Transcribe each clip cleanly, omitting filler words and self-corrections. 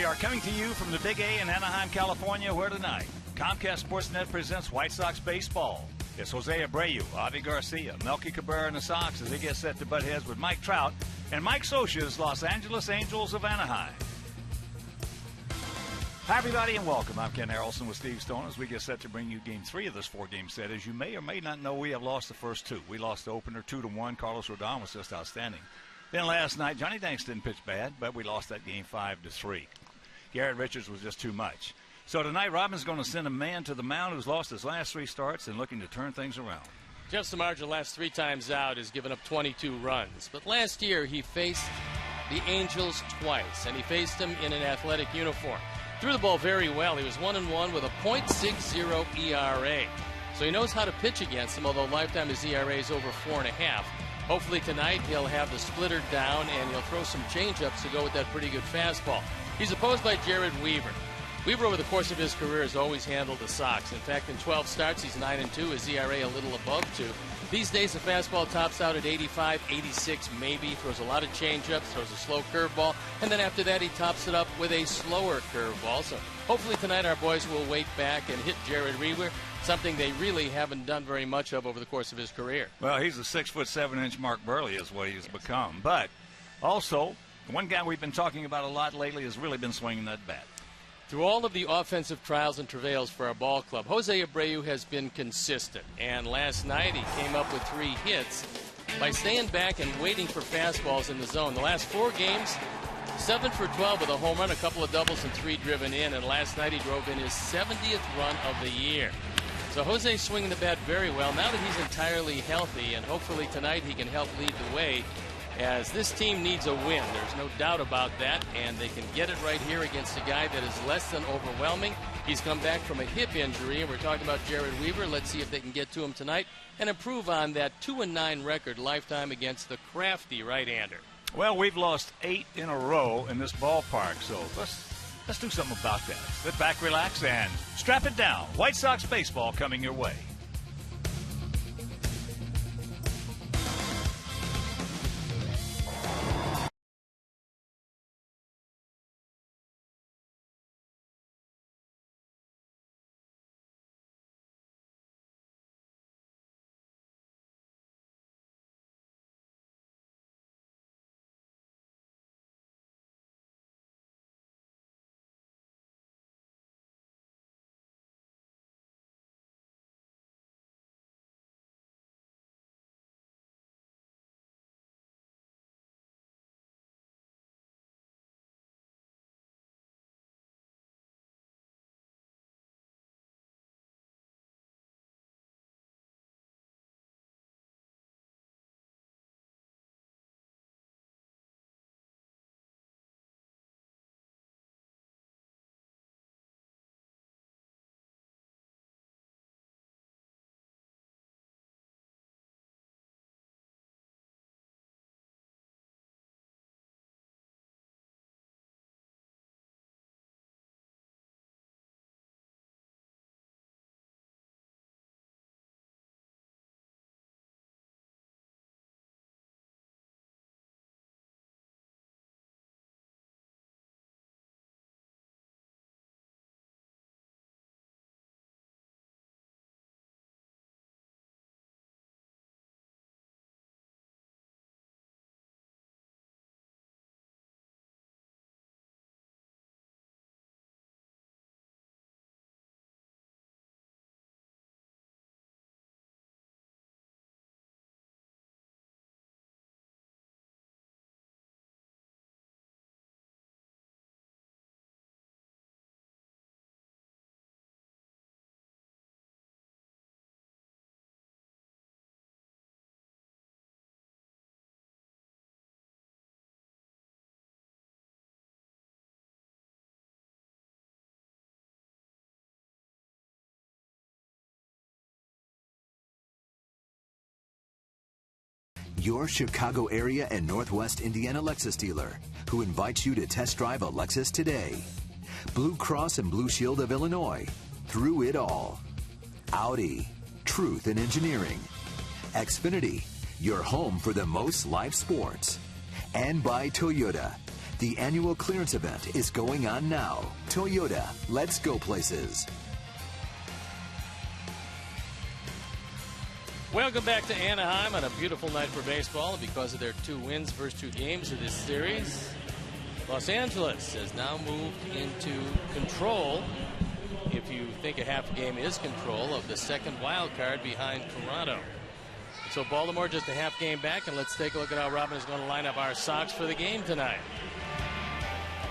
are coming to you from the Big A in Anaheim, California, where tonight Comcast Sportsnet presents White Sox baseball. It's Jose Abreu, Avi Garcia, Melky Cabrera, and the Sox as they get set to butt heads with Mike Trout and Mike Scioscia's Los Angeles Angels of Anaheim. Hi, everybody, and welcome. I'm Ken Harrelson with Steve Stone as we get set to bring you Game 3 of this 4-game set. As you may or may not know, we have lost the first two. We lost the opener 2-1. Carlos Rodon was just outstanding. Then last night, Johnny Danks didn't pitch bad, but we lost that game 5-3. Garrett Richards was just too much. So tonight, Robin's going to send a man to the mound who's lost his last 3 starts and looking to turn things around. Jeff Samardzija, the last 3 times out, has given up 22 runs. But last year, he faced the Angels twice, and he faced them in an athletic uniform. Threw the ball very well. He was 1-1 with a .60 ERA. So he knows how to pitch against them, although lifetime his ERA is over 4.5. Hopefully tonight he'll have the splitter down and he'll throw some changeups to go with that pretty good fastball. He's opposed by Jared Weaver. Weaver, over the course of his career, has always handled the Sox. In fact, in 12 starts, he's 9-2. His ERA a little above 2. These days, the fastball tops out at 85, 86 maybe. Throws a lot of changeups, throws a slow curveball, and then after that, he tops it up with a slower curveball. So hopefully tonight our boys will wait back and hit Jared Weaver, something they really haven't done very much of over the course of his career. Well, he's a 6'7" Mark Burley is what he's become. But also, one guy we've been talking about a lot lately has really been swinging that bat. Through all of the offensive trials and travails for our ball club, Jose Abreu has been consistent. And last night he came up with 3 hits by staying back and waiting for fastballs in the zone. The last 4 games, 7 for 12 with a home run, a couple of doubles, and 3 driven in. And last night he drove in his 70th run of the year. So Jose's swinging the bat very well now that he's entirely healthy. And hopefully tonight he can help lead the way, as this team needs a win. There's no doubt about that, and they can get it right here against a guy that is less than overwhelming. He's come back from a hip injury, and we're talking about Jared Weaver. Let's see if they can get to him tonight and improve on that 2-9 record lifetime against the crafty right-hander. Well, we've lost 8 in a row in this ballpark, so let's do something about that. Sit back, relax, and strap it down. White Sox baseball coming your way. Your Chicago area and Northwest Indiana Lexus dealer, who invites you to test drive a Lexus today. Blue Cross and Blue Shield of Illinois, through it all. Audi, truth in engineering. Xfinity, your home for the most live sports. And by Toyota, The annual clearance event is going on now. Toyota, let's go places. Welcome back to Anaheim on a beautiful night for baseball. Because of their 2 wins, first 2 games of this series, Los Angeles has now moved into control, if you think a half game is control, of the second wild card behind Toronto. So Baltimore just a half game back, and let's take a look at how Robin is going to line up our Sox for the game tonight.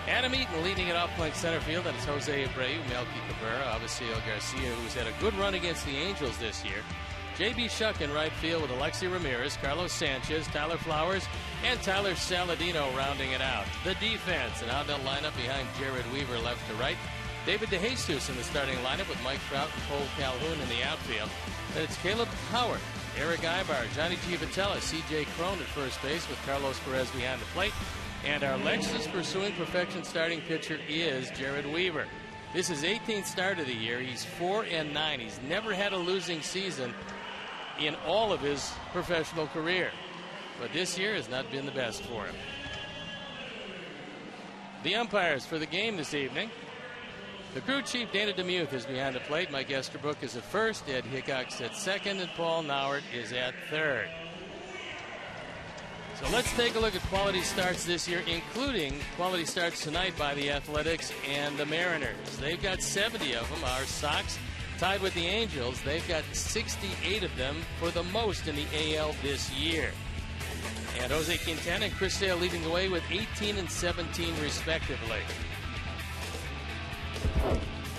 Adam Eaton leading it off playing center field. That is Jose Abreu, Melky Cabrera, Avisail Garcia, who's had a good run against the Angels this year. J.B. Shuck in right field with Alexi Ramirez, Carlos Sanchez, Tyler Flowers, and Tyler Saladino rounding it out. The defense, and how they'll line up behind Jared Weaver left to right. David DeJesus in the starting lineup with Mike Trout and Cole Calhoun in the outfield. Then it's Caleb Howard, Eric Ibar, Johnny Giavotella, C.J. Cron at first base with Carlos Perez behind the plate. And our Lexus pursuing perfection starting pitcher is Jared Weaver. This is 18th start of the year. He's 4-9. He's never had a losing season in all of his professional career. But this year has not been the best for him. The umpires for the game this evening. The crew chief, Dana DeMuth, is behind the plate. Mike Esterbrook is at first. Ed Hickox at second. And Paul Nauert is at third. So let's take a look at quality starts this year, including quality starts tonight by the Athletics and the Mariners. They've got 70 of them. Our Sox, tied with the Angels, they've got 68 of them, for the most in the AL this year. And Jose Quintana and Chris Sale leading the way with 18 and 17 respectively.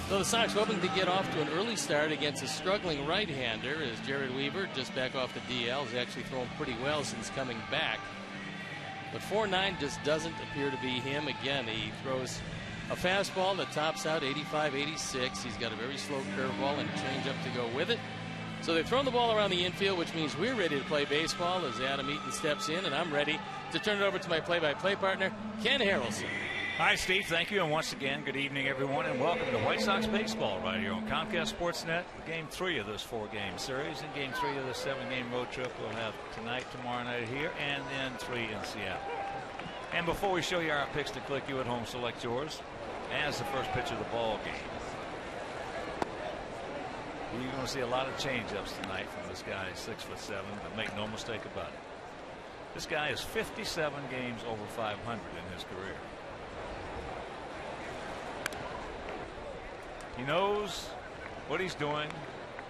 So the Sox hoping to get off to an early start against a struggling right-hander, as Jared Weaver, just back off the DL, has actually thrown pretty well since coming back. But 4-9 just doesn't appear to be him. Again, he throws a fastball that tops out 85-86. He's got a very slow curveball and a changeup to go with it. So they've thrown the ball around the infield, which means we're ready to play baseball as Adam Eaton steps in, and I'm ready to turn it over to my play-by-play partner, Ken Harrelson. Hi, Steve. Thank you. And once again, good evening, everyone, and welcome to White Sox baseball right here on Comcast Sportsnet. Game 3 of this 4-game series, and Game 3 of this 7-game road trip we'll have tonight, tomorrow night here, and then 3 in Seattle. And before we show you our picks to click, you at home select yours as the first pitch of the ball game. You're going to see a lot of change-ups tonight from this guy, 6'7", but make no mistake about it. This guy is 57 games over 500 in his career. He knows what he's doing.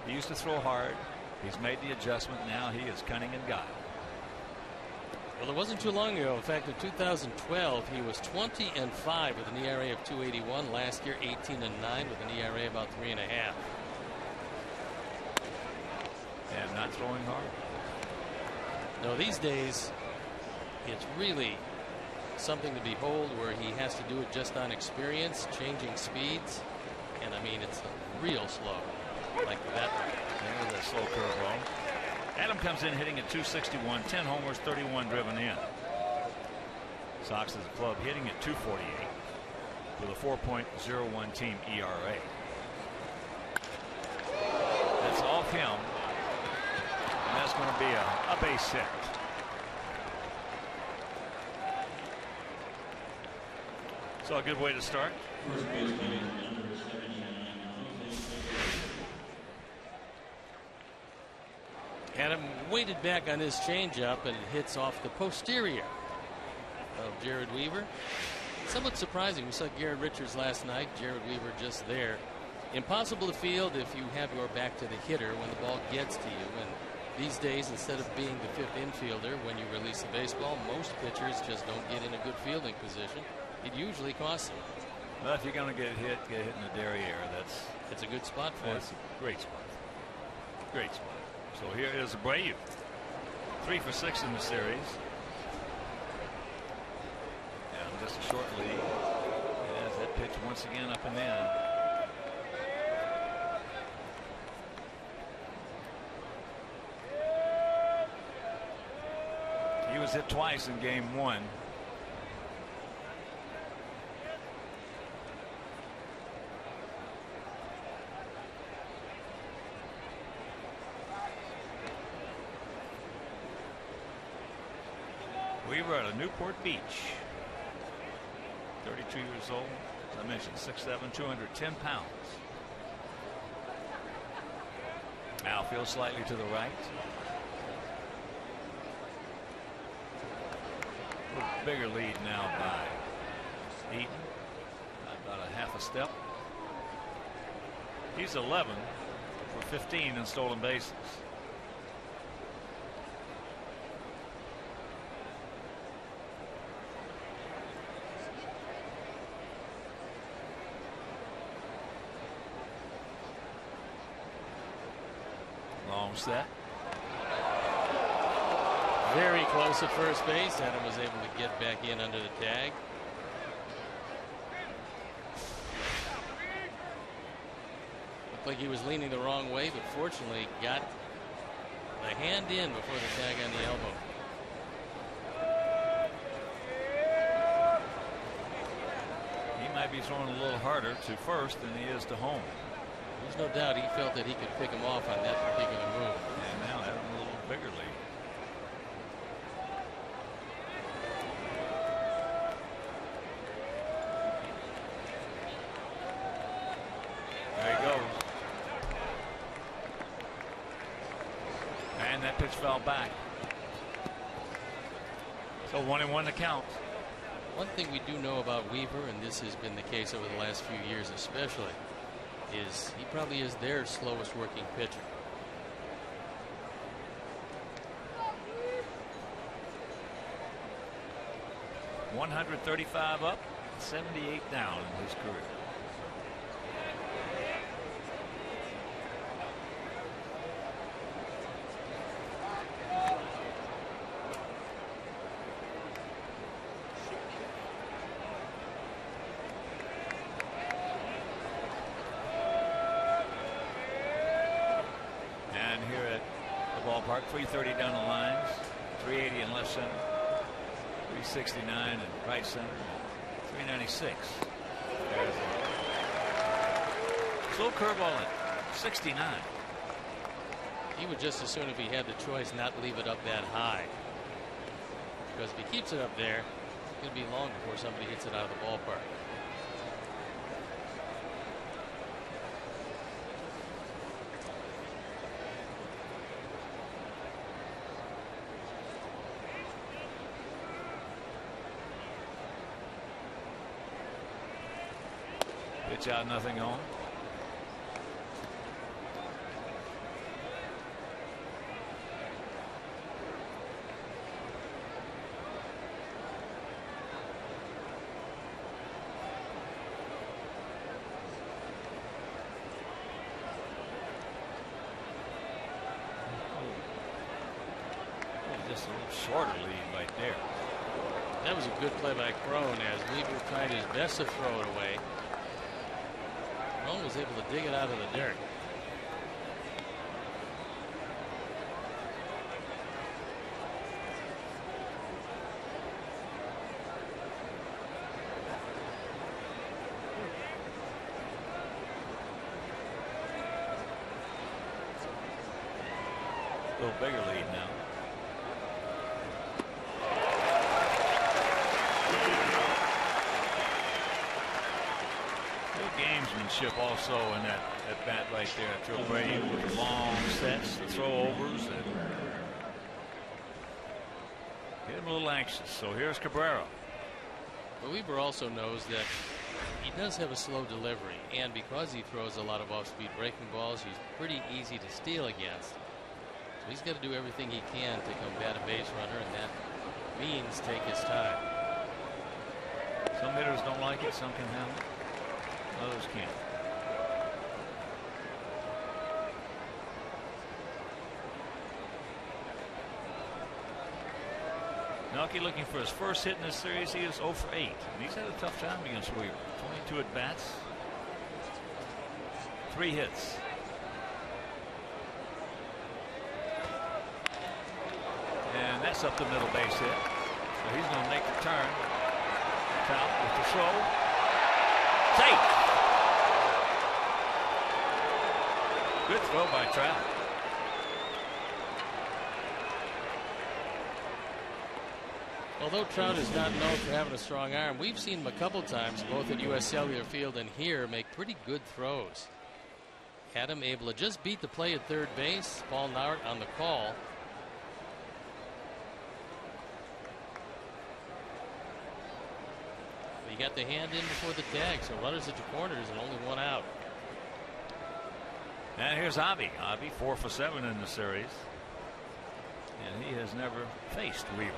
He used to throw hard. He's made the adjustment. Now he is cunning and guile. Well, it wasn't too long ago. In fact, in 2012, he was 20-5 with an ERA of 2.81. Last year, 18-9 with an ERA about 3.5. And not throwing hard. No, these days, it's really something to behold where he has to do it just on experience, changing speeds. And I mean, it's real slow, like that. There's that slow curveball. Adam comes in hitting at 261, 10 homers, 31 driven in. Sox as a club hitting at 248 with a 4.01 team ERA. That's off him, and that's going to be a base hit. So a good way to start. Adam weighted back on his changeup, and it hits off the posterior of Jared Weaver. Somewhat surprising. We saw Garrett Richards last night. Jared Weaver just there. Impossible to field if you have your back to the hitter when the ball gets to you. And these days, instead of being the fifth infielder when you release the baseball, most pitchers just don't get in a good fielding position. It usually costs them. Well, if you're going to get hit in the derriere. It's a good spot for it. That's a great spot. Great spot. So here is Abreu. 3 for 6 in the series. And just a short lead. As that pitch once again up and in. He was hit twice in game 1. Weaver out of Newport Beach. 32 years old. As I mentioned, 6'7", 210 pounds. Outfield slightly to the right. A little bigger lead now by Eaton. About a half a step. He's 11 for 15 in stolen bases. Long set. Very close at first base. Adam was able to get back in under the tag. Looked like he was leaning the wrong way, but fortunately got the hand in before the tag on the elbow. He might be throwing a little harder to first than he is to home. There's no doubt he felt that he could pick him off on that particular move. And now Adam a little bigger lead. There he goes. And that pitch fell back. So 1-1 to count. One thing we do know about Weaver, and this has been the case over the last few years especially, is he probably is their slowest working pitcher. .135 up, 78 down in his career. And here at the ballpark, 330 down the lines, 380 in left center, 369 in right center, 396. There's a slow curveball at 69. He would just as soon, if he had the choice, not leave it up that high. Because if he keeps it up there, it's going to be long before somebody hits it out of the ballpark. Pitch out, nothing on. Just a little shorter lead right there. That was a good play by Crone as Weaver tried his best to throw it away. Crone was able to dig it out of the dirt. A little bigger lead now. Gamesmanship also in that bat right there. Joe Brady with the long sets, the throwovers, and get him a little anxious. So here's Cabrera. But Weaver also knows that he does have a slow delivery, and because he throws a lot of off-speed breaking balls, he's pretty easy to steal against. So he's got to do everything he can to combat a base runner, and that means take his time. Some hitters don't like it, some can handle it. Others can't. Melky looking for his first hit in this series. He is 0 for 8. And he's had a tough time against Weaver. 22 at bats, 3 hits. And that's up the middle base hit. So he's going to make the turn. Trout with the throw. Safe. Good throw by Trout. Although Trout is not known for having a strong arm, we've seen him a couple times, both at U.S. Cellular Field and here, make pretty good throws. Had him able to just beat the play at third base. Paul Nowert on the call. He got the hand in before the tag, so runners at the corners and only one out. And here's Avi. Avi 4 for 7 in the series. And he has never faced Weaver.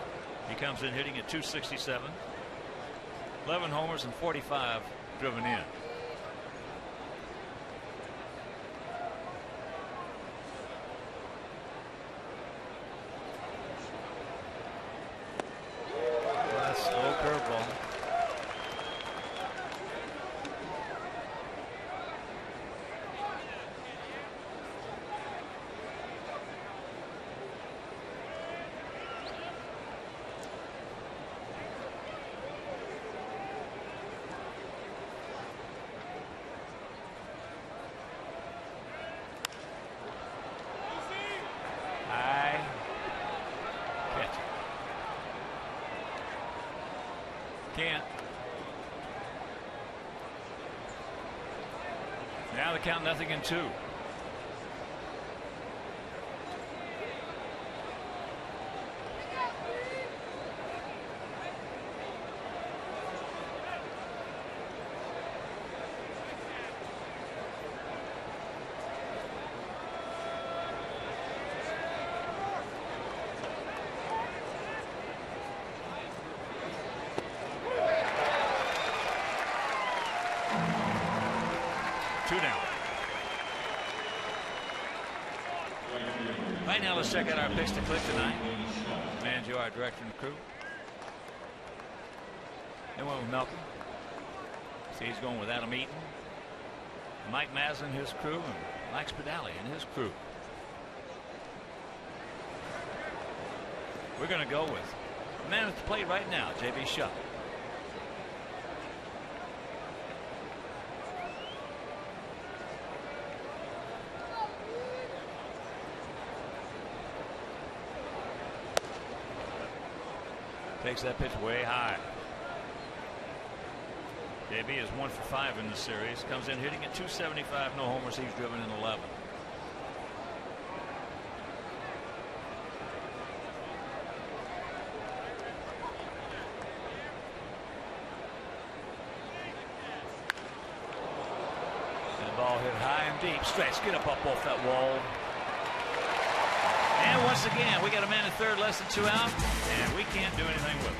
He comes in hitting at 267. 11 homers and 45 driven in. That's a slow curveball. Can't. Now the count 0-2. Right now, let's check out our picks to click tonight. Manju, our director and crew. Then went with Malcolm. See, he's going with Adam Eaton, Mike Mazin, his crew, and Mike Spadali and his crew. We're going to go with the man at the plate right now, J.B. Shutt. Takes that pitch way high. JB is 1 for 5 in the series. Comes in hitting at 275. No homers. He's driven in 11. That ball hit high and deep. Stretch. Get up off that wall. And once again, we got a man at third, less than 2 out, and we can't do anything with it.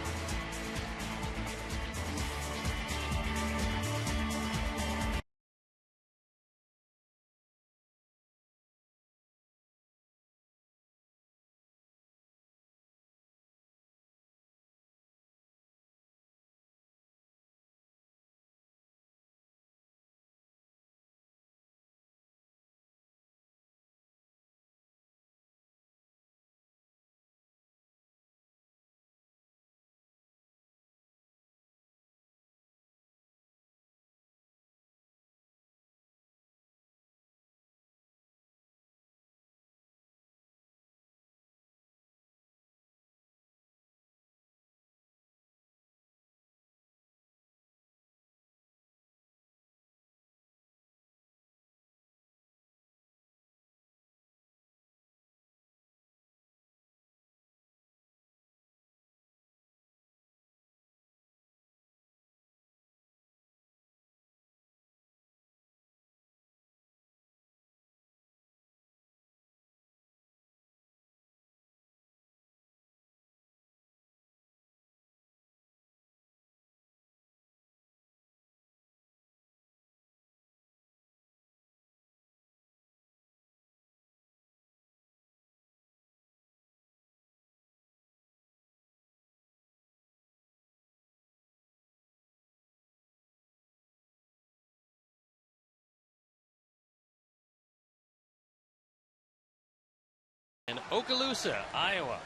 In Okaloosa, Iowa.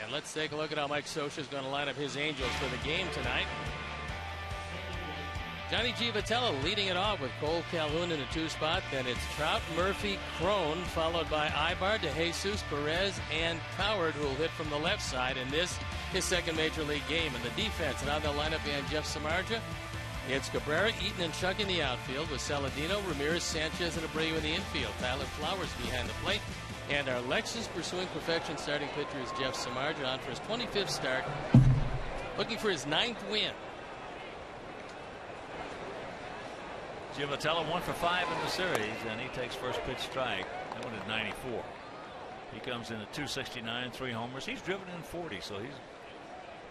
And let's take a look at how Mike Scioscia is going to line up his Angels for the game tonight. Johnny G. Vitello leading it off with Cole Calhoun in the 2 spot. Then it's Trout, Murphy, Crone, followed by Ibar, DeJesus, Perez, and Coward, who will hit from the left side. And this his second major league game. And the defense, and on the lineup behind Jeff Samardzija, it's Cabrera, Eaton, and Chuck in the outfield with Saladino, Ramirez, Sanchez, and Abreu in the infield. Tyler Flowers behind the plate. And our Lexus pursuing perfection starting pitcher is Jeff Samardzija on for his 25th start, looking for his 9th win. Givatella 1 for 5 in the series, and he takes first pitch strike. That one at 94. He comes in at 269, 3 homers. He's driven in 40, so he's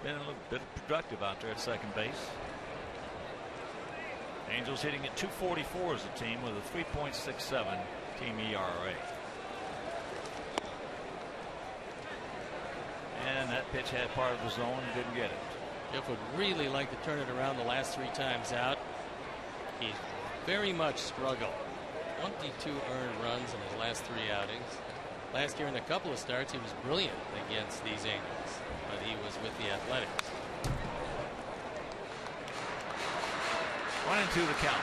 been a little bit productive out there at second base. Angels hitting at 244 as a team with a 3.67 team ERA. And that pitch had part of the zone and didn't get it. Jeff would really like to turn it around the last 3 times out. He very much struggled. 22 earned runs in his last 3 outings. Last year in a couple of starts, he was brilliant against these Angels, but he was with the Athletics. 1-2 the count.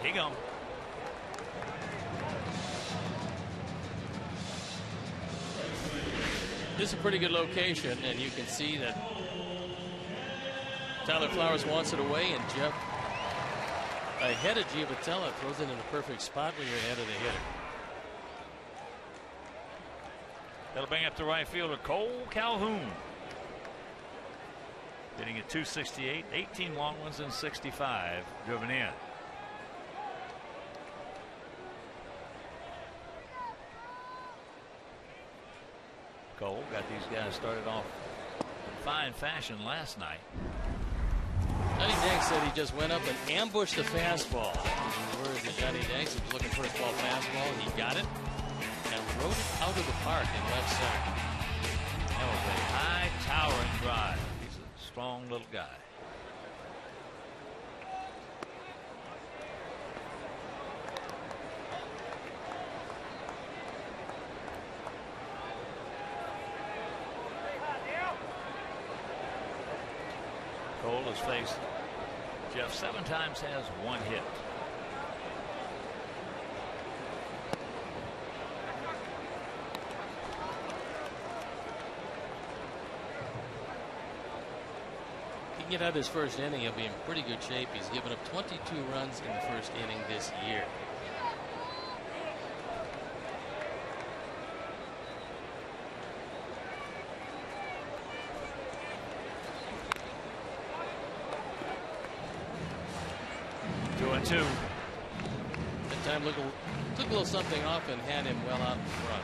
He gone. This is a pretty good location, and you can see that Tyler Flowers wants it away, and Jeff, ahead of Givatella, throws it in a perfect spot when you're ahead of the hitter. That'll bring up the right fielder Cole Calhoun. Hitting at 268, 18 long ones and 65 driven in. Cole got these guys started off in fine fashion last night. Johnny Danks said he just went up and ambushed the fastball. In the words of Johnny Danks, he was looking for a ball fastball, and he got it and rode it out of the park in left center. That was a high towering drive. He's a strong little guy. Cole has faced Jeff 7 times, has 1 hit. He can get out his first inning, he'll be in pretty good shape. He's given up 22 runs in the first inning this year. That time took a little something off and had him well out in front.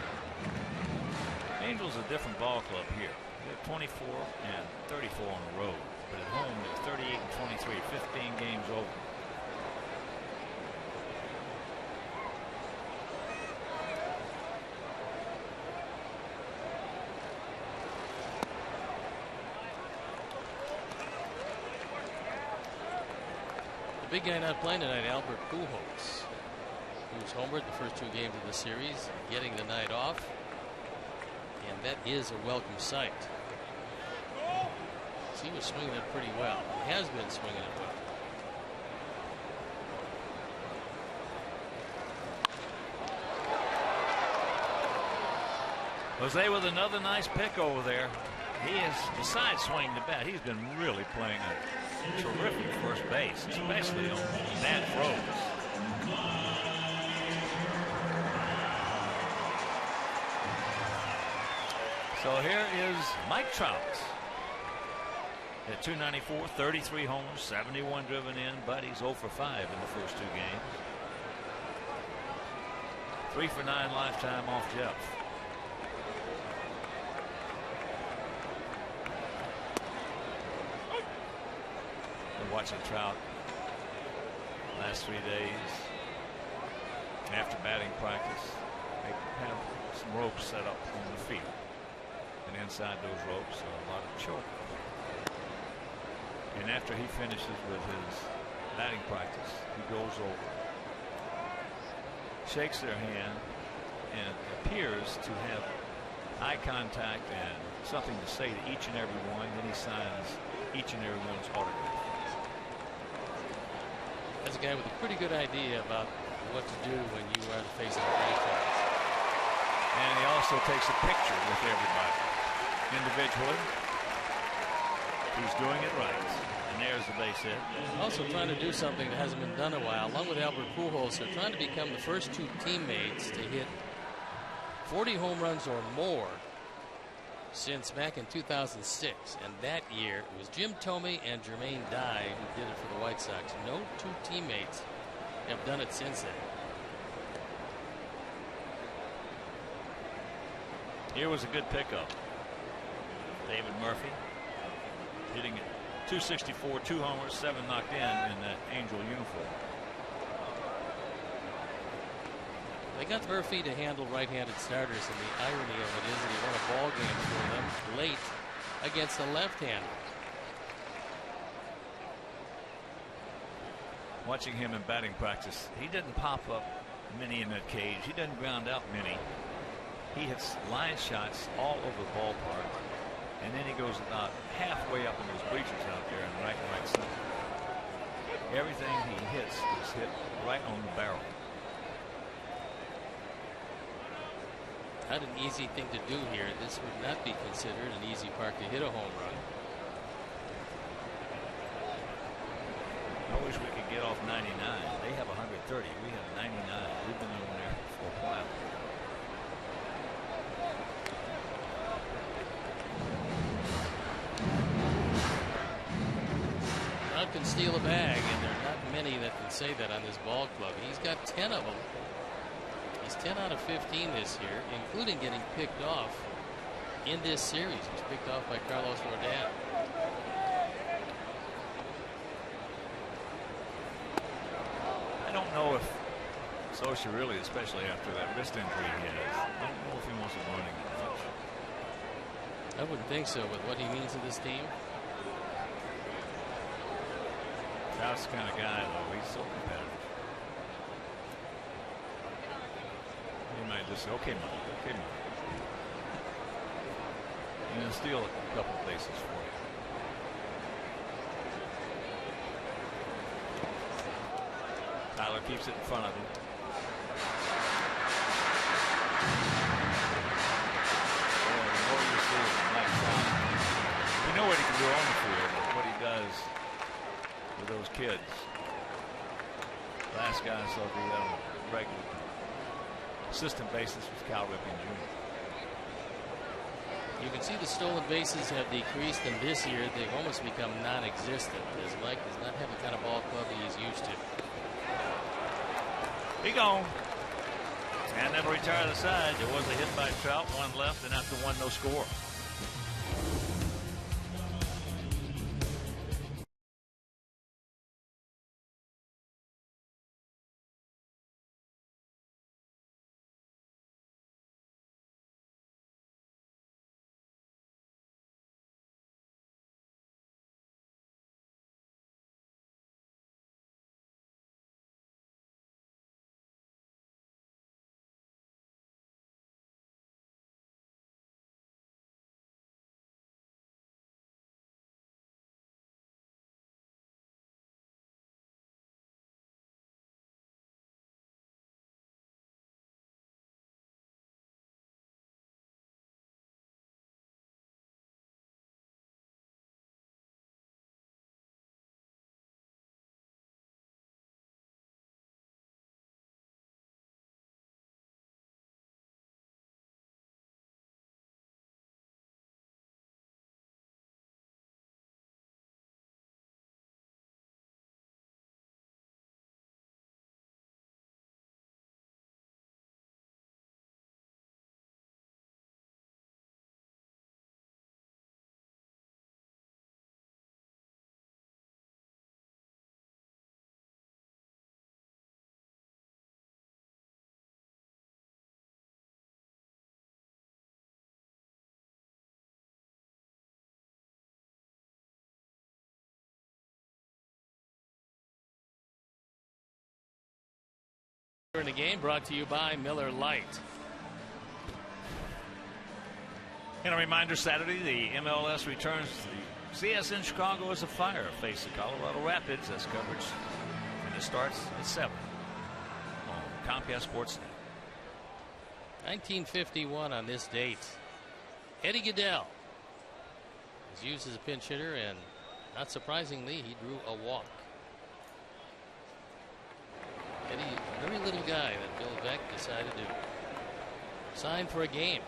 Angels a different ball club here. They're 24 and 34 on the road, but at home they're 38 and 23, 15 games over. The big guy not playing tonight, Albert Pujols, who's homered the first 2 games of the series, getting the night off, and that is a welcome sight. So he was swinging it pretty well. He has been swinging it well. Jose with another nice pick over there. He is, besides swinging the bat, he's been really playing a terrific first base, especially on bad throws. So here is Mike Trout at 294, 33 homers, 71 driven in, but he's 0 for 5 in the first 2 games. 3 for 9 lifetime off Jeff. Watching Trout last 3 days after batting practice. They have some ropes set up on the field, and inside those ropes are a lot of choke. And after he finishes with his batting practice, he goes over, shakes their hand, and appears to have eye contact and something to say to each and every one. Then he signs each and every one's autograph. That's a guy with a pretty good idea about what to do when you are the face of the franchise. And he also takes a picture with everybody individually. He's doing it right. And there's the base hit. Also trying to do something that hasn't been done in a while. Along with Albert Pujols, they're trying to become the first two teammates to hit 40 home runs or more since back in 2006. And that year, it was Jim Thome and Jermaine Dye who did it for the White Sox. No two teammates have done it since then. Here was a good pickup. David Murphy hitting it. 264, 2 homers, 7 knocked in that Angel uniform. They got Murphy to handle right-handed starters, and the irony of it is that he won a ball game for them late against a left-hander. Watching him in batting practice, he didn't pop up many in that cage. He doesn't ground out many. He hits line shots all over the ballpark. And then he goes about halfway up in those bleachers out there in right and right center. Everything he hits is hit right on the barrel. Not an easy thing to do here. This would not be considered an easy park to hit a home run. I wish we could get off 99. They have 130. We have 99. We've been over there for a while. Can steal a bag, and there are not many that can say that on this ball club. He's got 10 of them. He's 10 out of 15 this year, including getting picked off in this series. He was picked off by Carlos Rodon. I don't know if Sosa really, especially after that wrist injury he has, I don't know if he wants to run again much. I wouldn't think so with what he means to this team. Trout's the kind of guy, though. He's so competitive. He might just say, okay, Mike, okay, Mike. And he'll steal a couple of bases for you. Tyler keeps it in front of him. Yeah, the more you see of Mike Trout, you know what he can do on the field, but what he does with those kids. Last guy I saw do that on a regular consistent basis was Cal Ripken Jr. You can see the stolen bases have decreased, and this year they've almost become non-existent, as Mike does not have the kind of ball club he is used to. He gone. And that'll retire the side. There was a hit by Trout, one left, and after one, no score. In the game, brought to you by Miller Lite. And a reminder, Saturday, the MLS returns to the CSN Chicago as a Fire face the Colorado Rapids. That's coverage, and it starts at 7 on Comcast Sportsnet. 1951 on this date. Eddie Goodell was used as a pinch hitter, and not surprisingly, he drew a walk. Eddie, a very little guy that Bill Veeck decided to sign for a game.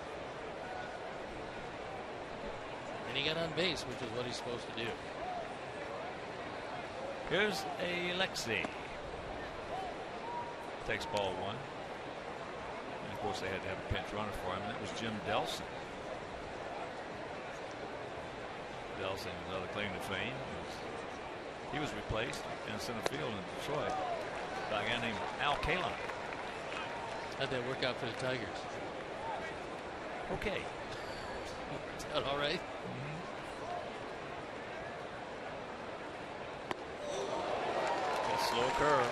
And he got on base, which is what he's supposed to do. Here's Alexei. Takes ball 1. And of course, they had to have a pinch runner for him, and that was Jim Delson. Delson, another claim to fame. He was replaced in center field in Detroit by a guy named Al Kaline. How'd that work out for the Tigers? Okay. Worked out all right. That slow curve.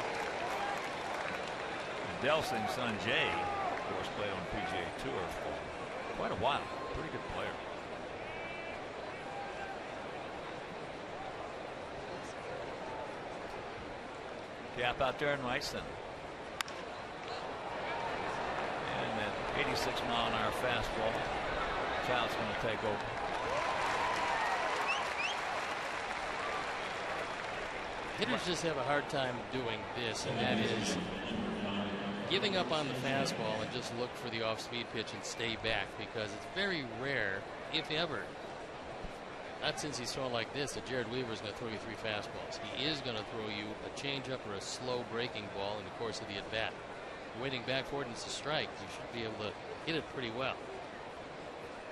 And Delsing's son Jay, of course, played on PGA Tour for quite a while. Pretty good player. Gap out there in right center. And that 86-mile-an-hour fastball. Child's going to take over. Hitters just have a hard time doing this, and that is giving up on the fastball and just look for the off-speed pitch and stay back, because it's very rare, if ever, not since he's throwing like this, that Jared Weaver is going to throw you 3 fastballs. He is going to throw you a changeup or a slow breaking ball in the course of the at-bat. Waiting back for it and it's a strike. You should be able to hit it pretty well.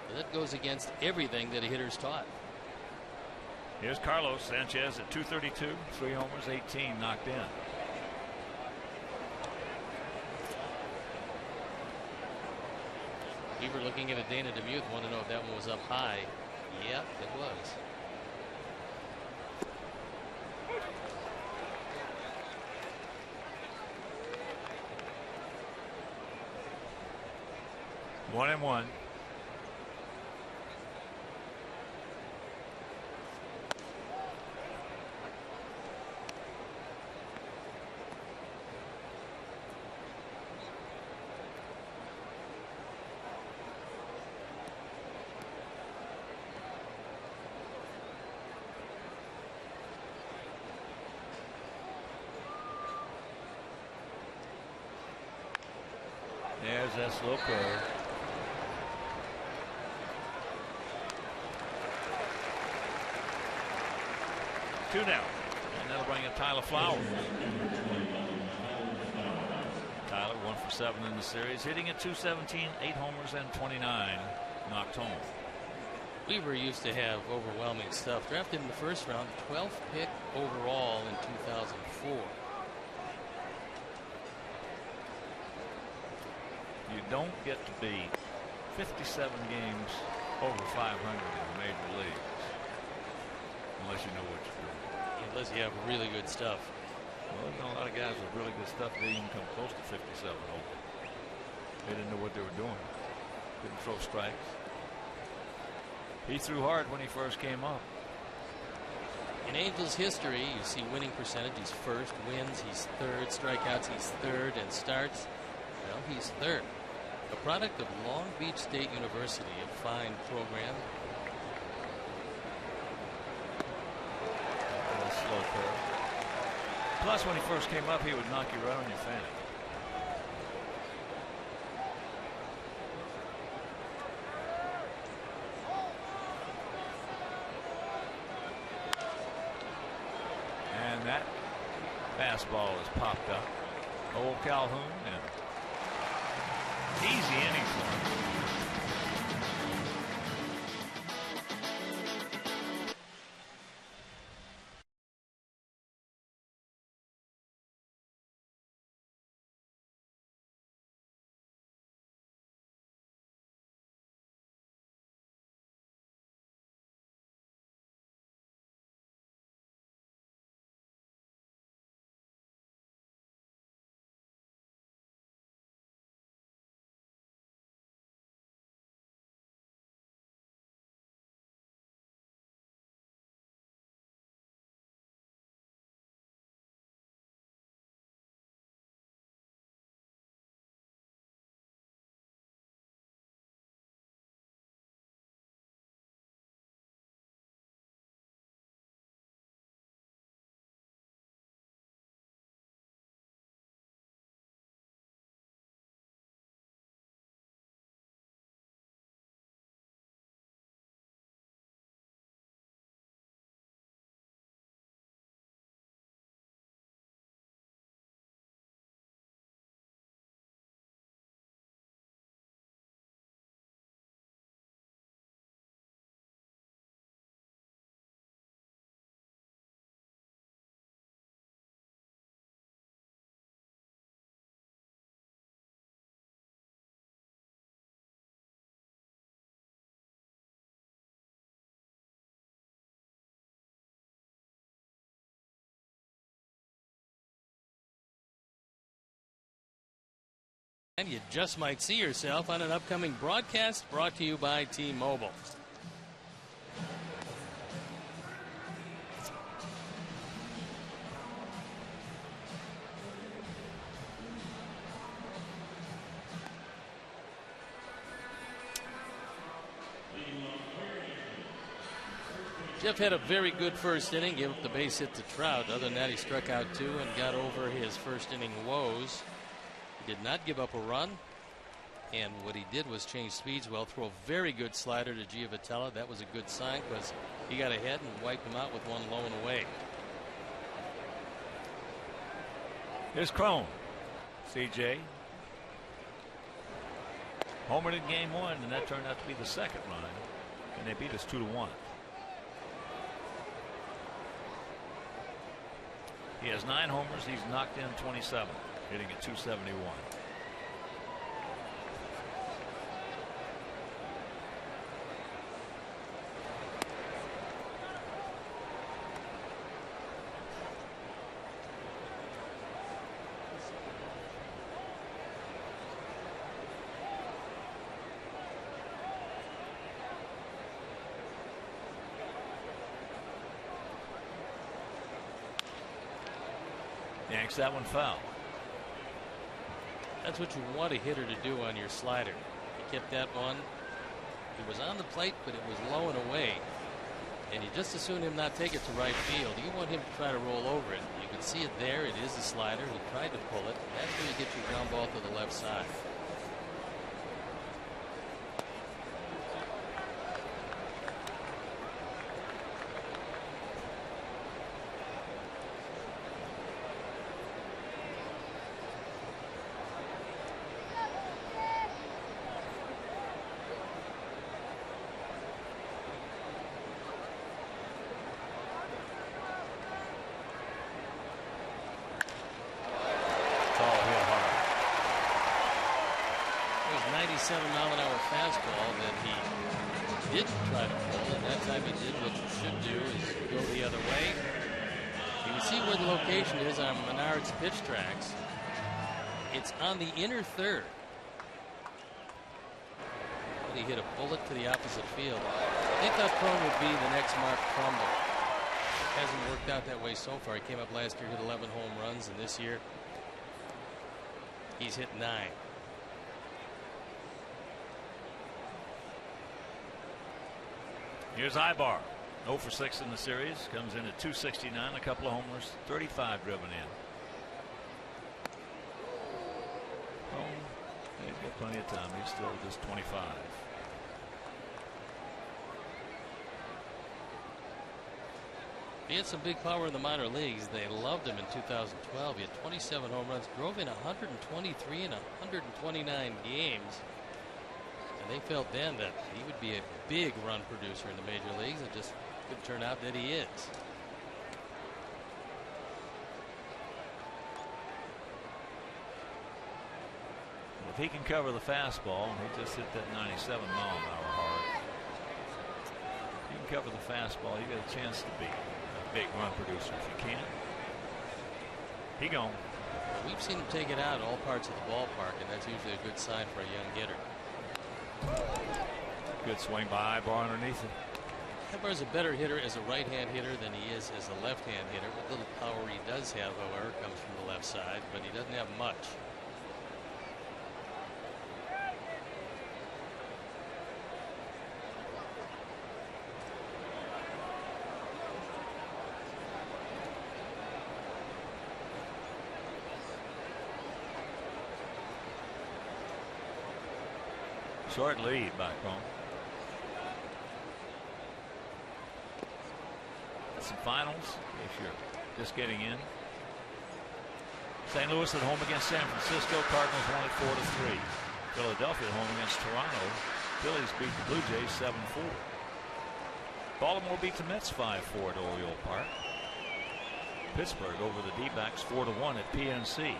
But that goes against everything that a hitter's taught. Here's Carlos Sanchez at 232, 3 homers, 18 knocked in. Weaver looking at a Dana DeMuth, want to know if that one was up high. Yep, it was. One and one. There's that slow curve. Two down, and that'll bring in Tyler Flowers. Tyler 1 for 7 in the series, hitting at 217, 8 homers and 29 knocked home. Weaver used to have overwhelming stuff. Drafted in the first round, 12th pick overall in 2004. You don't get to be 57 games over 500 in the major leagues unless you know what you're doing. Unless you have really good stuff. Well, you know, a lot of guys with really good stuff didn't even come close to 57 over. They didn't know what they were doing. Couldn't throw strikes. He threw hard when he first came up. In Angels history, you see winning percentage. He's first, wins, he's third, strikeouts, he's third, and starts. Well, he's third. A product of Long Beach State University, a fine program. A slow curve. Plus, when he first came up, he would knock you right on your fan. And that fastball is popped up. Old Calhoun, and easy innings. And you just might see yourself on an upcoming broadcast brought to you by T-Mobile. Jeff had a very good first inning, gave up the base hit to Trout. Other than that, he struck out 2 and got over his first inning woes. He did not give up a run, and what he did was change speeds well, throw a very good slider to Giavotella. That was a good sign because he got ahead and wiped him out with one low and away. Here's Crone. CJ homered in game 1, and that turned out to be the second run, and they beat us 2-1. He has 9 homers. He's knocked in 27, hitting at .271. Yanks that one foul. That's what you want a hitter to do on your slider. He kept that one. It was on the plate, but it was low and away. And you just as soon him not take it to right field. You want him to try to roll over it. You can see it there. It is a slider. He tried to pull it. That's where you get your ground ball to the left side. .7-mile-an-hour fastball that he didn't try to pull, and that time he did what you should do is go the other way. You can see where the location is on Menard's pitch tracks. It's on the inner third. But he hit a bullet to the opposite field. They thought Crone would be the next Mark Trumbo. Hasn't worked out that way so far. He came up last year, hit 11 home runs, and this year he's hit 9. Here's Ibar, 0 for 6 in the series, comes in at .269, a couple of homers, 35 driven in. Oh, he's got plenty of time. He's still just 25. He had some big power in the minor leagues. They loved him in 2012. He had 27 home runs, drove in 123 in 129 games. They felt then that he would be a big run producer in the major leagues. It just could turn out that he is. If he can cover the fastball, and he just hit that 97-mile-an-hour hard. If you can cover the fastball, you got a chance to be a big run producer. If you can't, he gone. We've seen him take it out all parts of the ballpark, and that's usually a good sign for a young hitter. Good swing by Ibar underneath it. Ibar's a better hitter as a right-hand hitter than he is as a left-hand hitter. What little power he does have, however, comes from the left side, but he doesn't have much. Short lead by Crone. Some finals if you're just getting in. St. Louis at home against San Francisco. Cardinals won it 4-3. Philadelphia at home against Toronto. Phillies beat the Blue Jays 7-4. Baltimore beat the Mets 5-4 at Oriole Park. Pittsburgh over the D-backs 4-1 at PNC.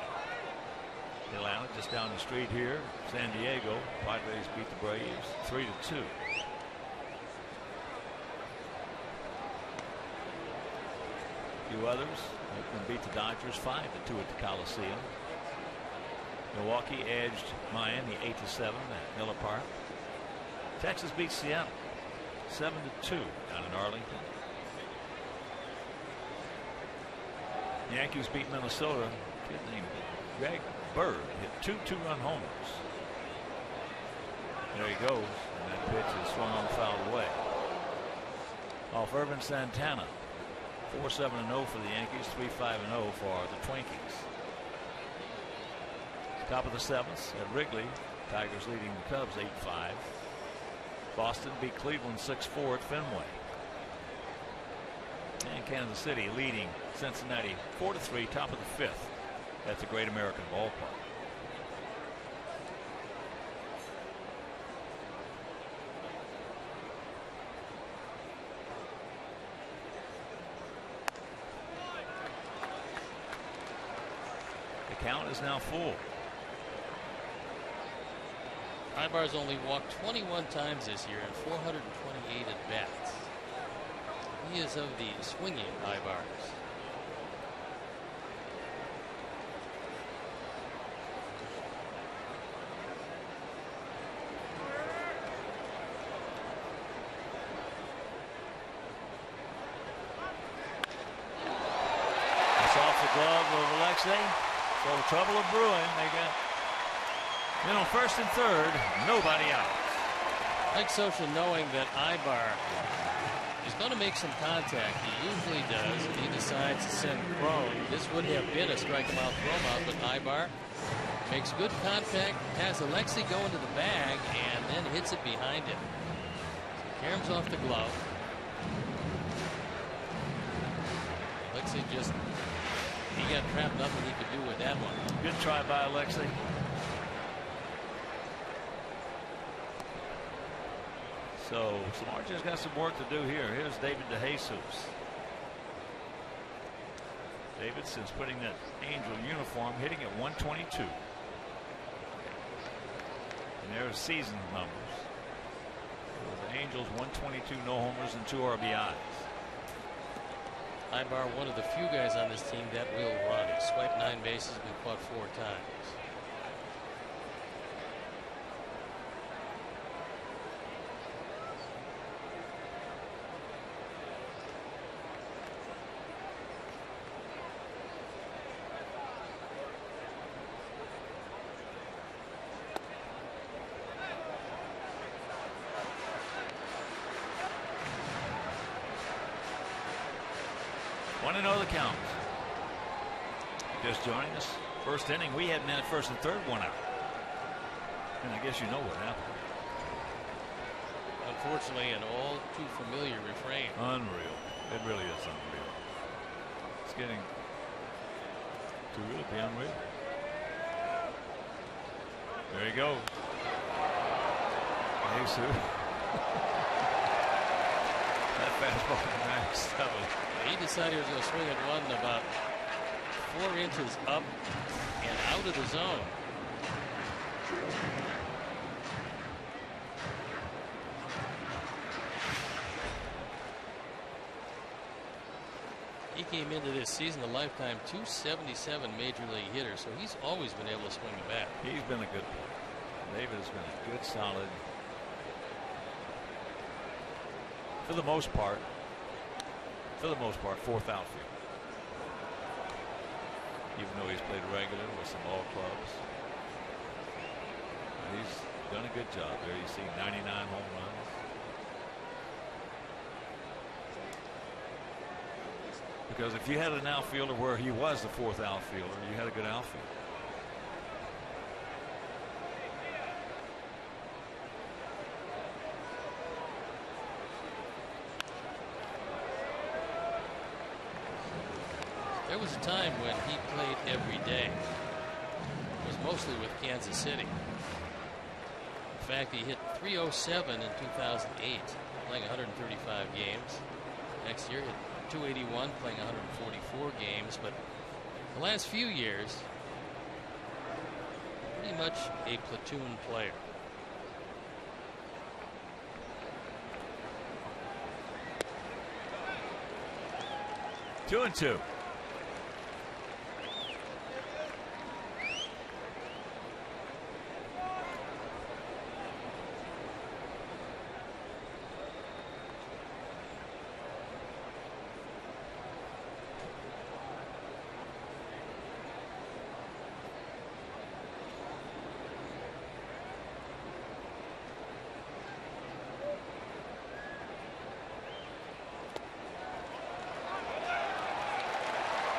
Atlanta just down the street here. San Diego. Padres beat the Braves 3-2. A few others. Oakland beat the Dodgers 5-2 at the Coliseum. Milwaukee edged Miami 8-7 at Miller Park. Texas beat Seattle 7-2 down in Arlington. Yankees beat Minnesota. Kid named Greg Bird hit 2 two-run homers. There he goes, and that pitch is swung on, fouled away. Off Irvin Santana. 4-7-0 for the Yankees, 3-5-0 for the Twinkies. Top of the 7th at Wrigley. Tigers leading the Cubs 8-5. Boston beat Cleveland 6-4 at Fenway. And Kansas City leading Cincinnati 4-3, top of the 5th at the Great American Ballpark. The count is now full. Ibar's only walked 21 times this year and 428 at bats. He is of the swinging Ibars. It's off the glove of Alexei. So the trouble of brewing. They got, you know, first and third, nobody out. Mike Scioscia, knowing that Ibar is going to make some contact, he usually does, and he decides to send Crone. This would have been a strike him out, throw him out, but Ibar makes good contact, has Alexei go into the bag, and then hits it behind him. So caroms off the glove. Alexei just, he got trapped, nothing he could do with that one. Good try by Alexei. So Samardzian's got some work to do here. Here's David DeJesus. David, since putting that Angel uniform, hitting at 122. And there's season numbers. The Angels 122 no homers and 2 RBIs. Ibar, one of the few guys on this team that will run. He swiped 9 bases, been caught 4 times. The count. Just joining us. First inning, we had men at first and third, 1 out. And I guess you know what happened. Unfortunately, an all too familiar refrain. Unreal. It really is unreal. It's getting to really be unreal. There you go. Jesus. That fastball max. He decided he was going to swing at one about 4 inches up and out of the zone. He came into this season a lifetime 277 major league hitter, so he's always been able to swing the bat. He's been a good player. David has been a good, solid, for the most part, fourth outfield. Even though he's played regular with some all clubs. He's done a good job there. You see 99 home runs. Because if you had an outfielder where he was the 4th outfielder, you had a good outfield. There was a time when he played every day. It was mostly with Kansas City. In fact, he hit .307 in 2008, playing 135 games. Next year, hit .281, playing 144 games. But the last few years, pretty much a platoon player. Two and two.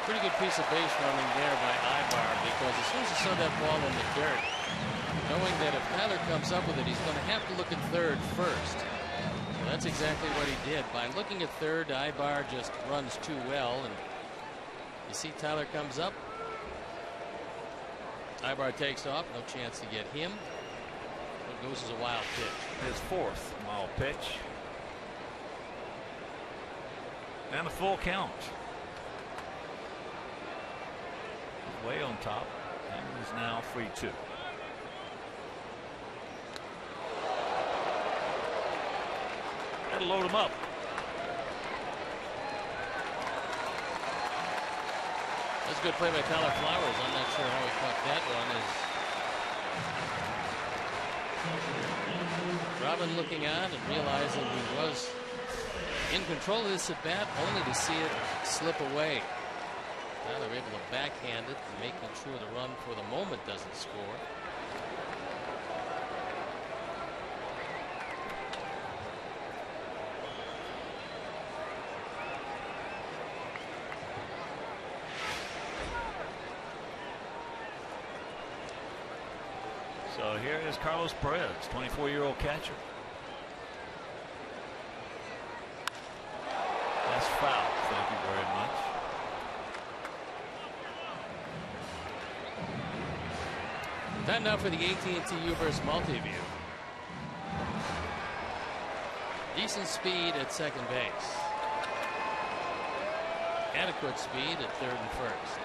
Pretty good piece of base running there by Ibar, because as soon as he saw that ball in the dirt, knowing that if Tyler comes up with it, he's going to have to look at third first. So that's exactly what he did. By looking at third, Ibar just runs too well, and you see Tyler comes up. Ibar takes off, no chance to get him. It goes as a wild pitch. His fourth wild pitch. And a full count. Way on top, and is now 3-2. That'll load him up. That's a good play by Tyler Flowers. I'm not sure how he caught that one. Robin looking on and realizing he was in control of this at bat, only to see it slip away. Now they're able to backhand it, making sure the run for the moment doesn't score. So here is Carlos Perez, 24-year-old catcher. That's foul. Thank you very much. Time now for the AT&T Uverse Multiview. Decent speed at second base. Adequate speed at third and first.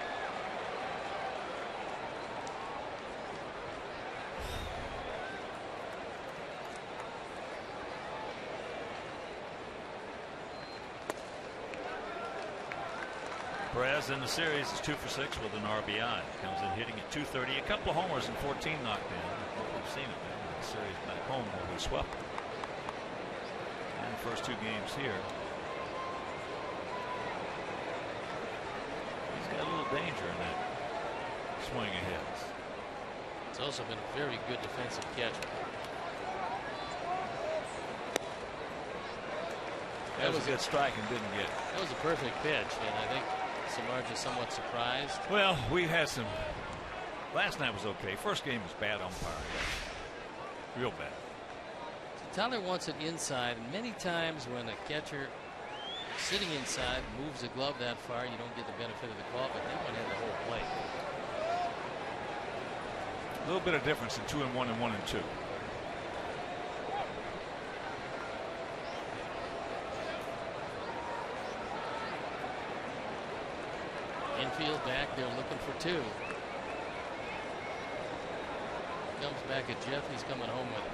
Perez in the series is 2 for 6 with an RBI. Comes in hitting at .230. A couple of homers and 14 knocked in. We've seen it in the series back home where we swept them. And the first 2 games here. He's got a little danger in that swing of his. It's also been a very good defensive catcher. That was a good strike and didn't get it. That was a perfect pitch, and I think Samar just somewhat surprised. Well, we had some. Last night was okay. First game was bad umpiring. Real bad. So Tyler wants it inside, and many times when a catcher sitting inside moves a glove that far, you don't get the benefit of the call, but that one had the whole plate. A little bit of difference in 2-1 and 1-2. Infield back, they're looking for 2. Comes back at Jeff, he's coming home with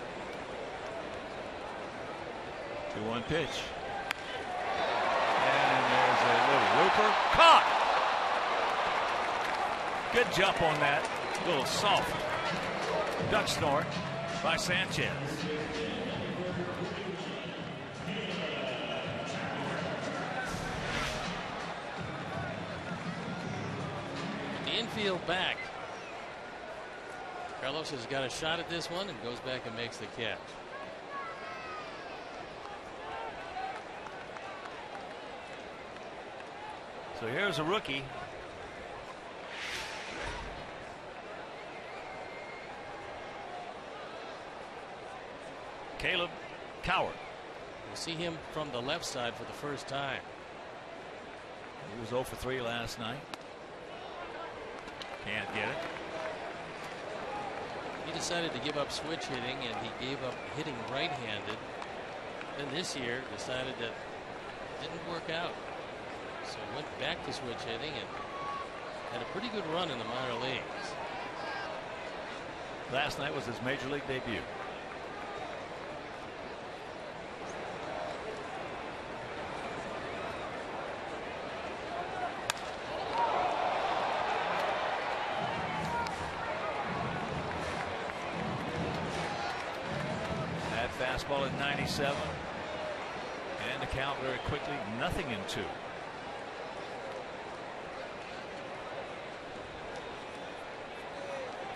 it. 2-1 pitch. And there's a little looper. Caught! Good jump on that. A little soft duck snort by Sanchez. Infield back. Carlos has got a shot at this one and goes back and makes the catch. So here's a rookie. Caleb Coward. We'll see him from the left side for the first time. He was 0 for 3 last night. Can't get it. He decided to give up switch hitting, and he gave up hitting right-handed. Then this year decided that it didn't work out. So went back to switch hitting and had a pretty good run in the minor leagues. Last night was his major league debut. Fastball at 97, and the count very quickly, 0-2.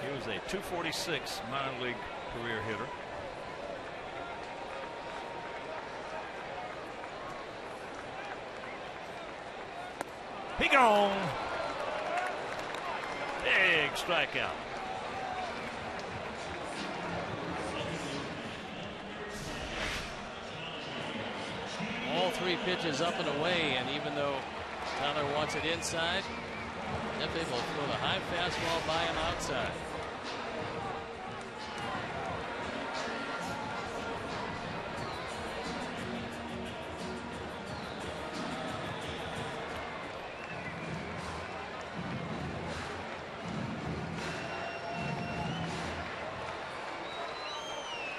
He was a .246 minor league career hitter. He gone. strikeout. All 3 pitches up and away, and even though Tyler wants it inside, Pepe will throw the high fastball by him outside.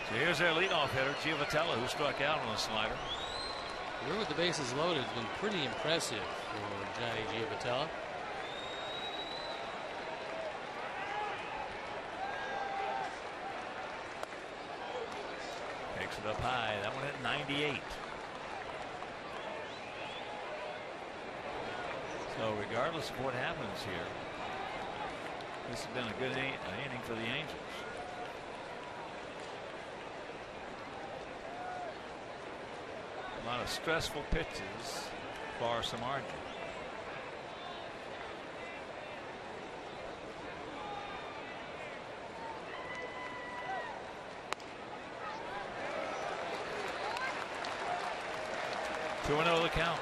So here's their leadoff hitter, Giovatello, who struck out on a slider. Here with the bases loaded has been pretty impressive for Johnny Giovatello. Takes it up high. That one at 98. So regardless of what happens here, this has been a good inning for the Angels. A lot of stressful pitches for some margin. Two 2-0 the count.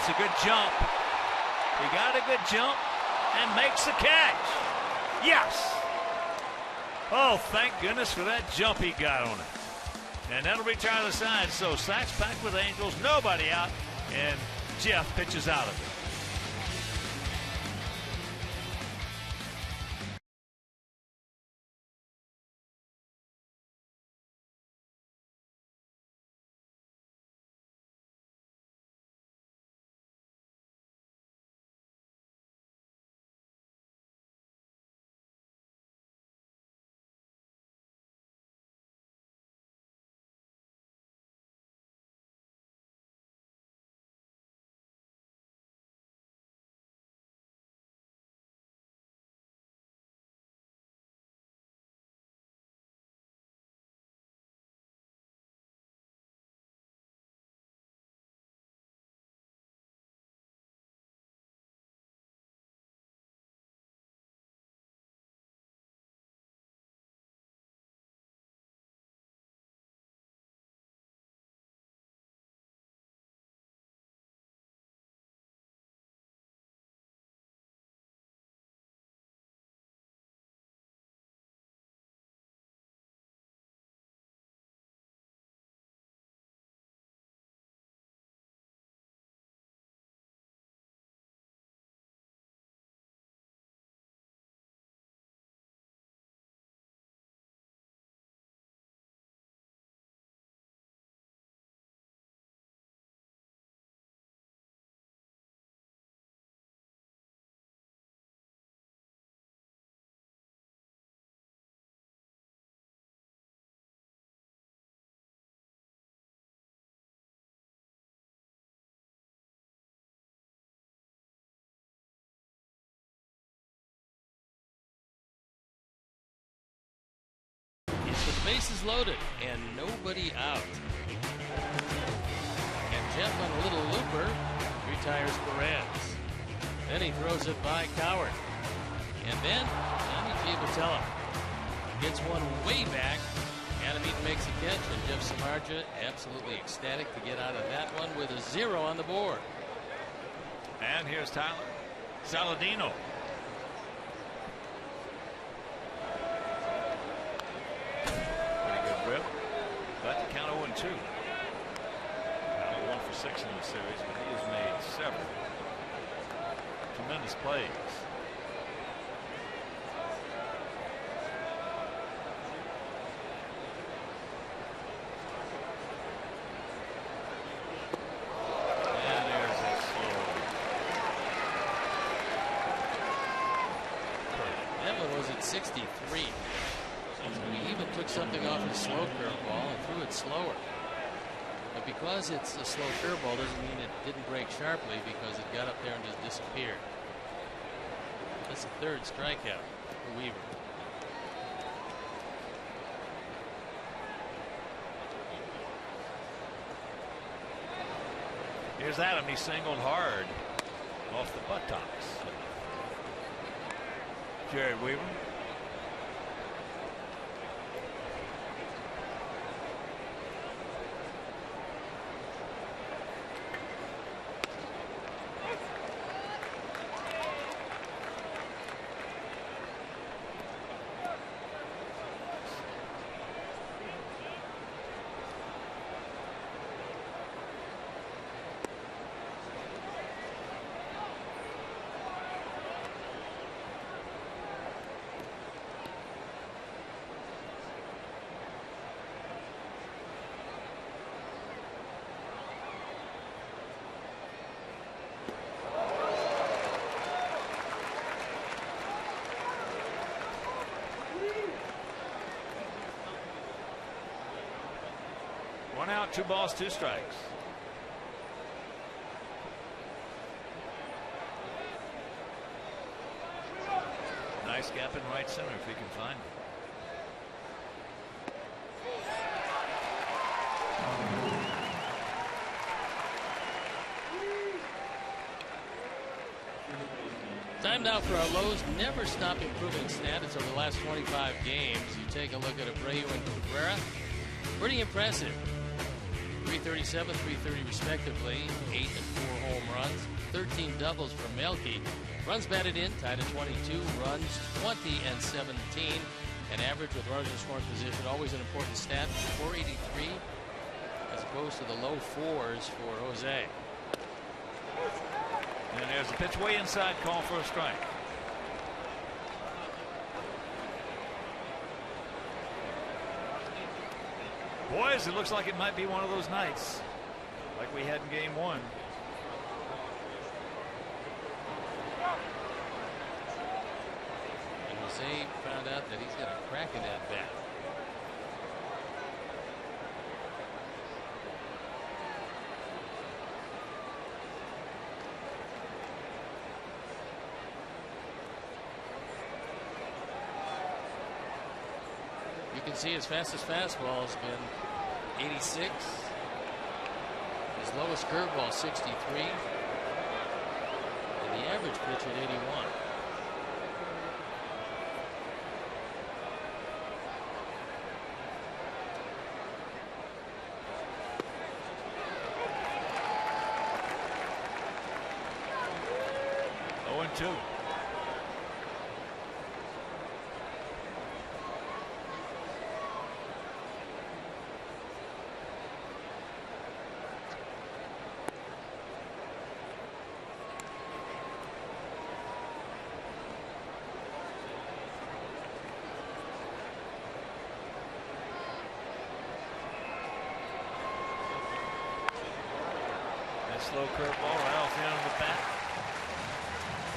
A good jump. He got a good jump and makes the catch. Yes. Oh, thank goodness for that jump he got on it. And that'll retire the side. So sacks packed with Angels, nobody out, and Jeff pitches out of it. With the bases loaded and nobody out. And Jeff on a little looper retires Perez. Then he throws it by Coward. And then Johnny Giovatello gets one way back. Anaheim makes a catch, and Jeff Samardzija absolutely ecstatic to get out of that one with a 0 on the board. And here's Tyler Saladino. But the count 0-2. Tyler 1 for 6 in the series, but he has made several tremendous plays. And there's a slow. That one was at 63. So he even took something off his slow curveball and threw it slower. But because it's a slow curveball doesn't mean it didn't break sharply, because it got up there and just disappeared. That's the third strikeout for Weaver. Here's Adam. He singled hard off the buttocks. Jared Weaver. One out, 2 balls, 2 strikes. Nice gap in right center if he can find it. Time now for our Lowe's never stop improving status over the last 25 games. You take a look at Abreu and Cabrera. Pretty impressive. 337, 330 respectively, 8 and 4 home runs, 13 doubles for Melky. Runs batted in, tied at 22, runs 20 and 17. An average with runners in scoring position, always an important stat, 483, as opposed to the low 4s for Jose. And there's a pitch way inside, call for a strike. Boys, it looks like it might be one of those nights like we had in game 1. And Jose found out that he's got a crack in that bat. You can see his fastest fastball has been 86. His lowest curveball 63. And the average pitch at 81. Oh and 2. Slow curveball right off the end of the bat.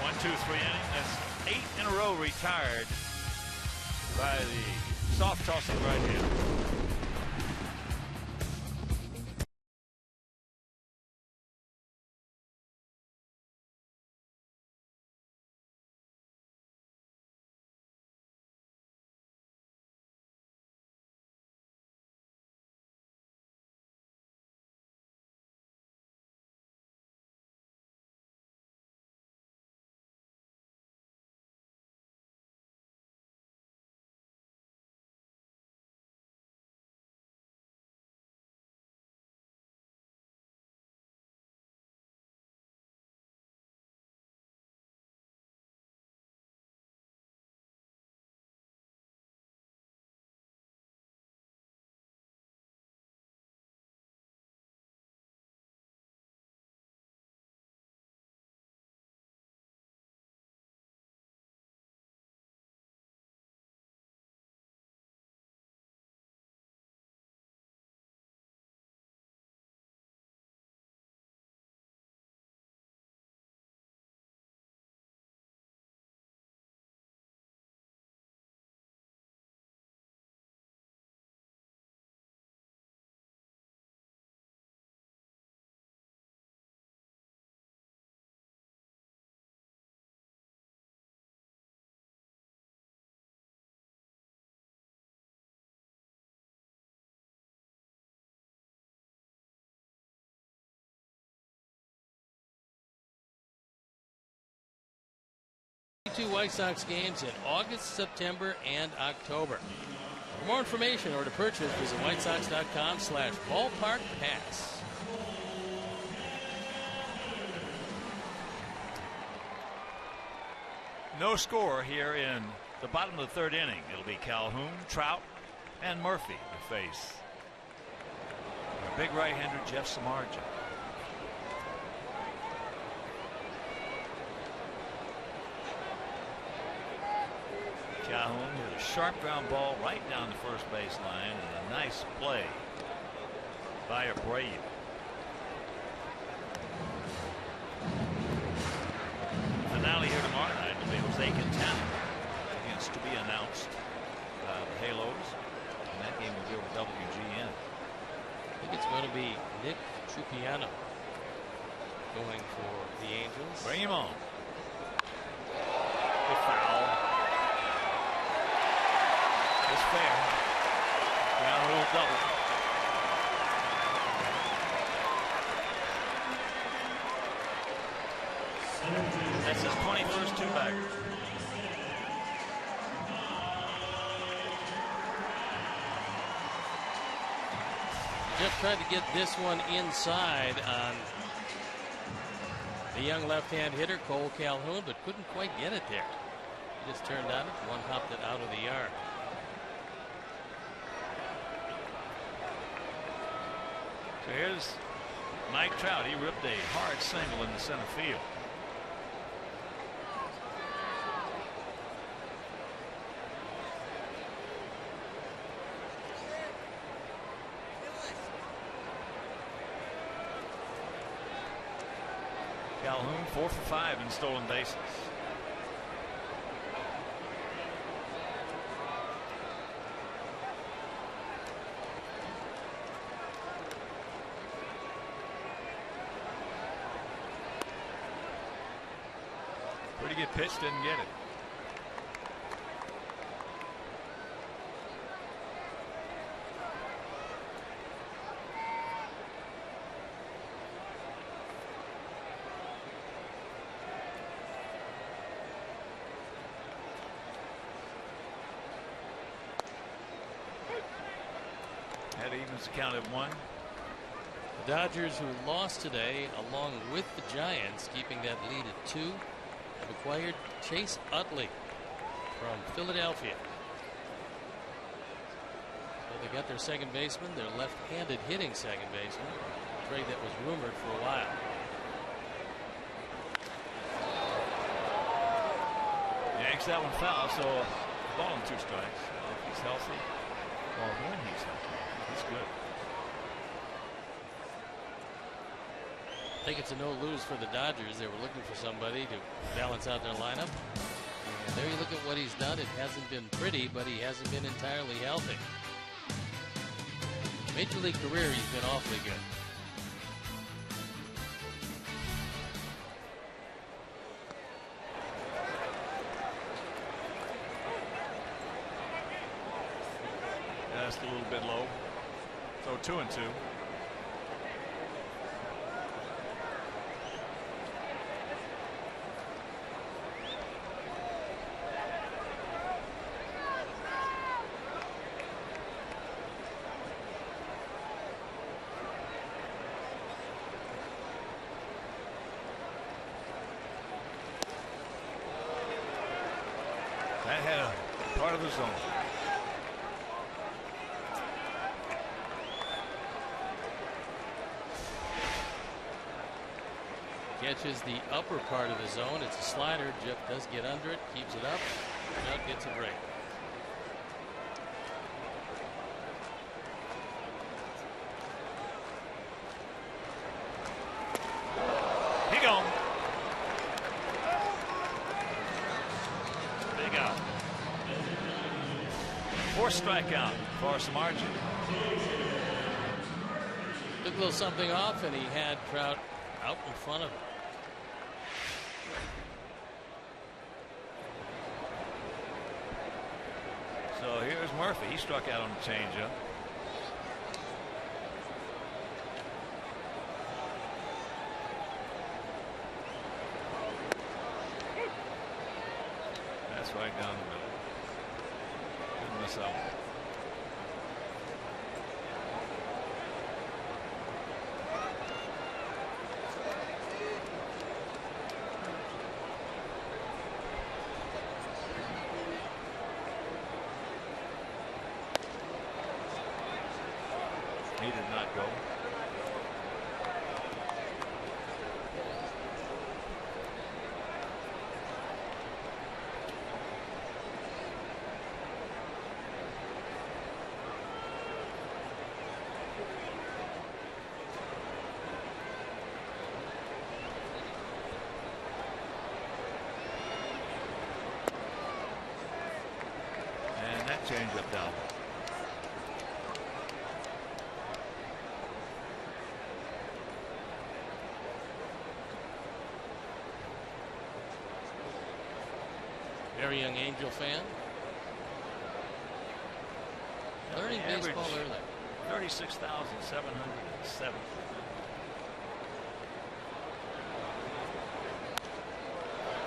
1, 2, 3 inning. That's 8 in a row retired by the soft tossing right hander. 2 White Sox games in August, September, and October. For more information or to purchase, visit whitesox.com/ballparkpass. No score here in the bottom of the 3rd inning. It'll be Calhoun, Trout, and Murphy to face our big right-hander Jeff Samardzija. Calhoun hit a sharp ground ball right down the first base line, and a nice play by Abreu. Finale here tomorrow night will be Jose Quintana against to be announced the Halos, and that game will be over WGN. I think it's going to be Nick Trupiano going for the Angels. Bring him on. A foul. It's fair. Ground rule double. That's his 21st two-bagger. Jeff tried to get this one inside on the young left-hand hitter Cole Calhoun, but couldn't quite get it there. He just turned on it, one hopped it out of the yard. So here's Mike Trout. He ripped a hard single in the center field. Calhoun 4 for 5 in stolen bases. Pretty good pitch, didn't get it. That evens the count at 1. The Dodgers, who lost today, along with the Giants, keeping that lead at 2, have acquired Chase Utley from Philadelphia. So they got their second baseman, their left-handed hitting second baseman, a trade that was rumored for a while. Yanks that one foul, so ball and 2 strikes. If he's healthy, or when he's healthy, he's good. I think it's a no-lose for the Dodgers. They were looking for somebody to balance out their lineup. And there you look at what he's done. It hasn't been pretty, but he hasn't been entirely healthy. Major League career, he's been awfully good. That's a little bit low. So 2-2. That had a part of the zone. Catches the upper part of the zone. It's a slider. Jeff does get under it, keeps it up. Trout gets a break. He gone. Big out. 4th strikeout for Samardzija. Took a little something off, and he had Trout out in front of him. So here's Murphy. He struck out on the changeup. That's right down the middle. Didn't miss that one. He did not go. And that changed up down. Very young Angel fan. Learning baseball early. 36,707.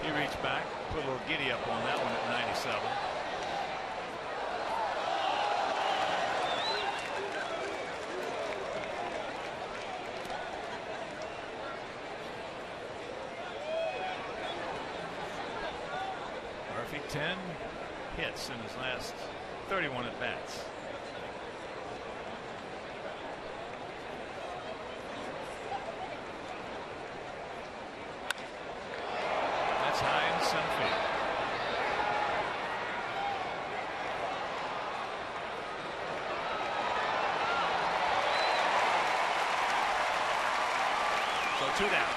He reached back, put a little giddy up on that one at 97. Murphy 10 hits in his last 31 at bats. That's high in center field. So 2 down.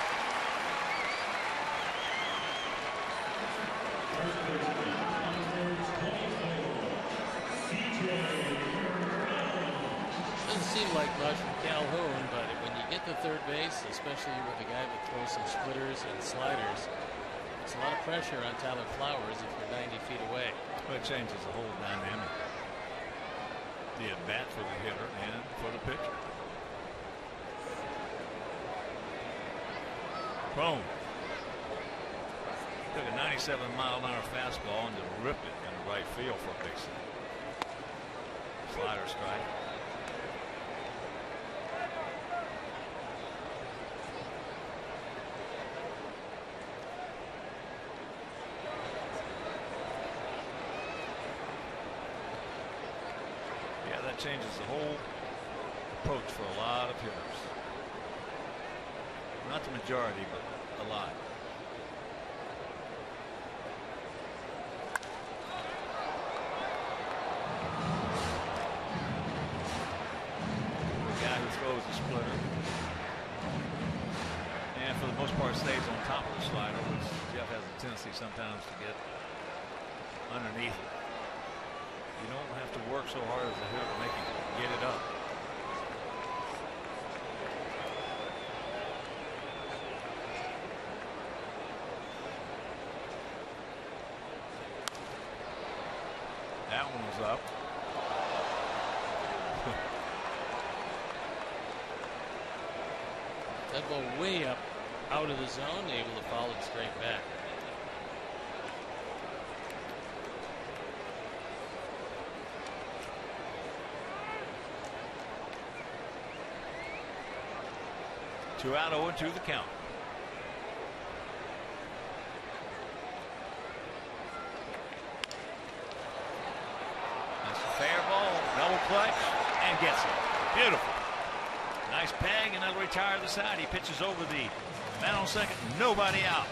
Doesn't seem like much from Calhoun, but when you get to third base, especially with a guy that throws some splitters and sliders, it's a lot of pressure on Tyler Flowers if you're 90 feet away. Well, it changes the whole dynamic. The at bat for the hitter and for the pitcher. Boom. Took a 97-mile-an-hour fastball and just ripped it into right field for a big save. Slider strike. Yeah, that changes the whole approach for a lot of hitters. Not the majority, but a lot. The guy who throws a splitter and for the most part stays on top of the slider, which Jeff has a tendency sometimes to get underneath it. You don't have to work so hard as a hitter to make him get it up. That one was up. That ball way up out of the zone, able to follow it straight back. Two out, 0-2 the count. That's a fair ball. Double clutch and gets it. Beautiful. Nice peg, and that'll retire the side. He pitches over the man on second. Nobody out.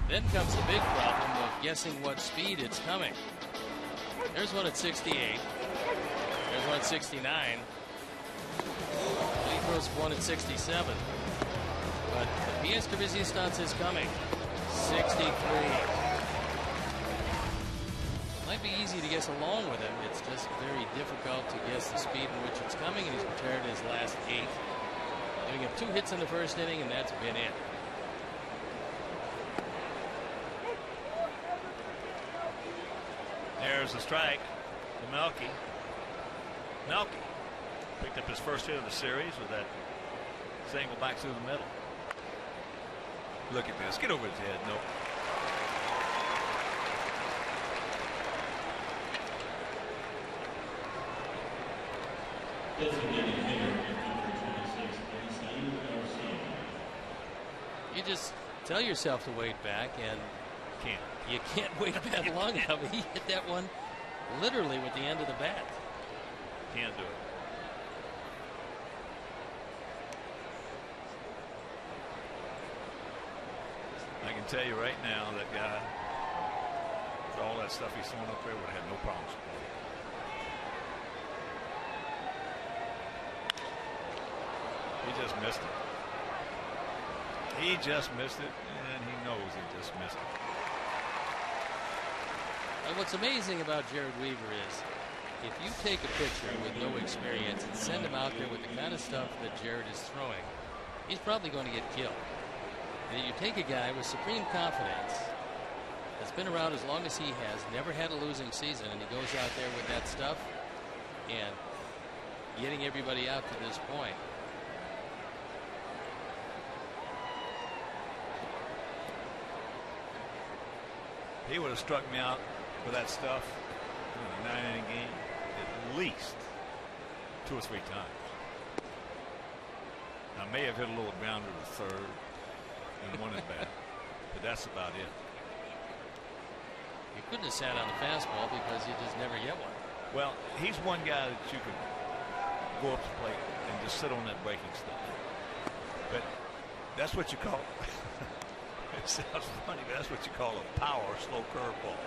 Then comes the big problem of guessing what speed it's coming. There's one at 68. There's one at 69. He throws one at 67. But the pièce de résistance is coming. 63. It might be easy to guess along with him. It's just very difficult to guess the speed in which it's coming, and he's retired his last 8. Giving up 2 hits in the first inning, and that's been it. There's a strike to Melky. Melky picked up his first hit of the series with that single back through the middle. Look at this. Get over his head. Nope. You just tell yourself to wait back, and Can't. you can't wait that long enough. He hit that one literally with the end of the bat. Can't do it. I can tell you right now, that guy, with all that stuff he's throwing up there, would have had no problems with it. He just missed it. He just missed it, and he knows he just missed it. And what's amazing about Jared Weaver is, if you take a pitcher with no experience and send him out there with the kind of stuff that Jared is throwing, he's probably going to get killed. And you take a guy with supreme confidence that's been around as long as he has, never had a losing season, and he goes out there with that stuff and getting everybody out to this point. He would have struck me out with that stuff in a 9-inning game at least 2 or 3 times. I may have hit a little grounder to third and one at bat, but that's about it. You couldn't have sat on the fastball because you just never get one. Well, he's one guy that you could go up to the plate and just sit on that breaking stuff. But that's what you call it sounds funny, but that's what you call a power slow curveball.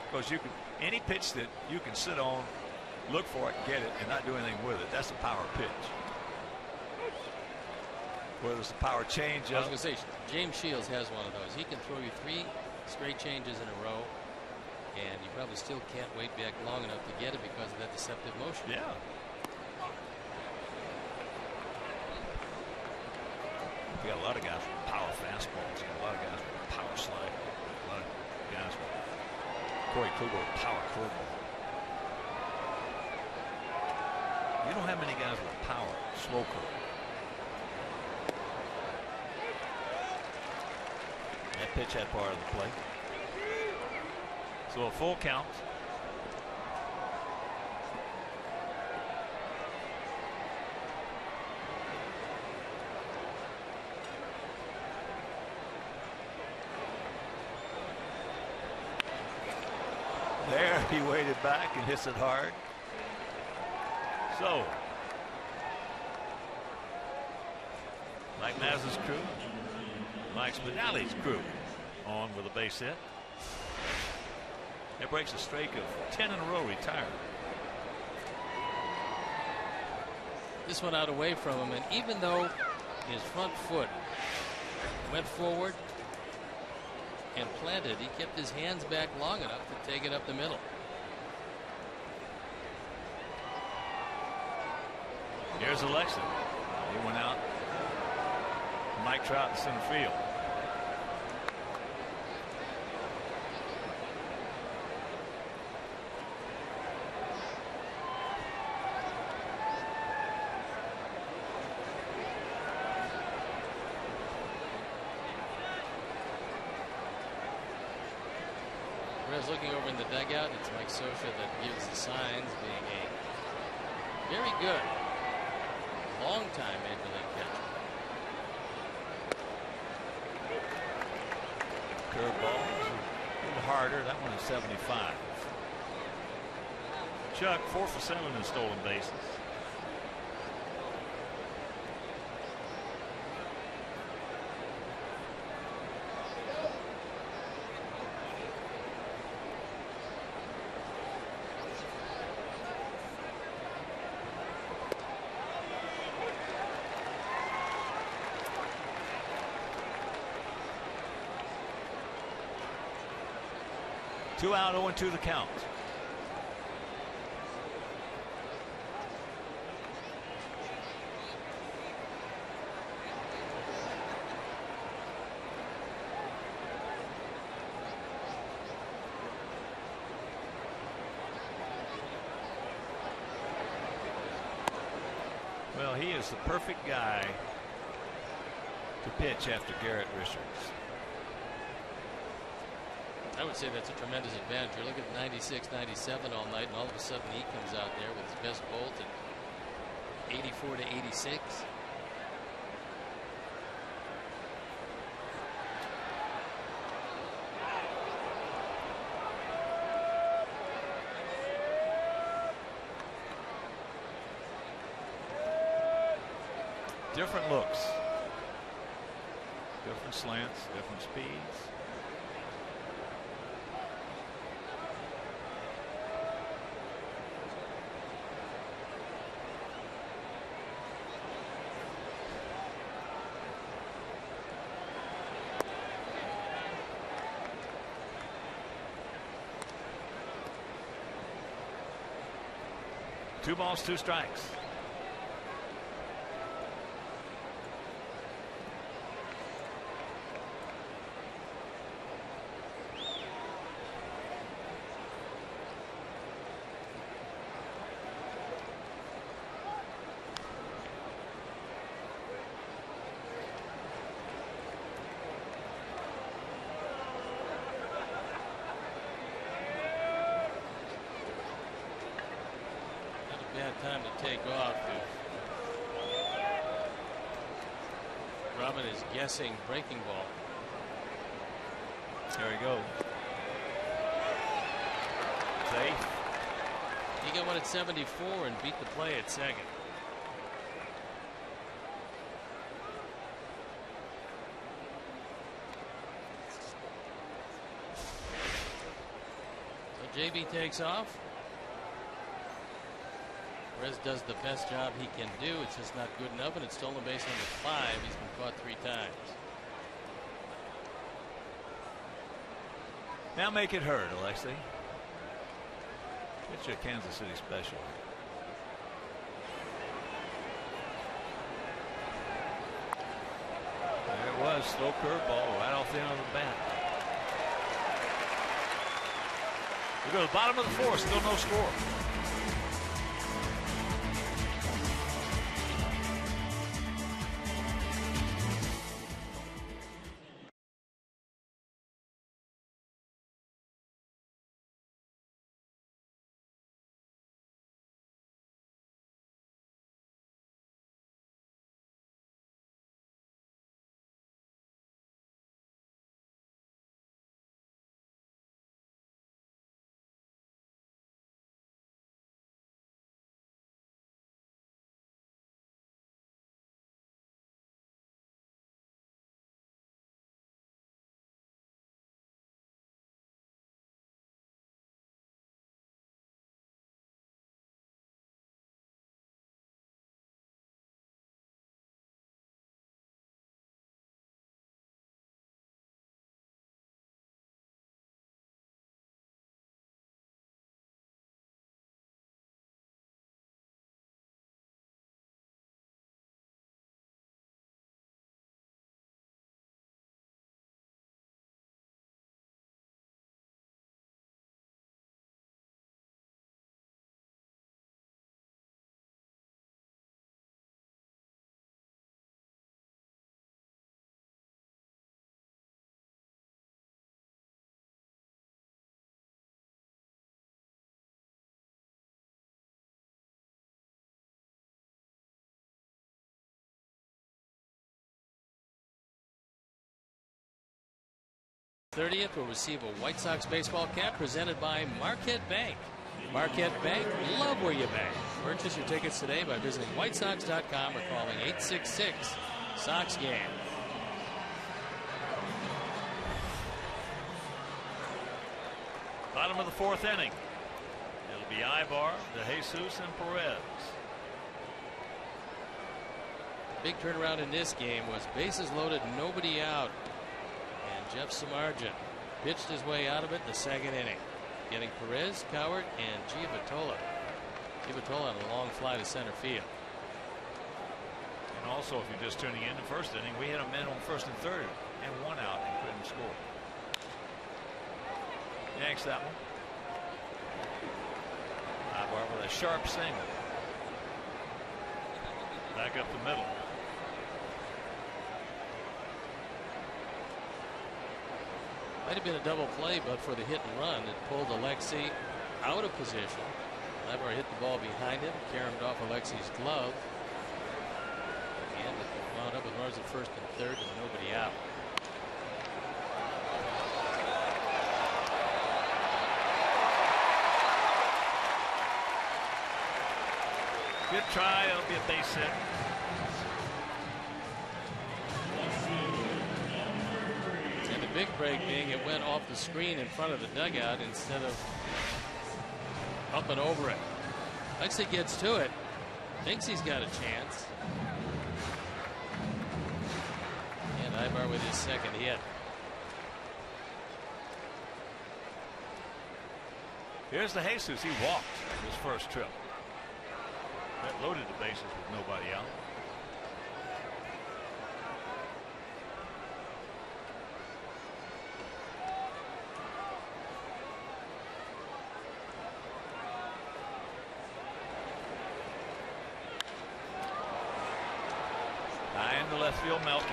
Because you can, any pitch that you can sit on, look for it, get it, and not do anything with it, that's a power pitch. Whether it's a power change. I was going to say, James Shields has one of those. He can throw you 3 straight changes in a row, and you probably still can't wait back long enough to get it because of that deceptive motion. Yeah. We got a lot of guys with power fastballs. We got a lot of guys with power slide. A lot of guys with Corey Kluber with power curveball. You don't have many guys with power slow curve. That pitch had part of the play. So a full count. There, he waited back and hits it hard. So, Mike Mazza's crew, Mike Spinelli's crew on with a base hit. That breaks a streak of 10 in a row retired. This one out away from him, and even though his front foot went forward and planted, he kept his hands back long enough to take it up the middle. Here's Alexa. He went out. Mike Trout in center field. Looking over in the dugout, it's Mike Scioscia that gives the signs, being a very good long-time Major League catcher. Curveball a little harder. That one is 75. Chuck 4 for 7 in stolen bases. 2 out, 0-2 the count. Well, he is the perfect guy to pitch after Garrett Richards. I would say that's a tremendous advantage. You're looking at 96, 97 all night, and all of a sudden he comes out there with his best bolt at 84 to 86. Different looks, different slants, different speeds. Two balls, two strikes. Time to take off. Robin is guessing breaking ball. There he goes. Safe. He got one at 74 and beat the play at second. So JB takes off. Perez does the best job he can do. It's just not good enough, and it's stolen base number 5. He's been caught 3 times. Now make it hurt, Alexei. It's your Kansas City special. There it was, slow curveball right off the end of the bat. We go to the bottom of the 4th, still no score. '30th will receive a White Sox baseball cap presented by Marquette Bank. Marquette Bank, love where you bank. Purchase your tickets today by visiting whitesox.com or calling 866-SOX-GAME. Bottom of the 4th inning. It'll be Ibar, DeJesus, and Perez. Big turnaround in this game was bases loaded, nobody out. And Jeff Samardzija pitched his way out of it in the 2nd inning. getting Perez, Cowart, and Giavottola. Giavottola on a long fly to center field. And also, if you're just tuning in, the first inning, we had a man on first and third and one out and couldn't score. Yanks that one. Ibar with a sharp single. Back up the middle. Might have been a double play, but for the hit and run, it pulled Alexei out of position. Ibar hit the ball behind him, caromed off Alexei's glove, and it wound up with runners at first and third and nobody out. Good try. It'll be a base hit. And the big break being it went off the screen in front of the dugout instead of up and over it. Alexei gets to it. Thinks he's got a chance. And Ibar with his second hit. Here's the Jesus. He walked his first trip. That loaded the bases with nobody out. High in the left field, Melky.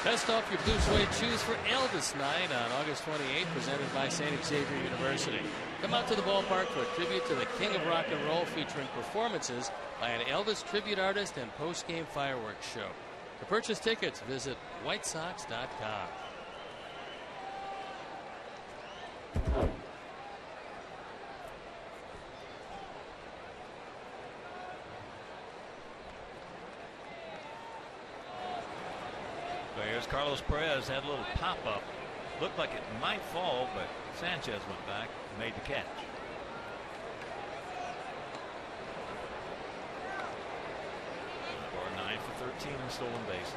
Dust off your blue suede shoes for Elvis Night on August 28th, presented by St. Xavier University. Come out to the ballpark for a tribute to the King of Rock and Roll, featuring performances by an Elvis tribute artist and post-game fireworks show. To purchase tickets, visit whitesox.com. Carlos Perez had a little pop-up. Looked like it might fall, but Sanchez went back and made the catch. For 9 for 13 in stolen bases.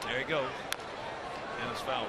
There he goes. And it's fouled.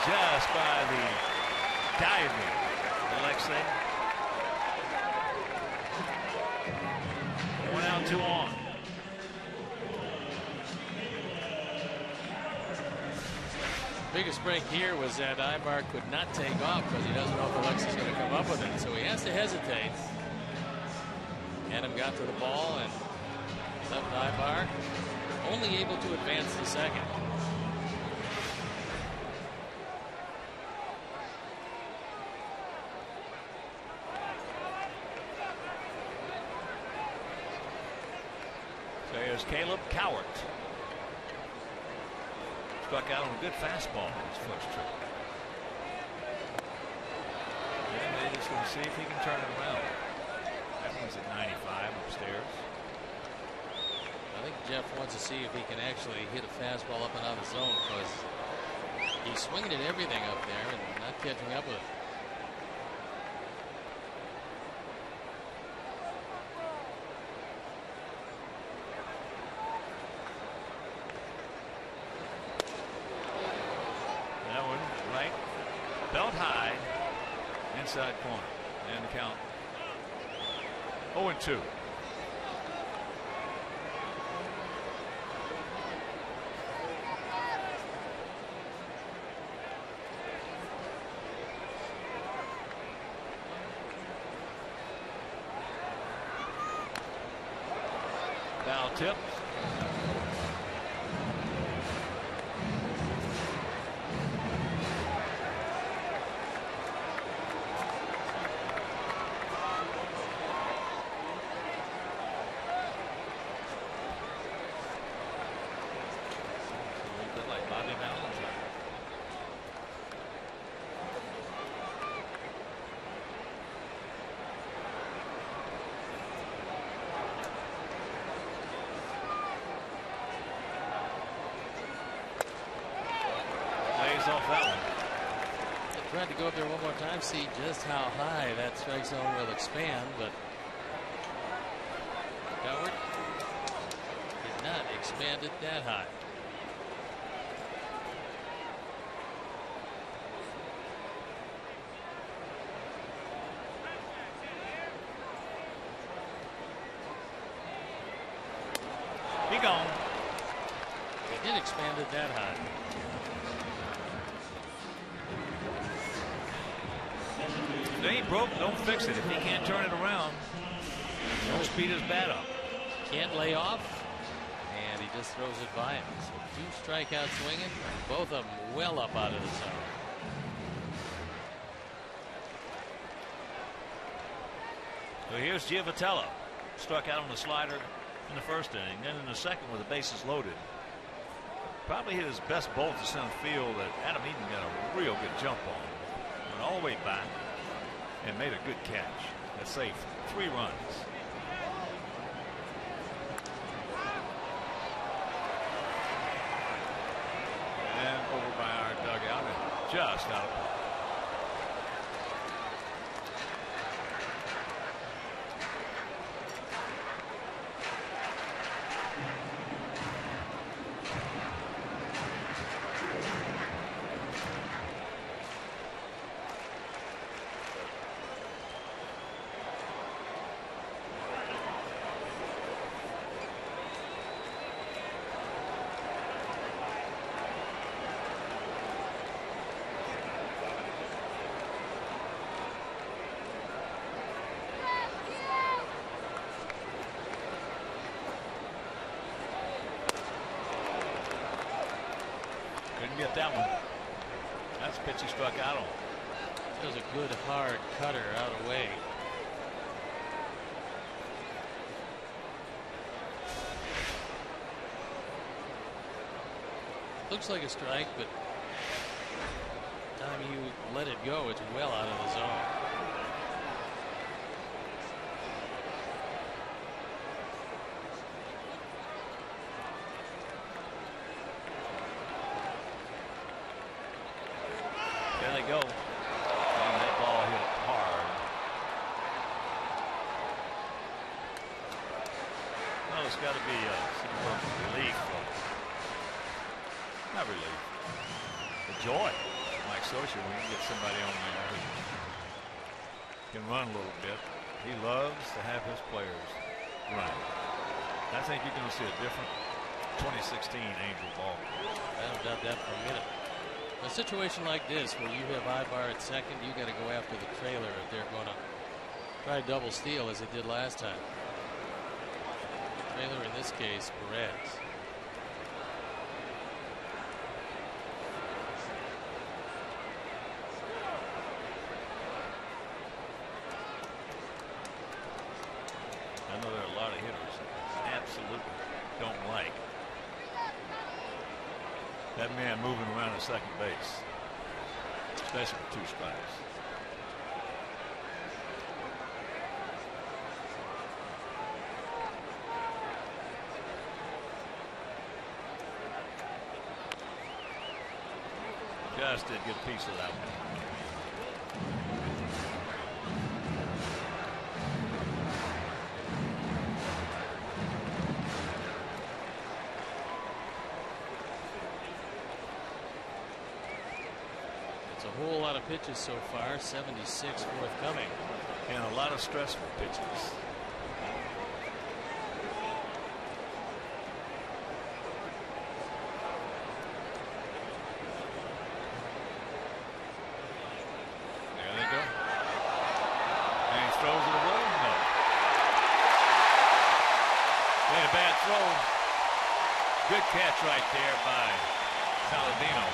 Just by the diving Alexei. 1 out, 2 on. Biggest break here was that Ibar could not take off because he doesn't know if Alexei's going to come up with it, so he has to hesitate. Adam got to the ball and left Ibar only able to advance to second. There's Caleb Cowart. Struck out on a good fastball in his first trip. And they're just going to see if he can turn it around. That one's at 95 upstairs. I think Jeff wants to see if he can actually hit a fastball up and out of the zone, because He's swinging at everything up there and not catching up with it. That one right, belt high, inside corner, and the count 0-2. Foul tip. Off that one. They tried to go up there one more time, see just how high that strike zone will expand, but Howard did not expand it that high. He gone. He did expand it that high. If it ain't broke, don't fix it. If he can't turn it around, don't speed his bat up. Can't lay off, and he just throws it by him. So 2 strikeouts swinging, both of them well up out of the zone. So here's Giavatello. Struck out on the slider in the first inning. Then in the second with the bases loaded. Probably hit his best bolt to center field that Adam Eaton got a real good jump on. Went all the way back and made a good catch that saved 3 runs. And over by our dugout and just out of play. Get that one. That's a pitch he struck out on. That was a good hard cutter out of way. Looks like a strike, but time you let it go, it's well out of the zone. There they go. And that ball hit hard. Well, it's got to be some relief. Not relief. The joy. Mike Scioscia, when you get somebody on there who can run a little bit. He loves to have his players run. I think you're going to see a different 2016 Angel ball. I don't doubt that for a minute. A situation like this where you have Ibar at second, you got to go after the trailer if they're going to try double steal as they did last time. Trailer in this case, Perez. I know there are a lot of hitters absolutely don't like that man moving around at second base, especially with 2 strikes. Just did get a piece of that one. It's a whole lot of pitches so far, 76 forthcoming. And a lot of stressful pitches. Good catch right there by Saladino.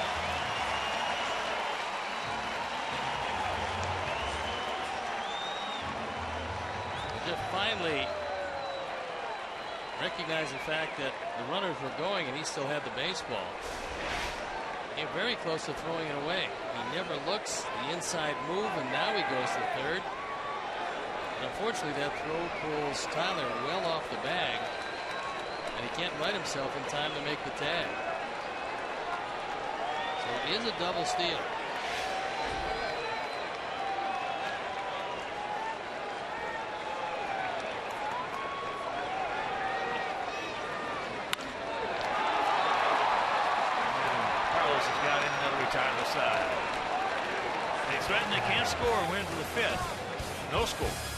Just finally recognized the fact that the runners were going and he still had the baseball. Came very close to throwing it away. He never looks, the inside move, and now he goes to third. And unfortunately, that throw pulls Tyler well off the bag. And he can't right himself in time to make the tag. So it is a double steal. Carlos has got in another retire to the side. They threaten they can't score and win for the fifth. No score.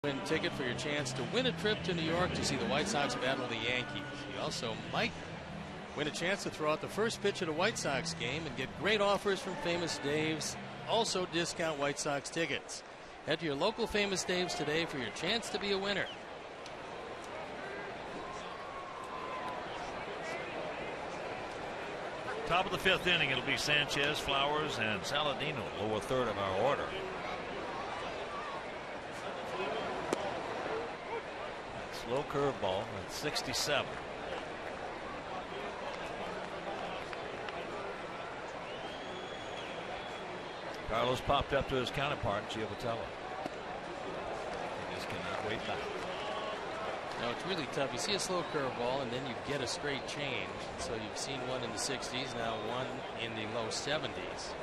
Win ticket for your chance to win a trip to New York to see the White Sox battle the Yankees. You also might win a chance to throw out the first pitch at a White Sox game and get great offers from Famous Dave's. Also discount White Sox tickets. Head to your local Famous Dave's today for your chance to be a winner. Top of the fifth inning, it'll be Sanchez, Flowers, and Saladino, lower third of our order. Slow curveball at 67. Carlos popped up to his counterpart, Giovatello. He just cannot wait back. No, it's really tough. You see a slow curveball and then you get a straight change. So you've seen one in the 60s, now one in the low 70s.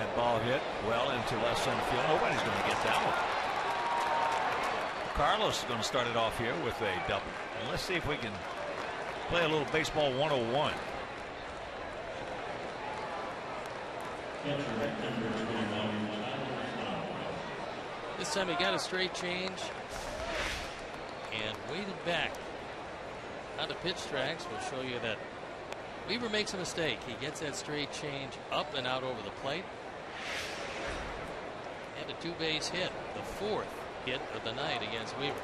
That ball hit well into left center field. Nobody's going to get that one. Carlos is going to start it off here with a double. And let's see if we can play a little baseball 101. This time he got a straight change and waited back. Now the pitch tracks will show you that Weaver makes a mistake. He gets that straight change up and out over the plate. And a two-base hit, the fourth hit of the night against Weaver.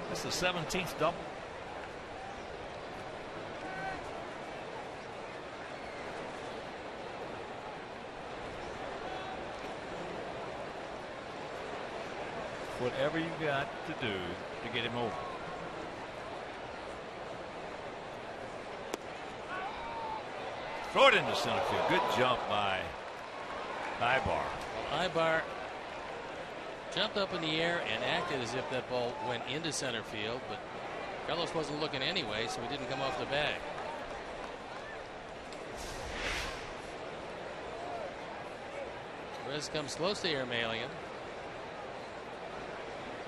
That's the 17th double. Whatever you got to do to get him over. Throw it into center field. Good jump by Ibar. Well, Ibar jumped up in the air and acted as if that ball went into center field, but Carlos wasn't looking anyway, so he didn't come off the bag. Perez comes close to airmailing him.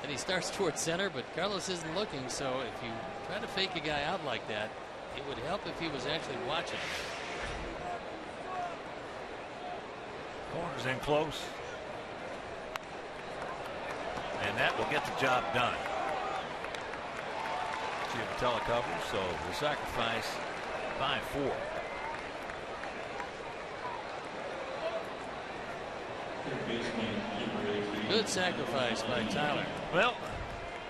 And he starts towards center, but Carlos isn't looking, so if you try to fake a guy out like that, it would help if he was actually watching. Corners in close. And that will get the job done. Giavotella covers, so the sacrifice 5-4. Good sacrifice by Tyler. Well,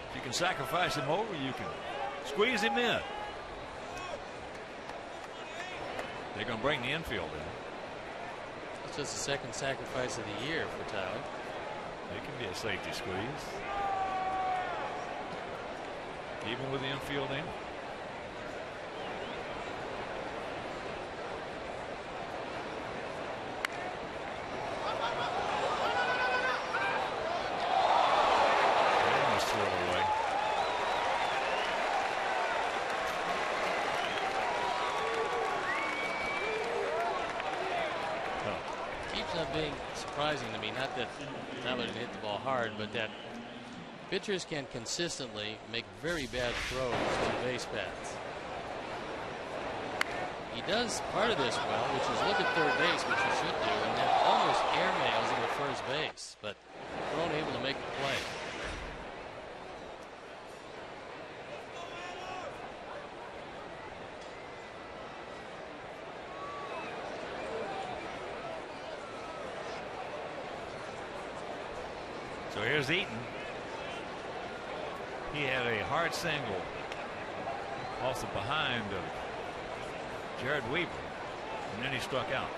if you can sacrifice him over, you can squeeze him in. They're going to bring the infield in. It's just the second sacrifice of the year for Tyler. It can be a safety squeeze, even with the infield in. Being surprising to me, not that Tyler didn't hit the ball hard, but that pitchers can consistently make very bad throws to base paths. He does part of this well, which is look at third base, which he should do, and then almost airmails into first base, but we're able to make the play. So here's Eaton. He had a hard single off the behind of Jared Weaver, and then he struck out.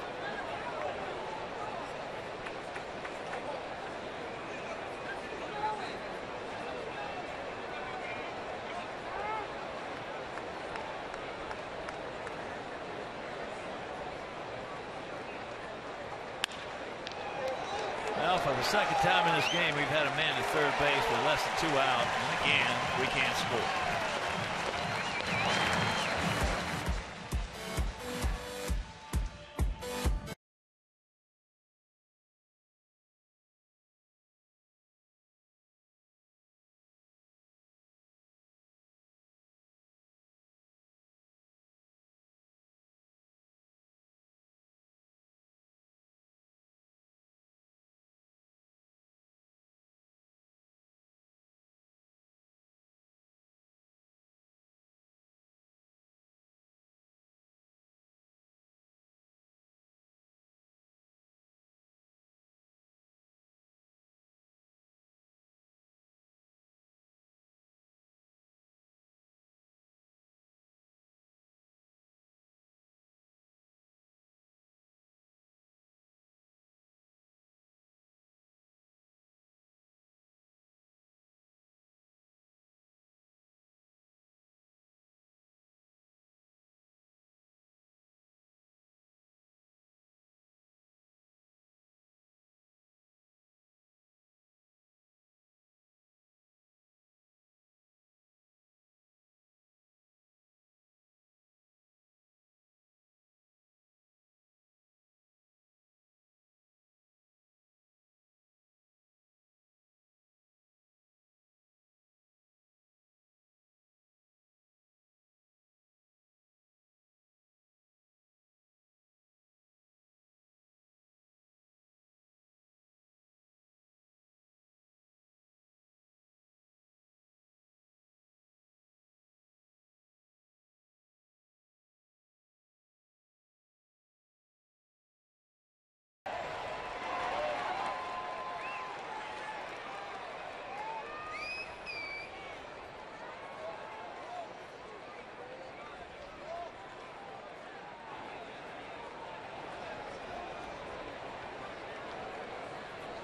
Well, for the second time in this game, we've had a man at third base with less than 2 out, and again, we can't score.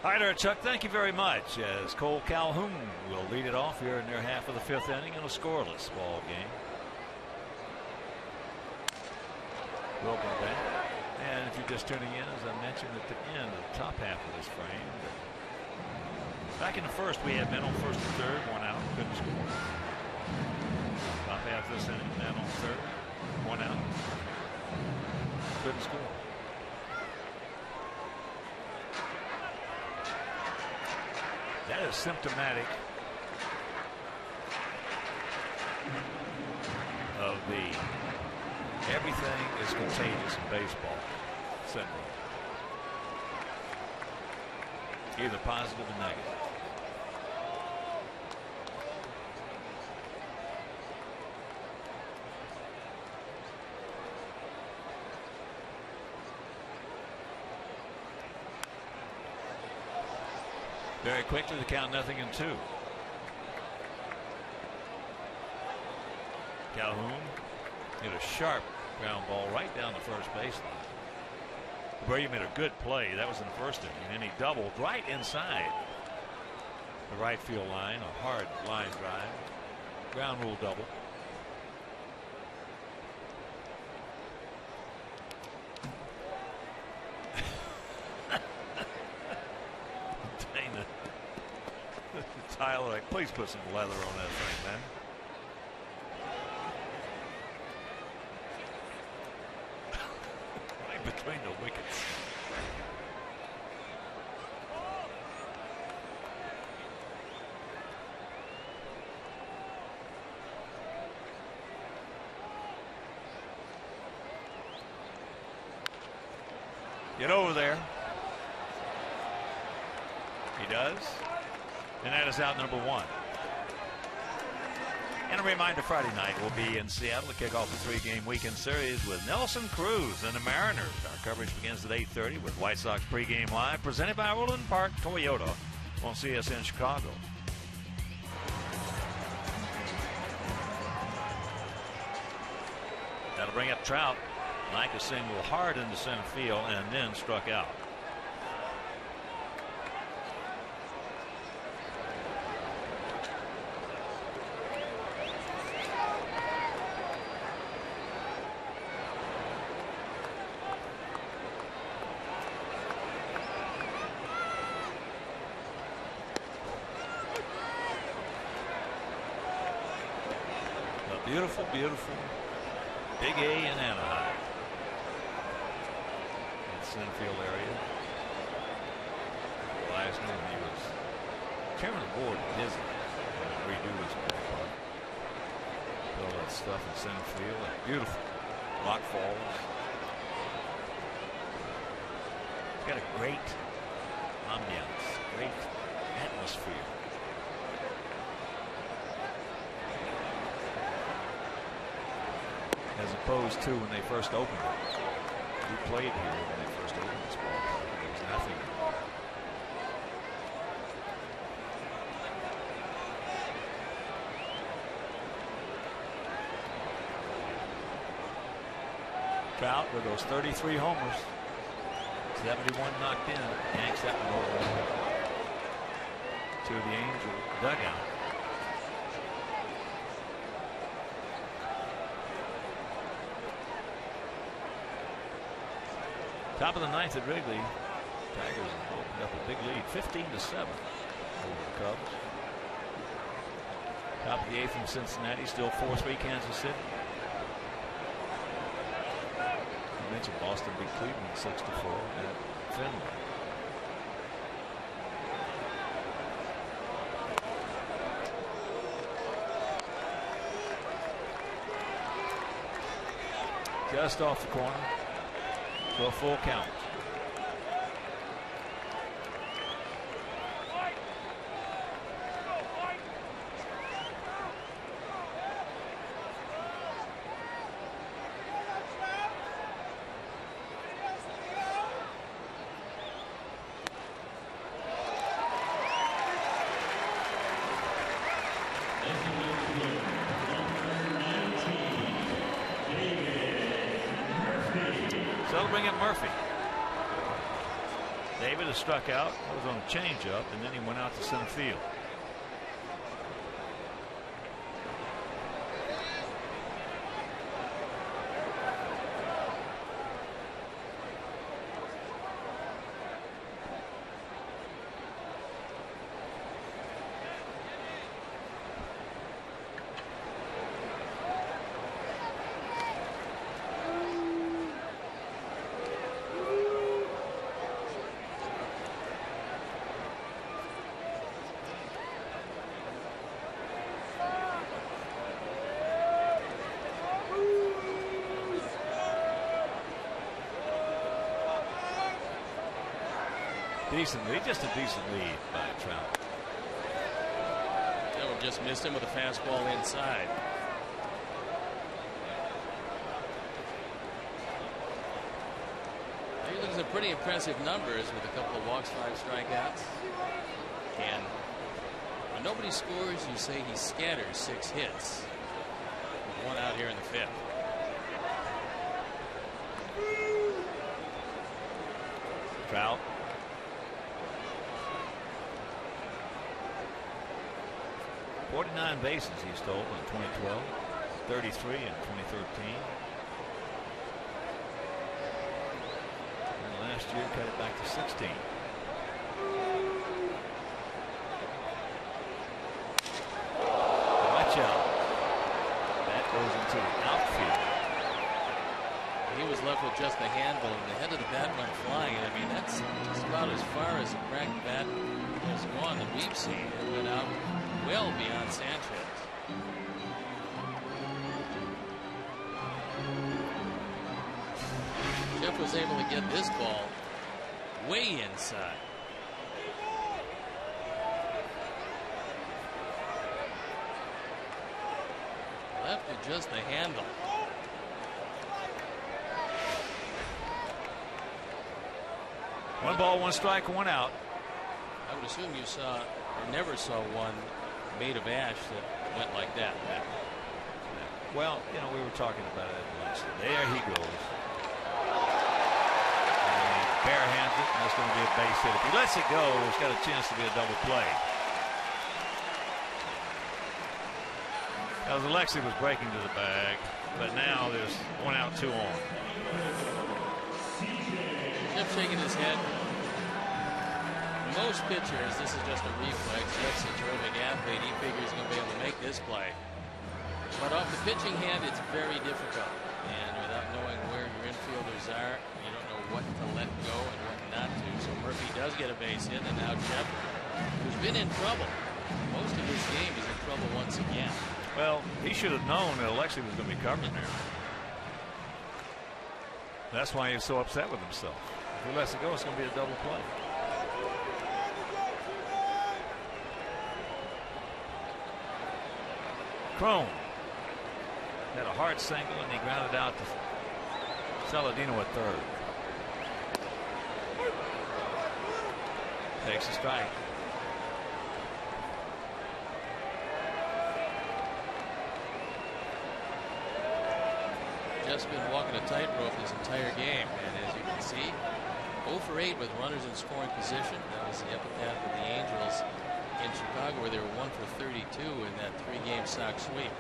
All right, Chuck, thank you very much. As Cole Calhoun will lead it off here in their half of the 5th inning in a scoreless ball game. Welcome back. And if you're just tuning in, as I mentioned at the end of the top half of this frame, back in the first, we had men on first and third, 1 out, couldn't score. Top half of this inning, men on third, 1 out, couldn't score. That is symptomatic of the everything is contagious in baseball syndrome. Either positive or negative. Very quickly, the count 0-2. Calhoun hit a sharp ground ball right down the first baseline. Where you made a good play. That was in the first inning. And then he doubled right inside the right field line. A hard line drive. Ground rule double. Tyler, like, please put some leather on that thing, man. Right between the wickets. Get over there. He does. And that is out number 1. And a reminder, Friday night we'll be in Seattle to kick off the 3-game weekend series with Nelson Cruz and the Mariners. Our coverage begins at 8:30 with White Sox pregame live, presented by Orland Park Toyota on CSN Chicago. That'll bring up Trout. Mike a single hard into center field and then struck out. Beautiful, beautiful Big A in Anaheim. In the center field area. Last night he was chairman of the board at Disney. Redo his ballpark. All that stuff in center field. Beautiful rock falls. It's got a great ambiance, great atmosphere. As opposed to when they first opened it. We played here when they first opened this ballpark. There was nothing. Trout with those 33 homers. 71 knocked in. Yanks that one over to the Angel dugout. Top of the 9th at Wrigley. Tigers opened up a big lead, 15-7 over the Cubs. Top of the 8th in Cincinnati, still 4-3 Kansas City. I mentioned Boston beat Cleveland 6-4 at Fenway. Just off the corner. For a full count. So they'll bring in Murphy. David has struck out. That was on a changeup, and then he went out to center field. Just a decent lead by Trout. Taylor just missed him with a fastball inside. He looks at pretty impressive numbers with a couple of walks, 5 strikeouts. And when nobody scores, you say he scatters 6 hits. With 1 out here in the 5th. Trout. 49 bases he stole in 2012, 33 in 2013. And last year cut it back to 16. Watch out. That goes into the outfield. He was left with just the handle, and the head of the bat went flying. I mean, that's just about as far as a cracked bat has gone that we've seen. It went out well beyond Sanchez. Jeff was able to get this ball way inside. Left with just the handle. One ball, 1 strike, 1 out. I would assume you saw or never saw one made of ash that went like that. Well, you know, we were talking about it once. There he goes. Barehands it, and that's going to be a base hit. If he lets it go, it's got a chance to be a double play. As Alexi was breaking to the bag, but now there's 1 out, 2 on. Jeff shaking his head. Most pitchers, this is just a reflex. Jeff's a terrific athlete. He figures he's going to be able to make this play. But off the pitching hand, it's very difficult. And without knowing where your infielders are, you don't know what to let go and what not to. So Murphy does get a base hit, and now Jeff, who's been in trouble most of this game, is in trouble once again. Well, he should have known that Alexi was going to be covering there. That's why he's so upset with himself. If he lets it go, it's going to be a double play. Crone had a hard single, and he grounded out to Saladino at third. Takes a strike. Jeff's been walking a tightrope this entire game, and as you can see, 0 for 8 with runners in scoring position. That was the epitaph of the Angels in Chicago, where they were 1 for 32 in that 3-game Sox sweep.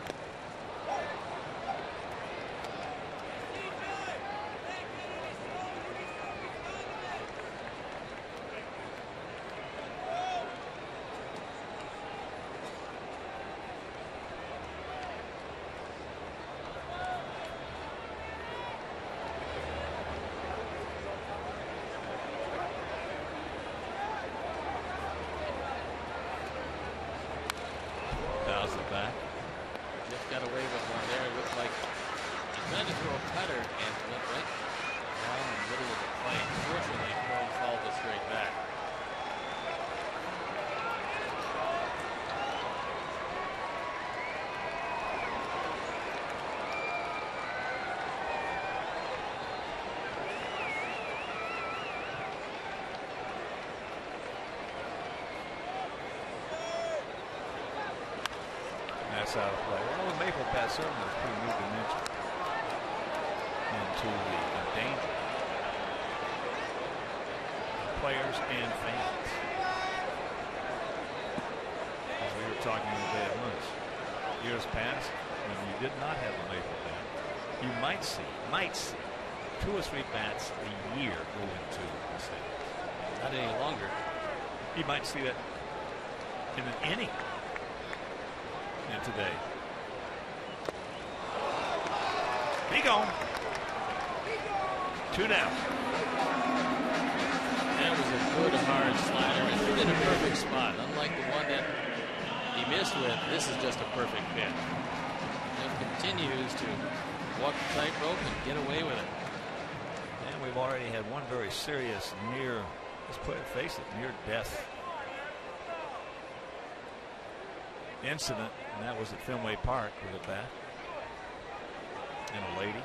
Out of play. Well, with Maple Pat certainly was pretty new dimension into the danger. players and fans. As we were talking today at lunch, years past, when you did not have a maple bat, you might see 2 or 3 bats a year go into the stands. Not any longer. You might see that in an inning. And today, he gone. 2 down. That was a good hard slider and hit in a perfect spot. Unlike the one that he missed with, this is just a perfect pitch. Jeff continues to walk the tightrope and get away with it. And we've already had one very serious near, face it, near death incident, and that was at Fenway Park with a bat and a lady.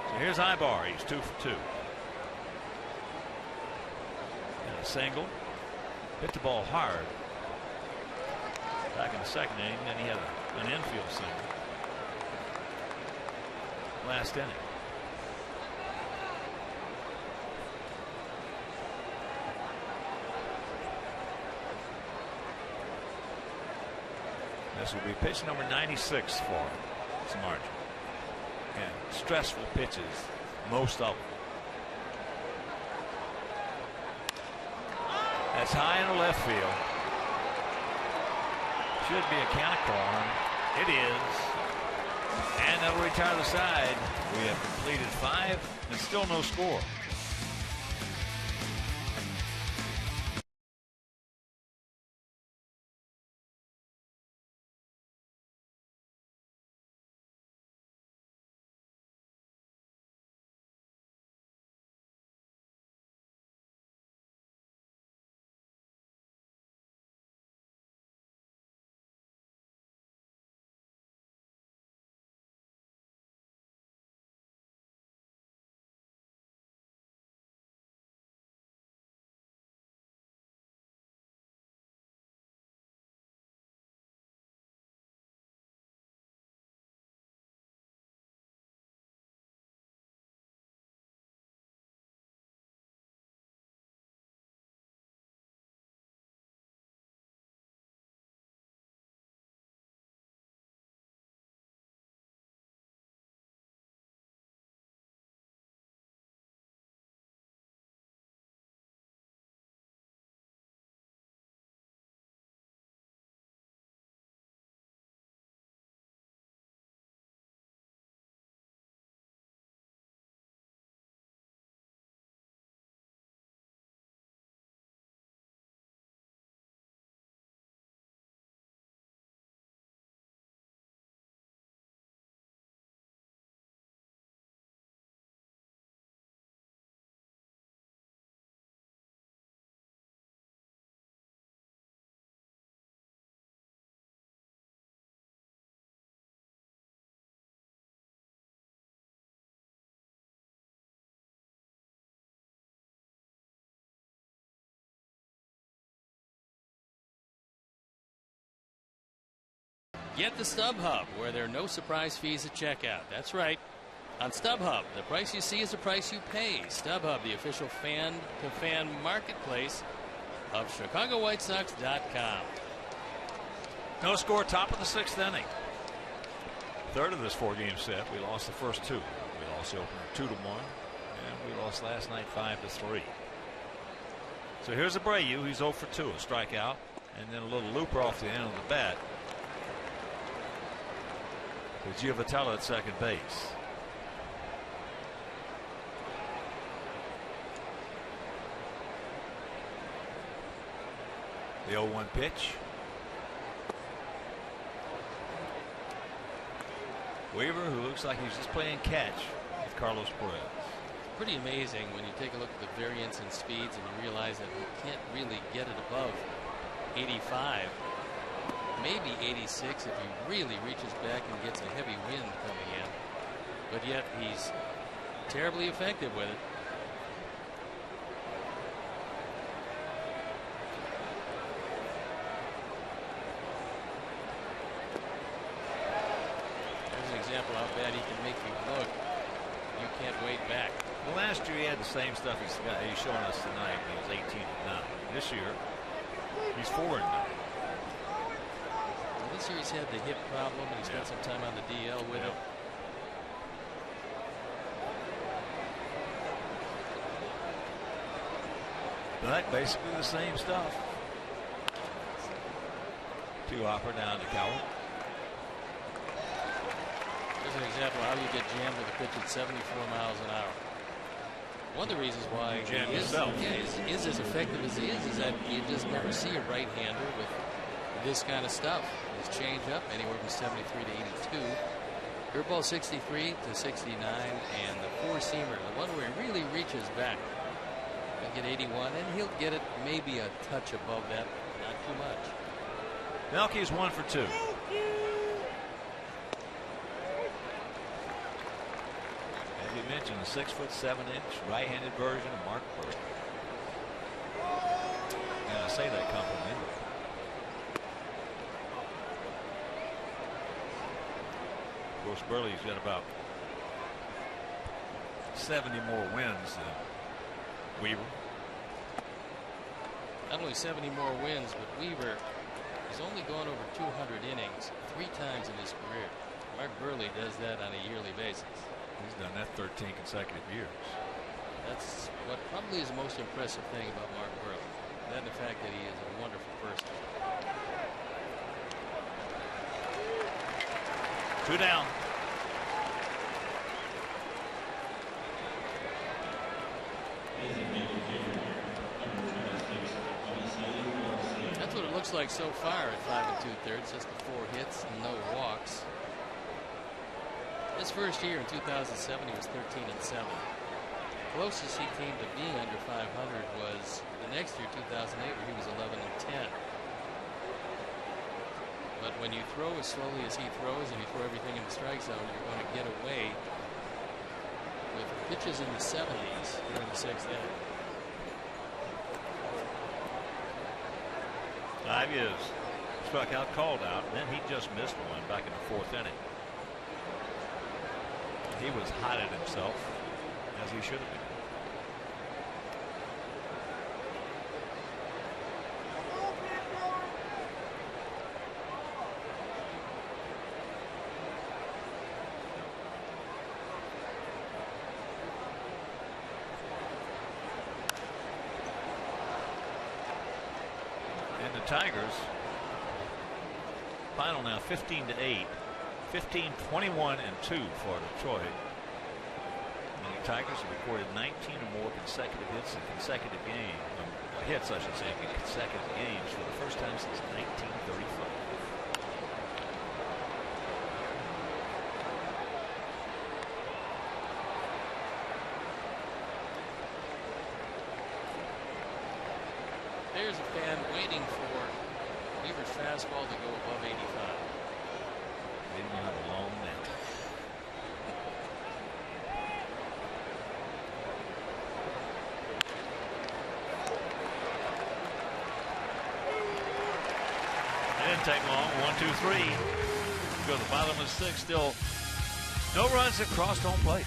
So here's Ibar. He's 2 for 2. And a single. Hit the ball hard back in the second inning. Then he had an infield single last inning. This will be pitch number 96 for him. It's margin. And stressful pitches, most of them. That's high in the left field. Should be a count corner. It is. And that'll retire the side. We have completed 5 and still no score. Get the StubHub, where there are no surprise fees at checkout. That's right. On StubHub, the price you see is the price you pay. StubHub, the official fan-to-fan marketplace of ChicagoWhiteSox.com. No score, top of the 6th inning. Third of this 4-game set. We lost the first 2. We lost the opener 2-1, and we lost last night 5-3. So here's Abreu. He's 0 for 2, a strikeout, and then a little looper off the end of the bat. To Giovatello at second base. The 0-1 pitch. Weaver, who looks like he's just playing catch with Carlos Perez. Pretty amazing when you take a look at the variance in speeds and you realize that he can't really get it above 85. Maybe 86 if he really reaches back and gets a heavy wind coming in. But yet he's terribly effective with it. There's an can't wait back. Well, last year he had the same stuff he's showing us tonight. He was 18-9. This year he's 4-9. Well, this year he's had the hip problem, and he spent some time on the DL with it. But basically the same stuff. Two hopper down to Cowell. Here's an example of how you get jammed with a pitch at 74 miles an hour. One of the reasons why he is as effective as he is that you just never see a right-hander with this kind of stuff. His change-up anywhere from 73 to 82. Curveball 63 to 69, and the four-seamer, the one where he really reaches back. He'll get 81, and he'll get it maybe a touch above that, not too much. Melky's 1 for 2. As you mentioned, a 6'7" right-handed version of Mark Burley. And I say that complimentary. Of course, Burley's got about 70 more wins than Weaver. Not only 70 more wins, but Weaver has only gone over 200 innings 3 times in his career. Mark Burley does that on a yearly basis. He's done that 13 consecutive years. That's what probably is the most impressive thing about Mark Burley. That and the fact that he is a wonderful person. 2 down. That's what it looks like so far at 5 2/3. Just the 4 hits and no walks. His first year in 2007, he was 13-7. Closest he came to being under 500 was the next year, 2008, where he was 11-10. But when you throw as slowly as he throws and you throw everything in the strike zone, you're going to get away with pitches in the 70s here in the 6th inning. 5 years. Struck out, called out, and then he just missed one back in the 4th inning. He was hot at himself, as he should have been. And the Tigers, final now 15-8. 15, 21, and 2 for Detroit. And the Tigers have recorded 19 or more consecutive hits in consecutive games. Hits, I should say, in consecutive games for the first time since 1935. There's a fan waiting for Weaver's fastball to go above 85. They didn't have a long net. It didn't take long. 1, 2, 3. Go to the bottom of the 6th. Still no runs have crossed home plate.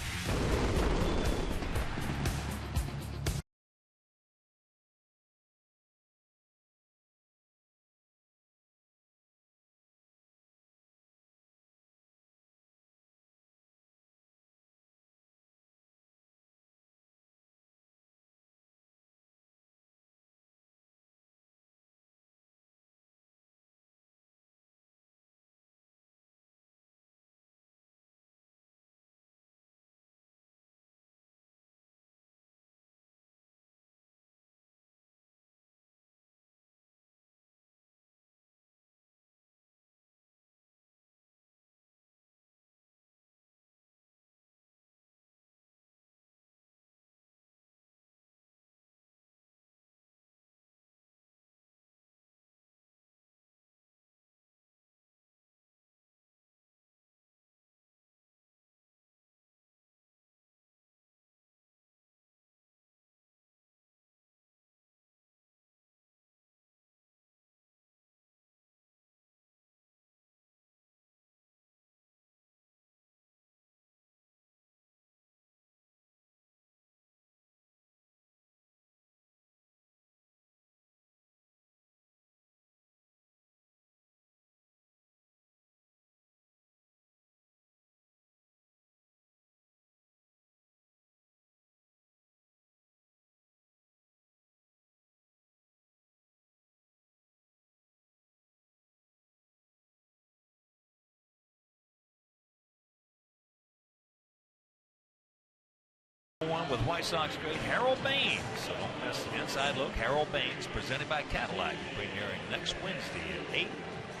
on with White Sox great Harold Baines. So don't miss the inside look. Harold Baines, presented by Cadillac, premiering next Wednesday at 8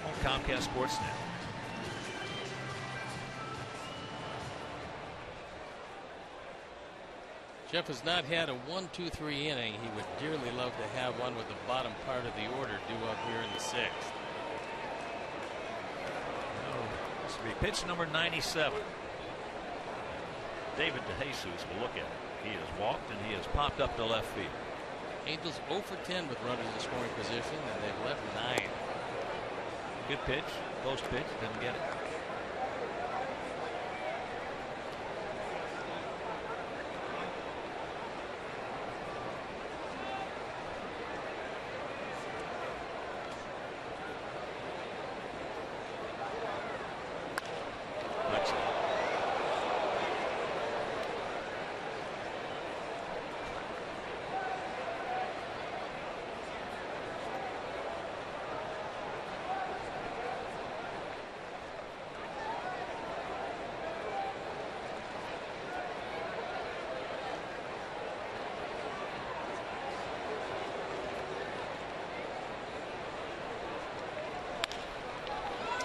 on Comcast Sports Net. Jeff has not had a 1-2-3 inning. He would dearly love to have one with the bottom part of the order due up here in the 6th. This will be pitch number 97. David DeJesus will look at it. He has walked and he has popped up to left field. Angels 0 for 10 with runners in scoring position, and they've left 9. Good pitch, close pitch, didn't get it.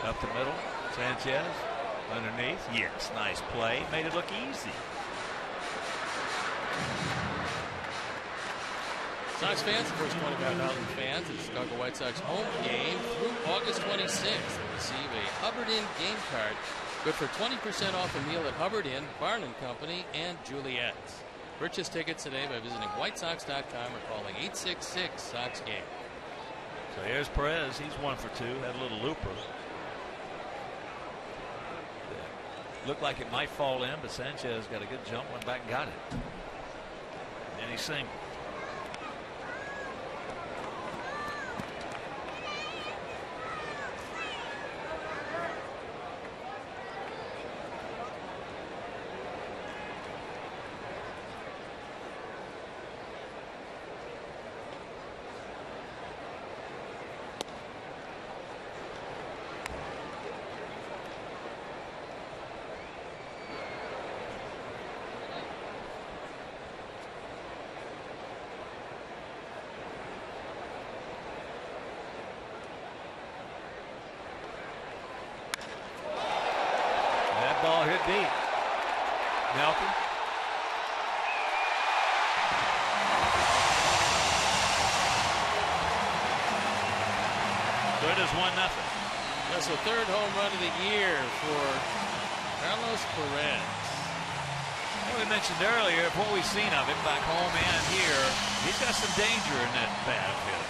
Up the middle, Sanchez underneath. Yes, nice play. Made it look easy. Sox fans, the first 25,000 fans at the Chicago White Sox home game through August 26th will receive a Hubbard Inn game card good for 20% off a meal at Hubbard Inn, Barn & Company, and Juliet's. Purchase tickets today by visiting whitesox.com or calling 866-SOX-GAME. So here's Perez. He's 1 for 2. Had a little looper. Looked like it might fall in, but Sanchez got a good jump, went back and got it. And then he singled. Ball hit deep. Melky. Good as 1-0. That's the 3rd home run of the year for Carlos Perez. Well, we mentioned earlier what we've seen of him back home and here. He's got some danger in that bat of his.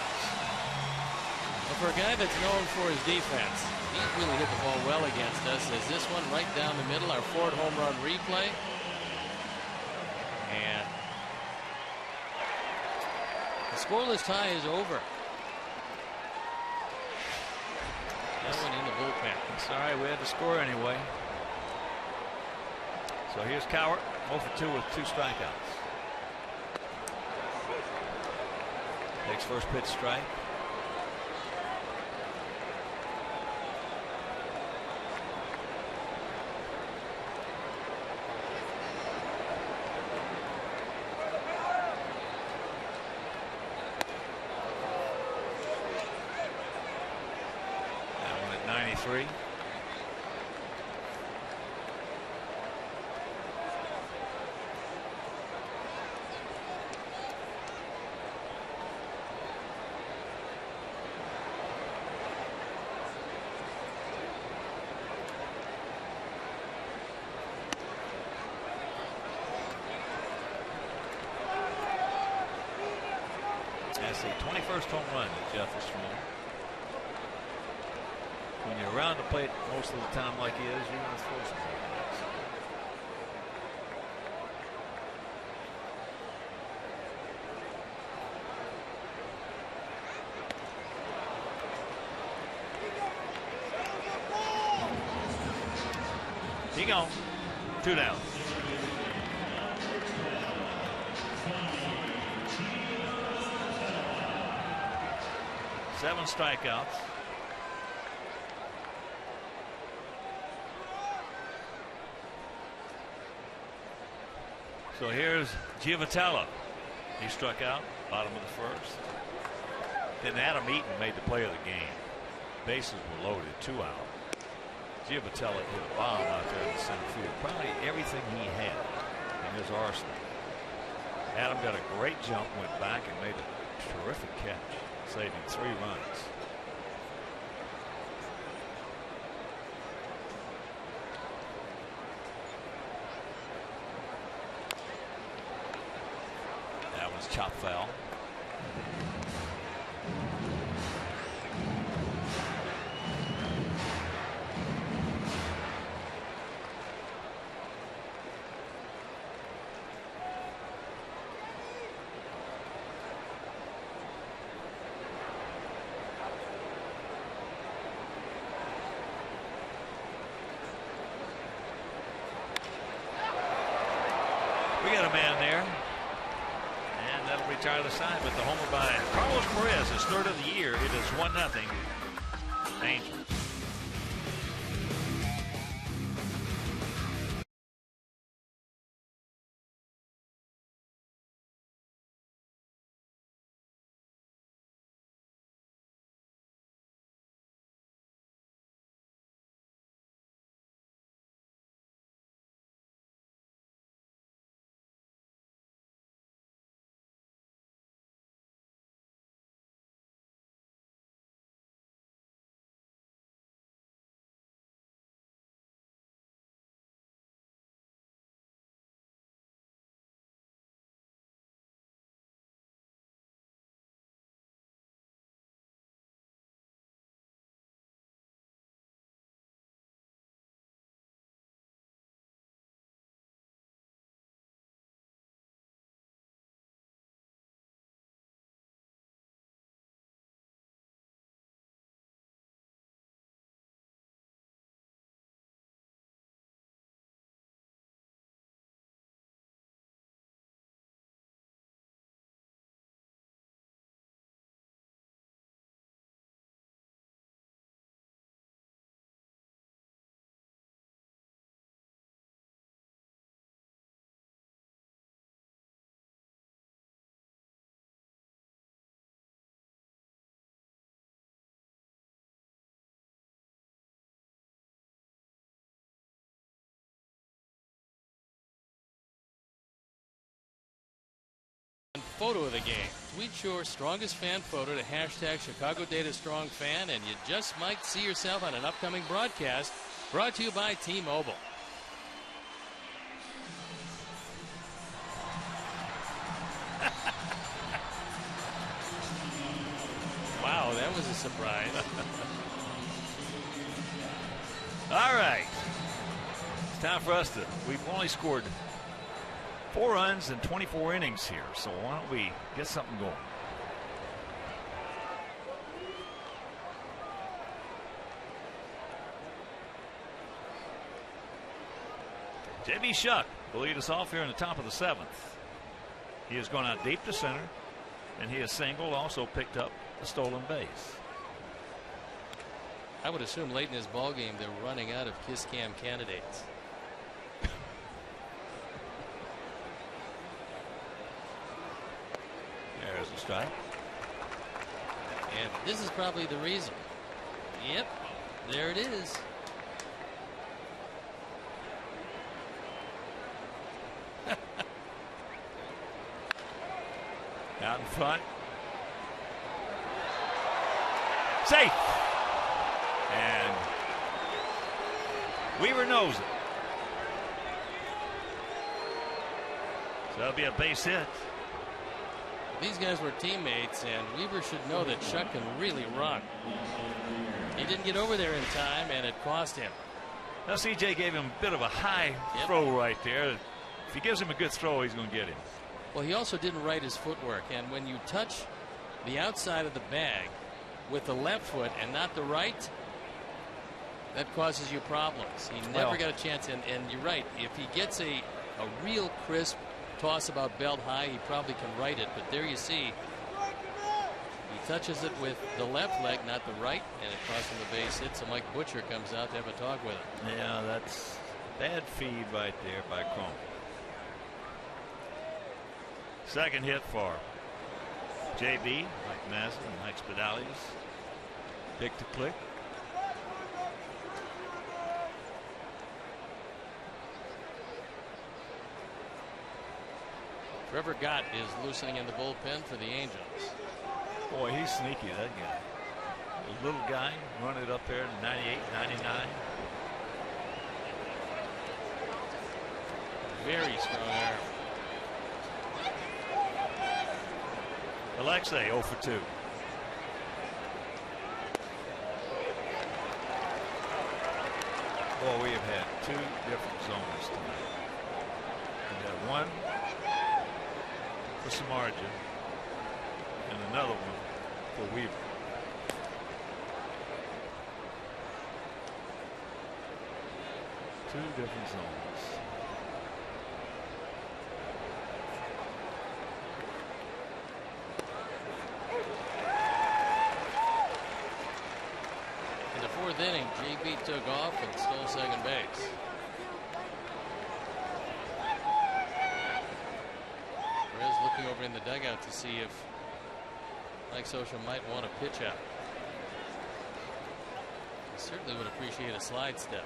Well, for a guy that's known for his defense, he really hit the ball well against us. As this one right down the middle, our 4th home run replay. And the scoreless tie is over. That one in the bullpen. It's all right. We had to score anyway. So here's Cowart, 0 for 2 with 2 strikeouts. Takes first pitch strike. That one at 93. That's the 21st home run that Jeff has thrown. When you're around the plate most of the time like he is, you're going to throw some home runs. He gone. 2 down. Seven strikeouts. So here's Giovatello. He struck out, bottom of the first. Then Adam Eaton made the play of the game. Bases were loaded, 2 out. Giovatello hit a bomb out there in the center field. Probably everything he had in his arsenal. Adam got a great jump, went back and made a terrific catch, saving 3 runs. That was chop foul. We got a man there, and that'll retire the side with the homer by Carlos Perez, his 3rd of the year. It is 1-0 Angels. Photo of the game. Tweet your strongest fan photo to #ChicagoDataStrongFan, and you just might see yourself on an upcoming broadcast brought to you by T-Mobile. Wow, that was a surprise. All right. It's time for us to, we've only scored 4 runs in 24 innings here, so why don't we get something going? J.B. Shuck will lead us off here in the top of the 7th. He has gone out deep to center, and he has singled, also picked up a stolen base. I would assume late in this ball game they're running out of kiss cam candidates. There's a strike. And this is probably the reason. Yep, there it is. Out in front. Safe. And Weaver knows it. So that'll be a base hit. These guys were teammates, and Weaver should know that Shuck can really run. He didn't get over there in time, and it cost him. Now CJ gave him a bit of a high throw right there. If he gives him a good throw, he's going to get him. Well, he also didn't right his footwork, and when you touch the outside of the bag with the left foot and not the right, that causes you problems. He never got a chance, and you're right. If he gets a real crisp toss about belt high, he probably can right it, but there you see he touches it with the left leg, not the right, and it costs him the base hit. So Mike Butcher comes out to have a talk with him. Yeah, that's bad feed right there by Crum. Second hit for JB, Mike Mazza, and Mike Spadalius. Pick to click. Trevor Gott is loosening in the bullpen for the Angels. Boy, he's sneaky, that guy. The little guy running it up there in 98, 99. Very strong arm. Alexei 0 for 2. Boy, we have had two different zones tonight. We had one for Samardzija and another one for Weaver. Two different zones. In the fourth inning, JB took off and stole second base. Perez looking over in the dugout to see if Mike Scioscia might want to pitch out. He certainly would appreciate a slide step.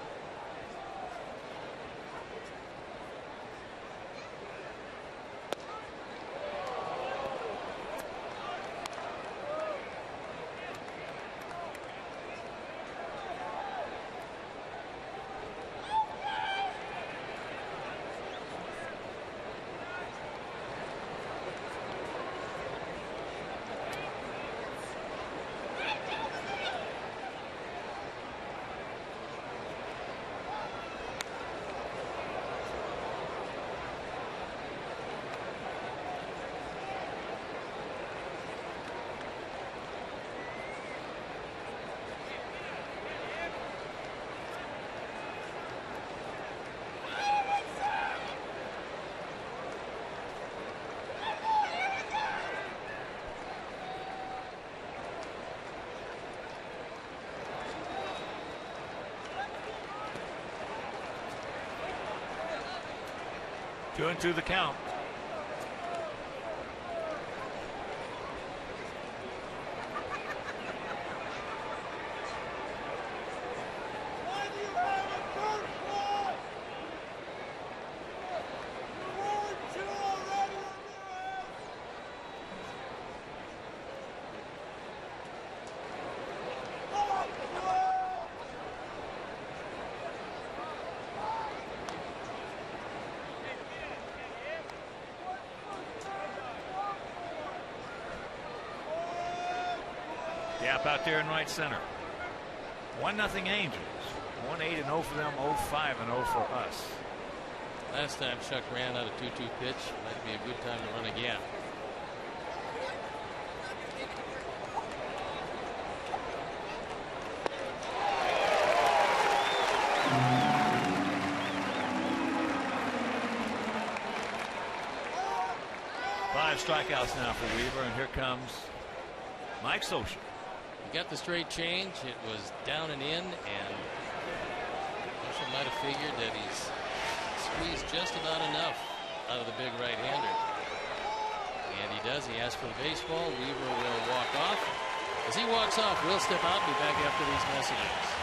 Two and two the count. Gap out there in right center. 1-0 Angels. 1-8 and 0 for them. 0-5 and 0 for us. Last time Chuck ran out a 2-2 pitch. Might be a good time to run again. Five strikeouts now for Weaver, and here comes Mike Scioscia. He got the straight change. It was down and in, and Scioscia might have figured that he's squeezed just about enough out of the big right-hander. And he does. He asks for the baseball. Weaver will walk off. As he walks off, we'll step out and be back after these messages.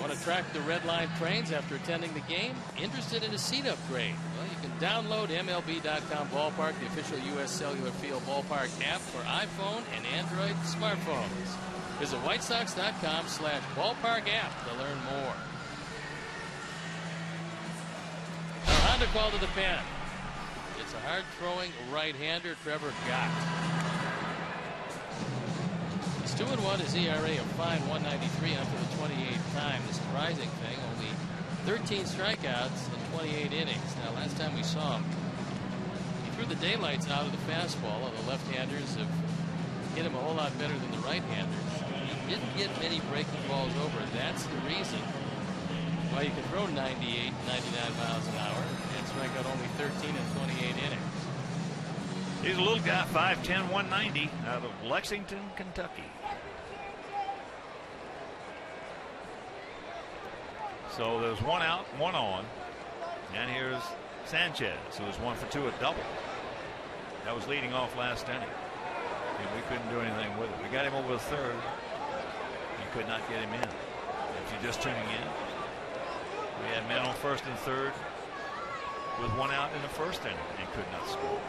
Want to track the Red Line trains after attending the game? Interested in a seat upgrade? Well, you can download MLB.com Ballpark, the official U.S. Cellular Field Ballpark app for iPhone and Android smartphones. Visit whitesOx.com/ballpark app to learn more. Now, Honda call to the pen. It's a hard-throwing right-hander, Trevor Gott. He's 2-1, his ERA of fine 193 after the 28th time. The surprising thing, only 13 strikeouts in 28 innings. Now, last time we saw him, he threw the daylights out of the fastball. The left-handers have hit him a whole lot better than the right-handers. He didn't get many breaking balls over. That's the reason why you can throw 98, 99 miles an hour and strike out only 13 in 28 innings. He's a little guy, 5'10", 190, out of Lexington, Kentucky. So there's one out, one on. And here's Sanchez, who was 1 for 2 at double. That was leading off last inning. And we couldn't do anything with it. We got him over the third. And could not get him in. If you're just tuning in, we had men on first and third with one out in the first inning and could not score.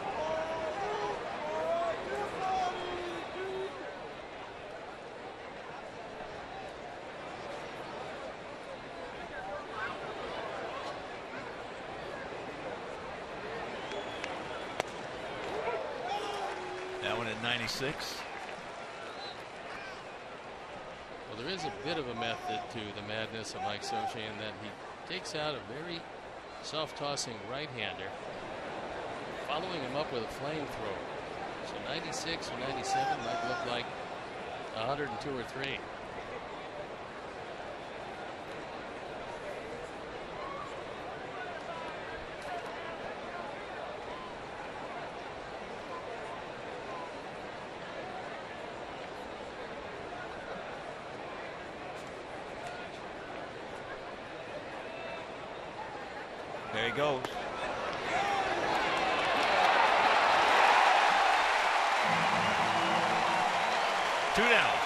That one at 96. Well, there is a bit of a method to the madness of Mike Socha in that he takes out a very soft tossing right-hander, following him up with a flamethrower. So 96 or 97 might look like 102 or 3. There he goes. Two down.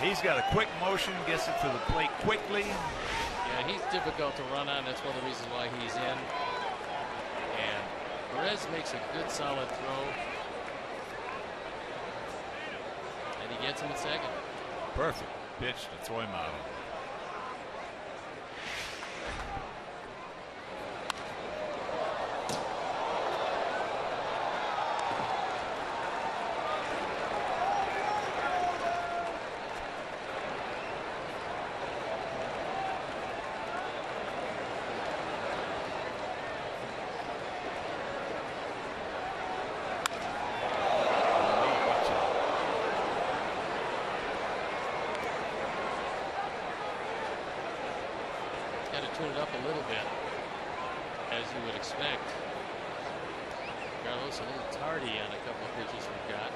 He's got a quick motion, gets it to the plate quickly. Yeah, he's difficult to run on. That's one of the reasons why he's in. And Perez makes a good solid throw. He gets him at second. Perfect pitch to throw him out. Tune it up a little bit, as you would expect. Carlos a little tardy on a couple of pitches we've got.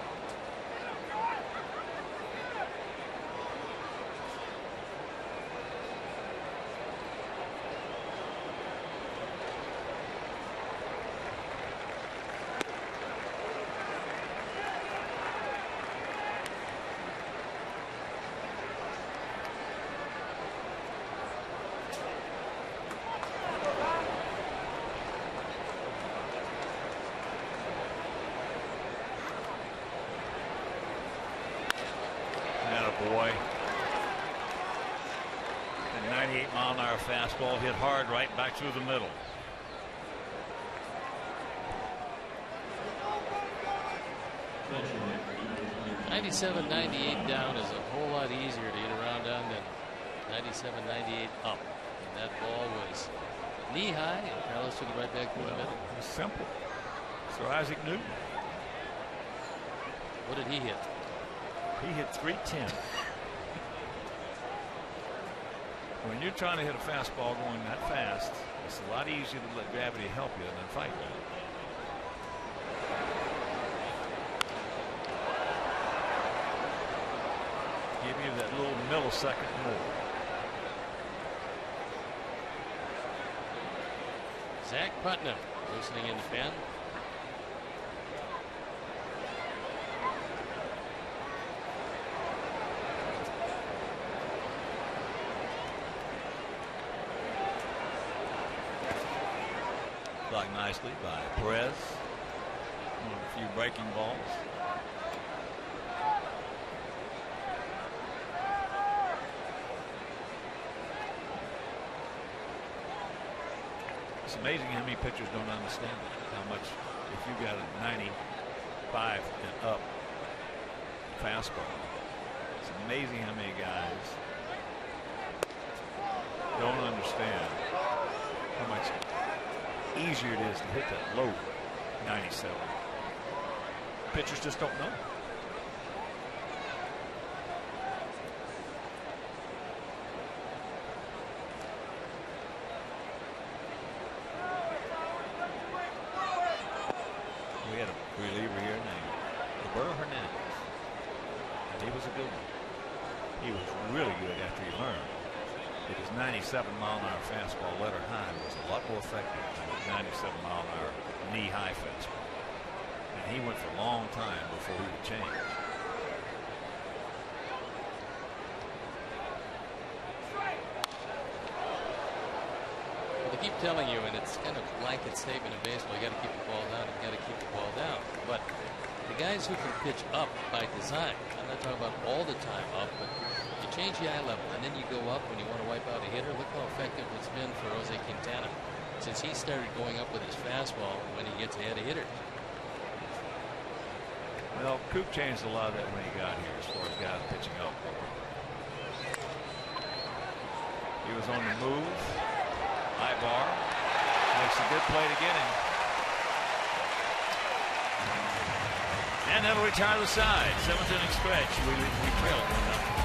Boy, the 98-mile-an-hour fastball hit hard right back through the middle. .97-98 down is a whole lot easier to get around on than 97-98 up. And that ball was knee high, and Carlos took it right back through the middle. It was simple. Sir Isaac Newton. What did he hit? He hit 310. When you're trying to hit a fastball going that fast, it's a lot easier to let gravity help you than fight with it. Give you that little millisecond more. Zach Putnam loosening in the pen. Blocked nicely by Perez. One of a few breaking balls. It's amazing how many pitchers don't understand that. How much, if you got a 95 and up fastball, it's amazing how many guys don't understand how much easier it is to hit that low 97. Pitchers just don't know. We had a reliever here named Roberto Hernandez, and he was a good one. He was really good after he learned that his 97-mile-an-hour fastball letter high was a lot more effective than his 97-mile-an-hour knee-high fastball. And he went for a long time before he would change. Well, they keep telling you, and it's kind of a blanket statement in baseball, you got to keep the ball down, you got to keep the ball down. But the guys who can pitch up by design, I'm not talking about all the time up, but you change the eye level and then you go up when you want to wipe out a hitter. Look how effective it's been for Jose Quintana since he started going up with his fastball when he gets ahead of hitters. Well, Coop changed a lot of that when he got here as far as guys pitching up. He was on the move. High bar. Makes a good play to get him. And that'll retire the side. 7th inning stretch. We trailed 1-0.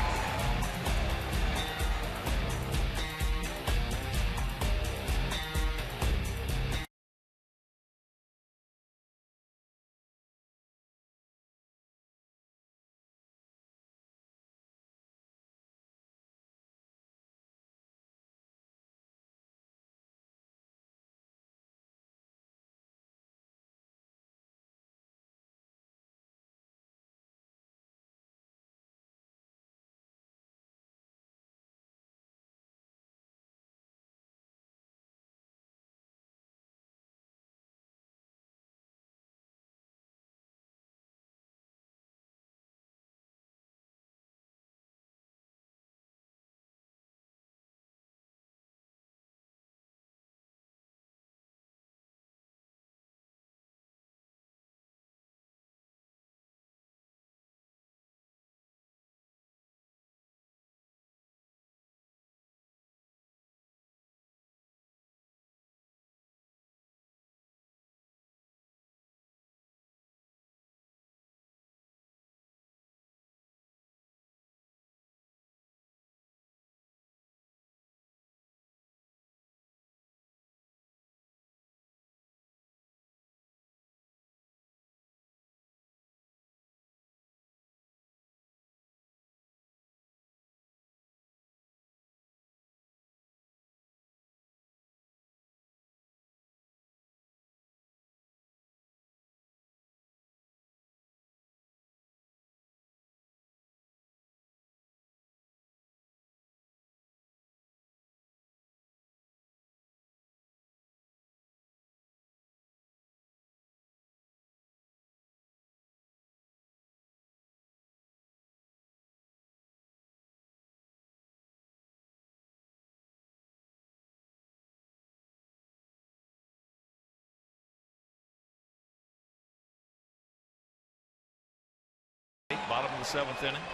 Bottom of the 7th inning.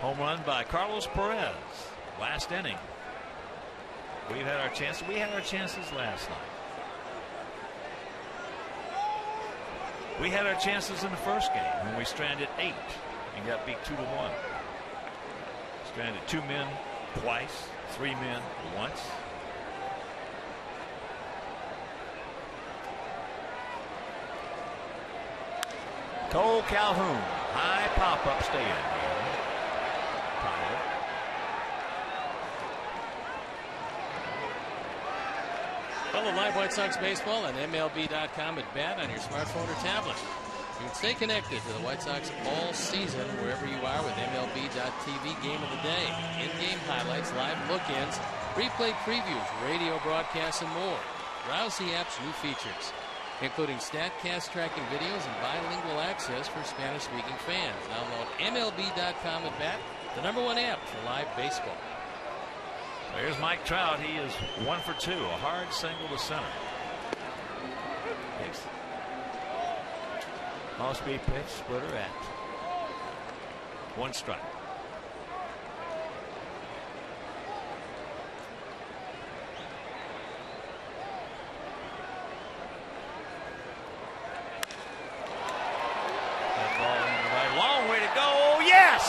Home run by Carlos Perez. Last inning. We've had our chances. We had our chances last night. We had our chances in the first game when we stranded 8 and got beat 2-1. Stranded 2 men twice, 3 men once. Cole Calhoun, high pop-up, stay in. Follow live White Sox baseball on MLB.com at bat on your smartphone or tablet. You can stay connected to the White Sox all season wherever you are with MLB.TV Game of the Day. In-game highlights, live look-ins, replay previews, radio broadcasts, and more. Browse the app's new features, including StatCast tracking videos and bilingual access for Spanish-speaking fans. Download MLB.com at bat, the #1 app for live baseball. There's Mike Trout. He is 1 for 2. A hard single to center. Off-speed pitch, splitter at 1 strike. That ball in the right. Long way to go. Oh, yes!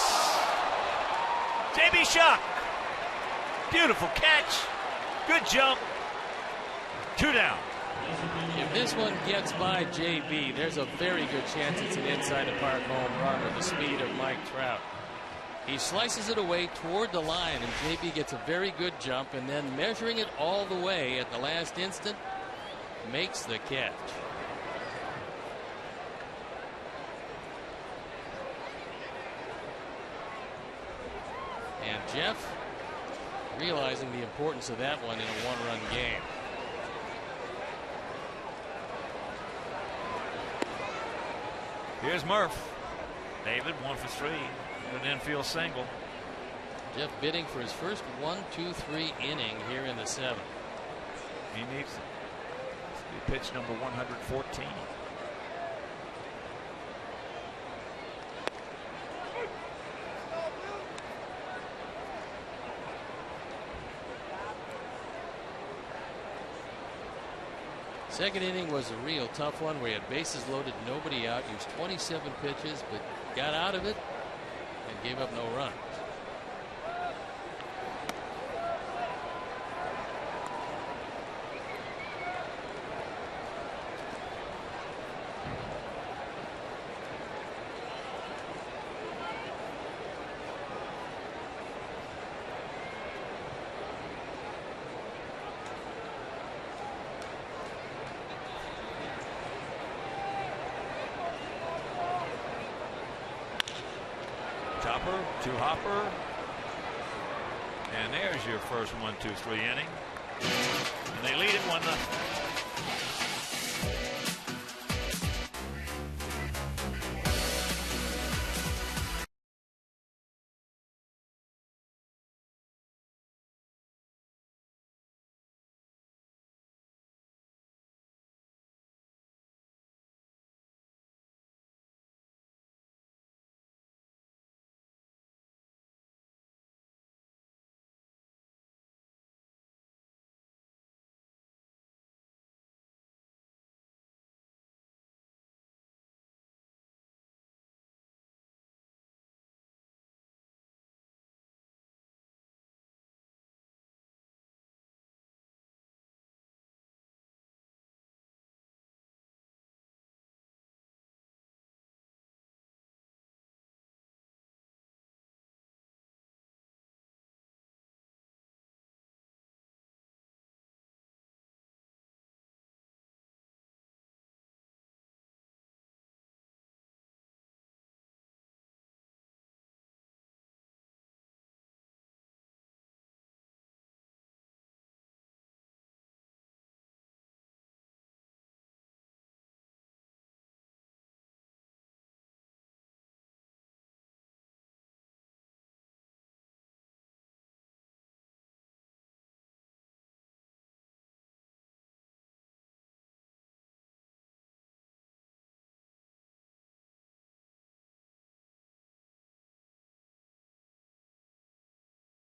J.B. Shuck. Beautiful catch. Good jump. 2 down. If this one gets by JB, there's a very good chance it's an inside the park home run with the speed of Mike Trout. He slices it away toward the line, and JB gets a very good jump, and then measuring it all the way at the last instant, makes the catch. And Jeff realizing the importance of that one in a one-run game. Here's Murph. David 1 for 3. An infield single. Jeff bidding for his first 1-2-3 inning here in the 7th. He needs it. It's pitch number 114. Second inning was a real tough one where he had bases loaded, nobody out, used 27 pitches, but got out of it and gave up no runs. Chopper to Hopper. And there's your first 1-2-3 inning. And they lead it 1-0.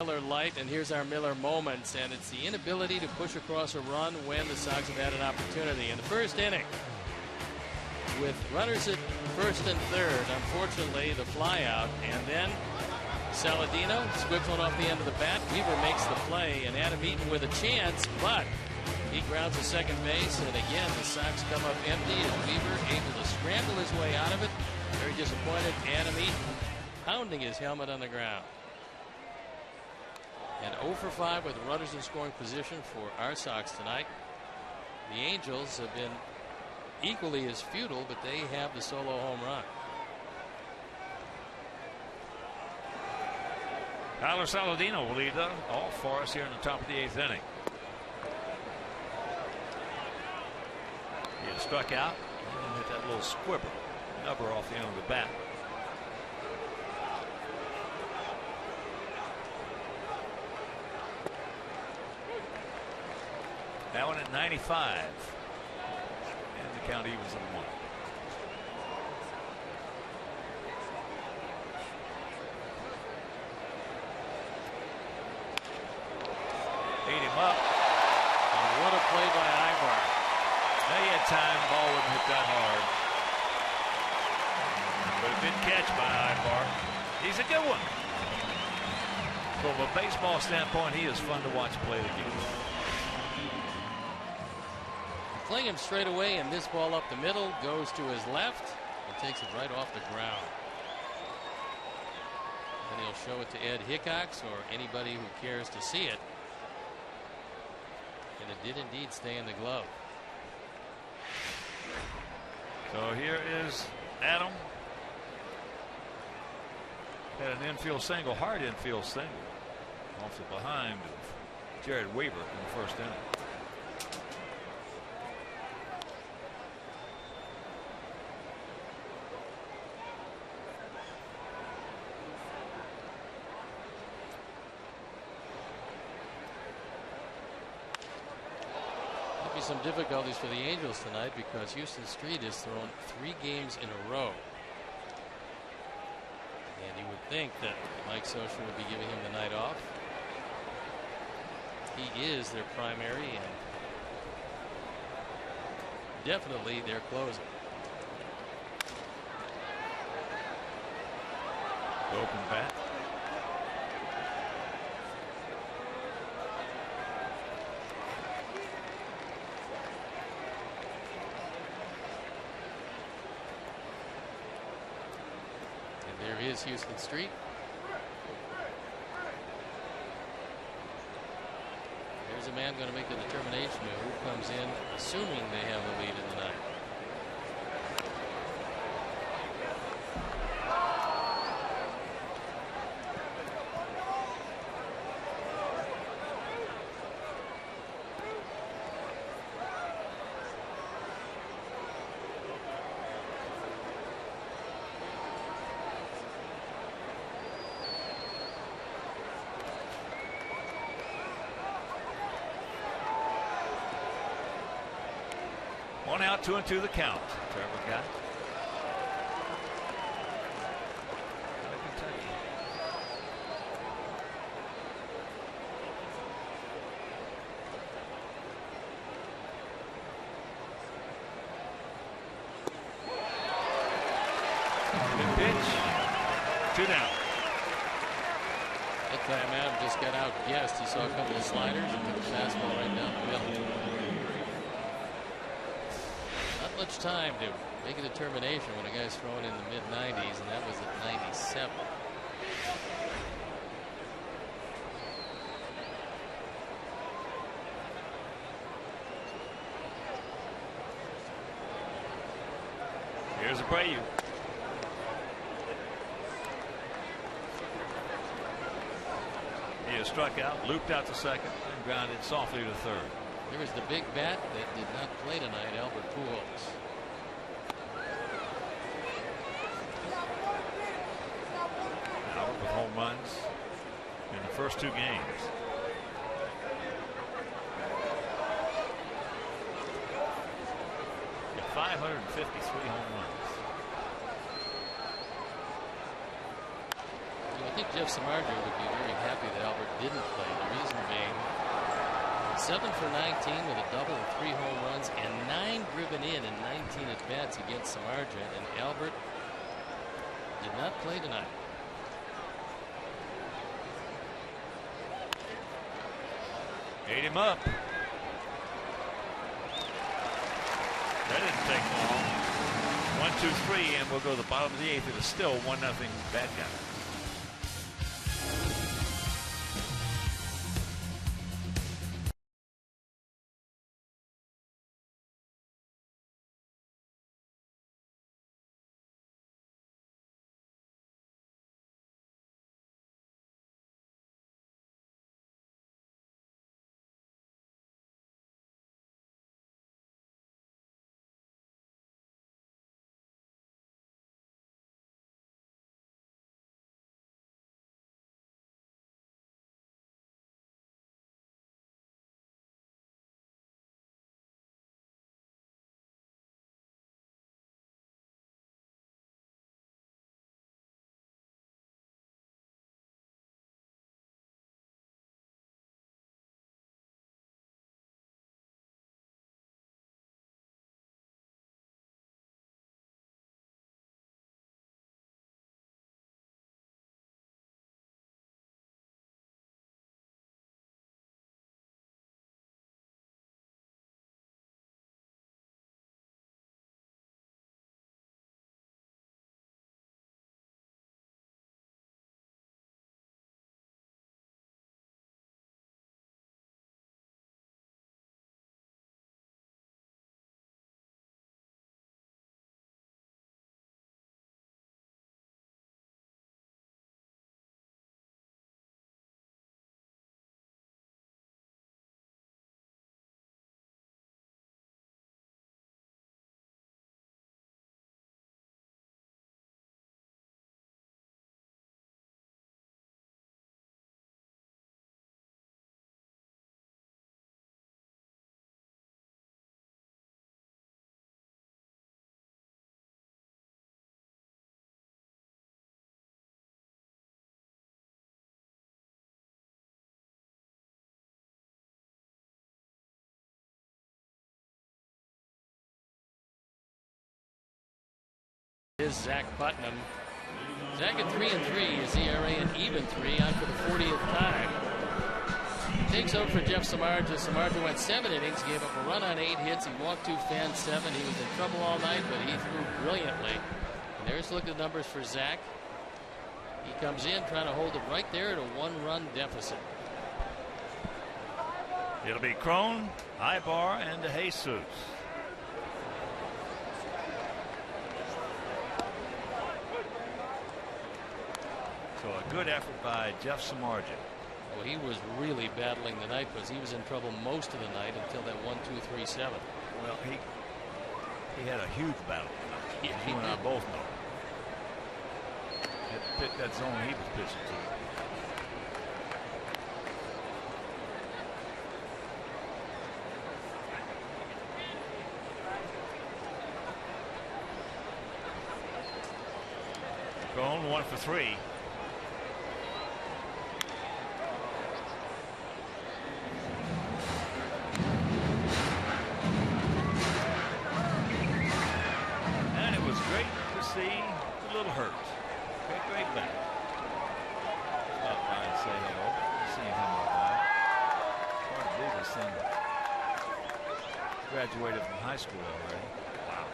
Miller Light, and here's our Miller moments, and it's the inability to push across a run when the Sox have had an opportunity. In the first inning, with runners at first and third, unfortunately the fly out, and then Saladino squibs one off the end of the bat. Weaver makes the play, and Adam Eaton with a chance, but he grounds to second base, and again the Sox come up empty, and Weaver able to scramble his way out of it. Very disappointed. Adam Eaton pounding his helmet on the ground. And 0 for 5 with runners in scoring position for our Sox tonight. The Angels have been equally as futile, but they have the solo home run. Tyler Saladino will lead off for us here in the top of the 8th inning. He had struck out and hit that little squibber number off the end of the bat. That one at 95. And the count evens at 1. Ate him up. And what a play by Ibar. Now he had time. Ball wouldn't hit that hard. But a good catch by Ibar. He's a good one. From a baseball standpoint, he is fun to watch play the game. Playing him straight away, and this ball up the middle goes to his left and takes it right off the ground. And he'll show it to Ed Hickox or anybody who cares to see it. And it did indeed stay in the glove. So here is Adam. Had an infield single, hard infield single, off the behind of Jared Weaver in the first inning. Some difficulties for the Angels tonight because Houston Street has thrown 3 games in a row. And you would think that Mike Scioscia would be giving him the night off. He is their primary and definitely their closer. Open bat. There is Houston Street. There's a man going to make the determination of who comes in, assuming they have the lead in the ninth. One out, 2-2 the count. Trevor got. Good pitch. 2 down. That time Adam just got outguessed. He saw a couple of sliders and took the fastball right down the middle. Much time to make a determination when a guy's throwing in the mid-90s, and that was at 97. Here's Abreu. He has struck out, looped out to second, and grounded softly to third. There was the big bat that did not play tonight, Albert Pujols. Albert with home runs in the first 2 games. Got 553 home runs. I think Jeff Samardzija would be very happy that Albert didn't play. The reason being, 7 for 19 with a double and 3 home runs and 9 driven in 19 at bats against Samardzija, and Albert did not play tonight. Ate him up. That didn't take long. 1, 2, 3, and we'll go to the bottom of the 8th. It is still 1-0 bad guy. Is Zach Putnam. Zach at 3-3. His ERA an even 3 on for the 40th time. Takes over for Jeff Samardzija. Samardzija went 7 innings, gave up a run on 8 hits. He walked 2 fans, 7. He was in trouble all night, but he threw brilliantly. And there's a look at the numbers for Zach. He comes in trying to hold it right there at a 1-run deficit. It'll be Cron, Ibar, and DeJesus. So a good effort by Jeff Samardzija. Well, he was really battling the night because he was in trouble most of the night until that 1-2-3-7. Well, he had a huge battle tonight. Yeah, you and I both know. Had to pick that zone he was pitching to. Cron 1 for 3. And it was great to see a little hurt. Great back. Stop by and say hello. See him come by. Hard to believe this thing graduated from high school already. Wow.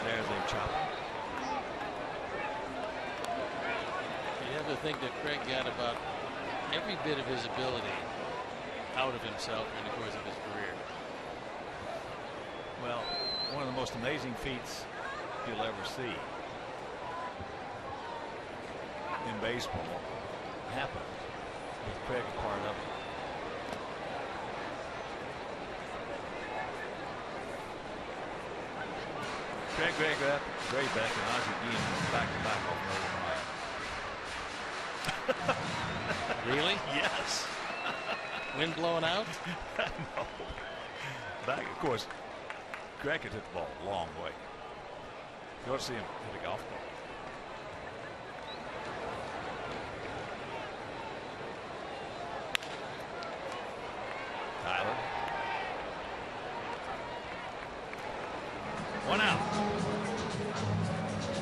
There's a chopper. You have to think that Craig got about every bit of his ability out of himself in the course of his career. Well, one of the most amazing feats you'll ever see in baseball happened with Craig a part of it. Craig Graybeck and Ozzie Guillen back to back off Northern Light. Really? Yes. Wind blowing out? No. Back, of course, Craig could hit the ball a long way. You ought to see him hit a golf ball. Tyler. 1 out.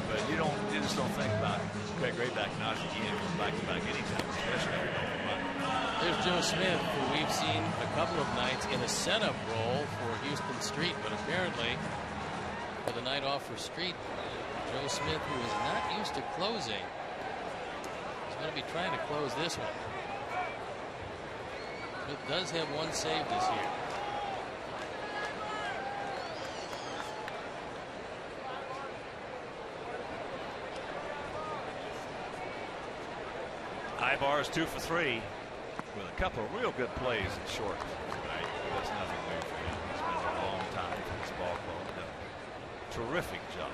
But you just don't think about Craig Graybeck and Ozzie Guillen from back-to-back anytime, especially every month. There's Joe Smith, who we've seen a couple of nights in a setup role for Houston Street, but apparently for the night off for Street, Joe Smith, who is not used to closing, is going to be trying to close this one. Smith does have 1 save this year. Ibar's 2 for 3 with a couple of real good plays at short tonight. That's nothing new for him. He's been a long time for this ball club. Done a terrific job.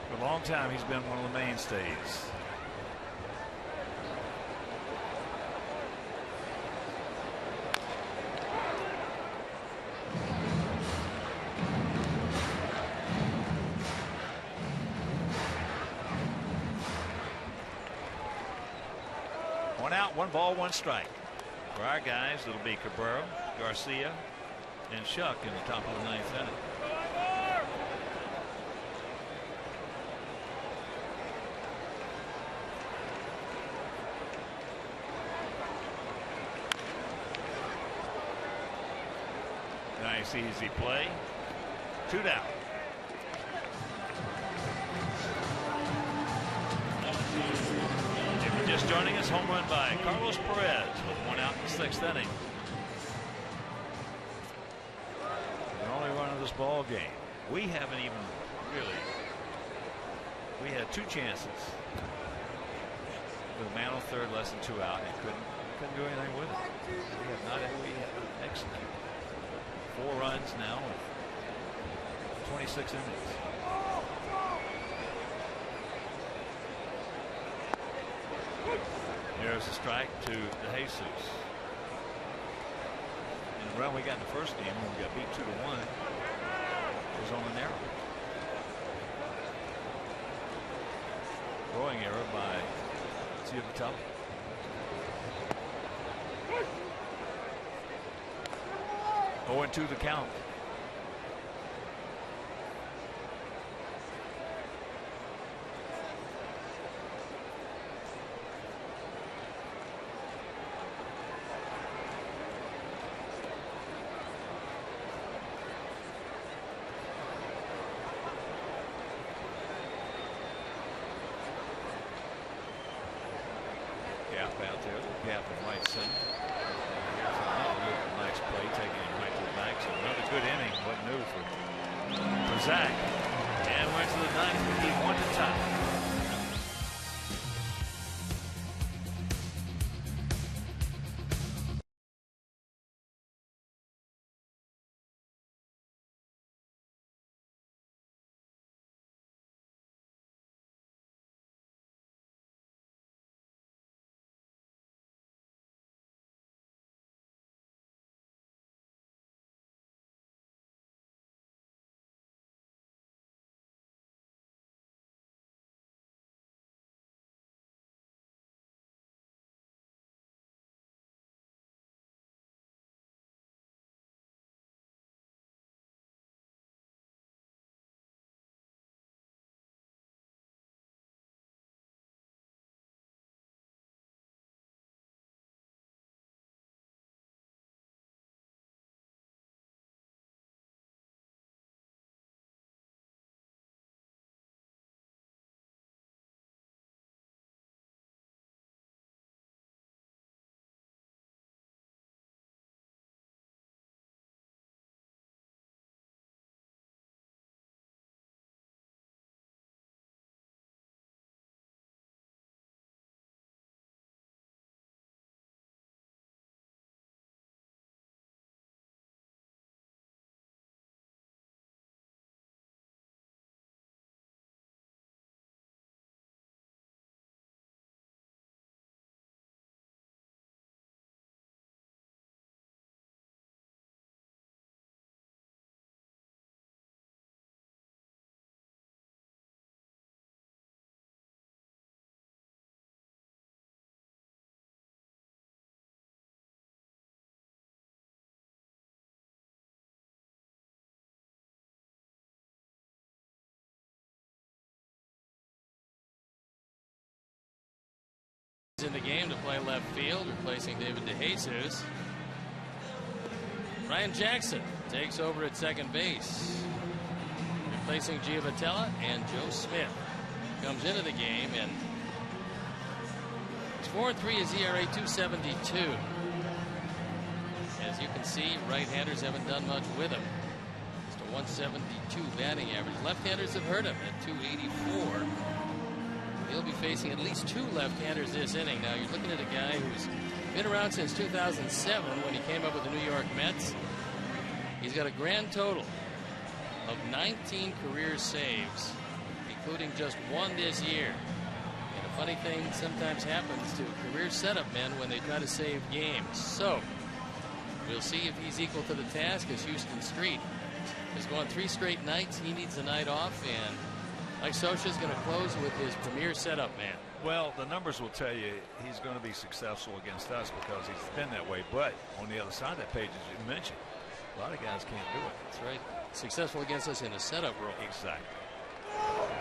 For a long time, he's been one of the mainstays. Out, 1 ball, 1 strike. For our guys, it'll be Cabrera, Garcia, and Shuck in the top of the 9th inning. Nice easy play. 2 down. Just joining us, home run by Carlos Perez with 1 out in the 6th inning. The only run of this ball game. We haven't even really. We had 2 chances with a man on third, less than 2 out, and couldn't do anything with it. We have not. We have executed 4 runs now in 26 innings. Here's a strike to DeJesus. And the run we got in the first game when we got beat 2-1 was on an error. Throwing error by Ciavitelli. 0-2 the count. Out there, gap in right center. Here's another nice play, taking him right to the back. So another good inning. What new for Zach? And went to the ninth. He 1-tie. In the game to play left field, replacing David DeJesus. Ryan Jackson takes over at second base, replacing Giovanella, and Joe Smith comes into the game, and it's 4-3 his ERA, 2.72. As you can see, right-handers haven't done much with him. Just a 172 batting average. Left-handers have hurt him at 284. He'll be facing at least two left-handers this inning. Now you're looking at a guy who's been around since 2007 when he came up with the New York Mets. He's got a grand total of 19 career saves, including just one this year. And a funny thing sometimes happens to career setup men when they try to save games. So we'll see if he's equal to the task, as Houston Street has gone 3 straight nights. He needs a night off, and Mike Scioscia is going to close with his premier setup man. Well, the numbers will tell you he's going to be successful against us because he's been that way. But on the other side of that page, as you mentioned, a lot of guys can't do it. That's right. Successful against us in a setup role. Exactly.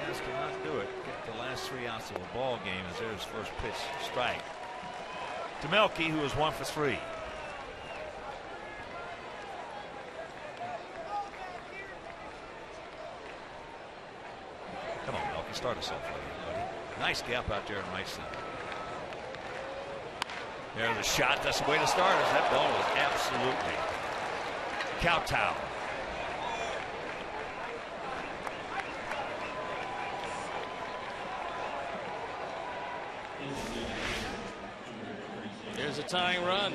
Guys cannot do it. Get the last 3 outs of a ball game as there's first pitch strike to Melky, who is 1 for 3. Come on, Melky, start us off, buddy. Nice gap out there in right center. There's a shot. That's the way to start us. That ball was absolutely kowtow. There's a tying run,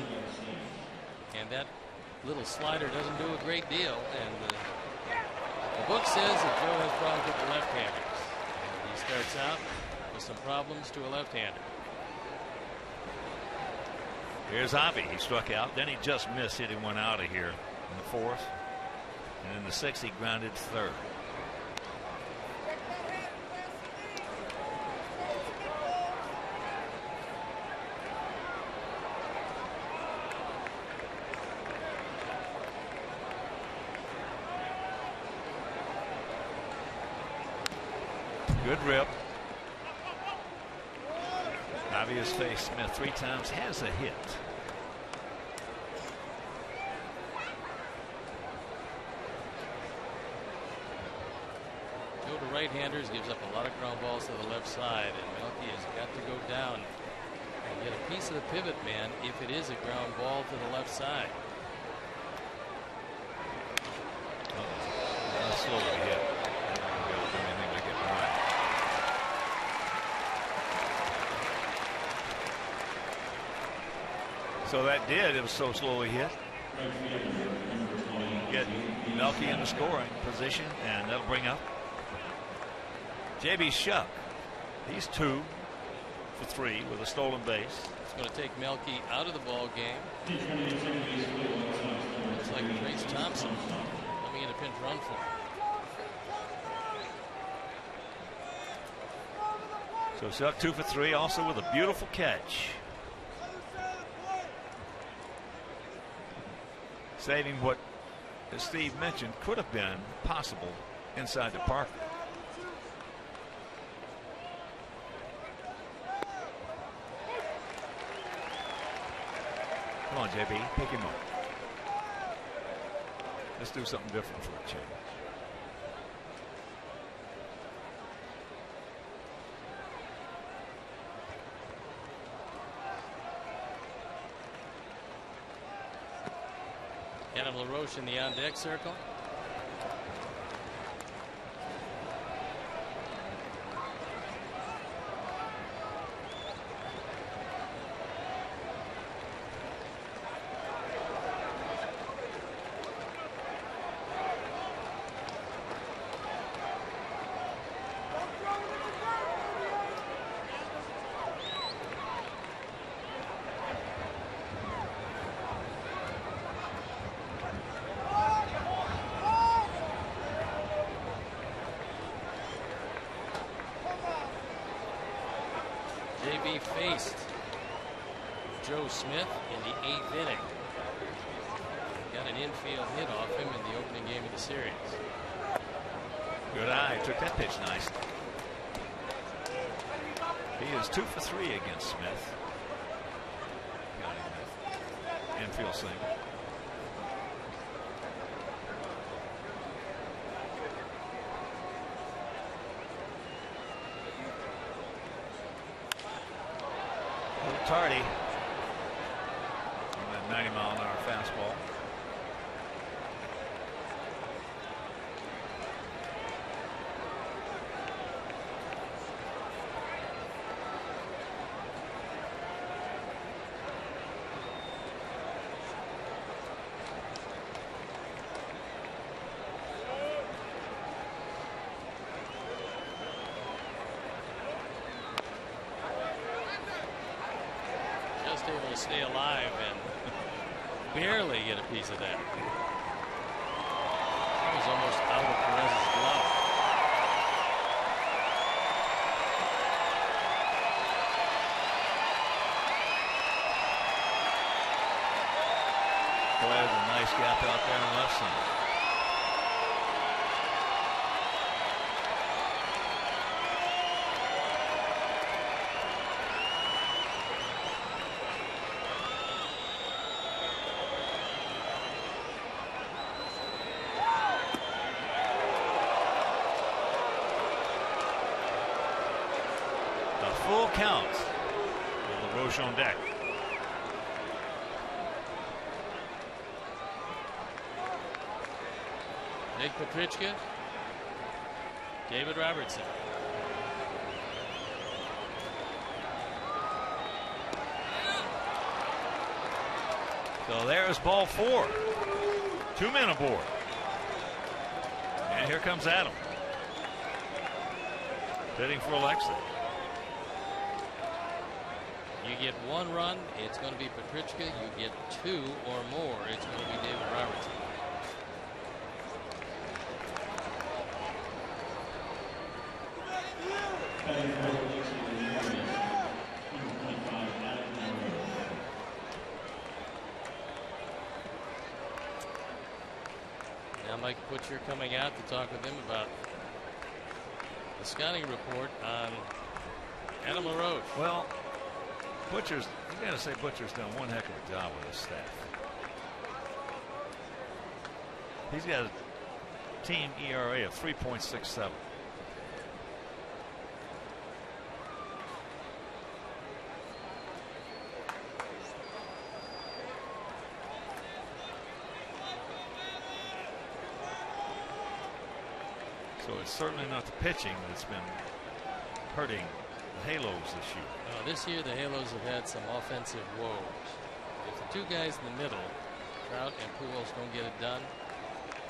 and that little slider doesn't do a great deal. And the book says that Joe has problems with the left-handers. He starts out with some problems to a left-hander. Here's Avi. He struck out. Then he just missed hitting one out of here in the 4th. And in the 6th, he grounded 3rd. Good rip. Javi has faced Smith 3 times, has a hit. Go to right-handers, gives up a lot of ground balls to the left side, and Milwaukee has got to go down and get a piece of the pivot man if it is a ground ball to the left side. Slowly hit. They'll be able to do anything to get by. So that did. It was so slowly hit. Get Melky in the scoring position, and that'll bring up J.B. Shuck. He's 2 for 3 with a stolen base. It's going to take Melky out of the ball game. Looks like Trace Thompson coming in a pinch run for him. So Shuck 2 for 3, also with a beautiful catch. Saving what, as Steve mentioned, could have been possible inside the park. Come on, JB, pick him up. Let's do something different for a change. Adam LaRoche in the on-deck circle. JB faced Joe Smith in the 8th inning. Got an infield hit off him in the opening game of the series. Good eye. Took that pitch nicely. He is 2 for 3 against Smith. Got him with infield single. Tardy on that 90-mile-an-hour fastball. Able to stay alive and barely get a piece of that. That was almost out of Perez's glove. Boy, there's a nice gap out there on the left side. Full count with LaRoche on deck. Nick Petrichka, David Robertson. So there's ball 4. 2 men aboard. And here comes Adam. Hitting for Alexei. You get 1 run, it's going to be Petrichka. You get 2 or more, it's going to be David Robertson. Now Mike Butcher coming out to talk with him about the scouting report on Adam LaRoche. Well, Butcher's, you got to say Butcher's done one heck of a job with his staff. He's got a team ERA of 3.67. So it's certainly not the pitching that's been hurting the Halos this year. This year the Halos have had some offensive woes. If the two guys in the middle, Trout and Pujols, don't get it done,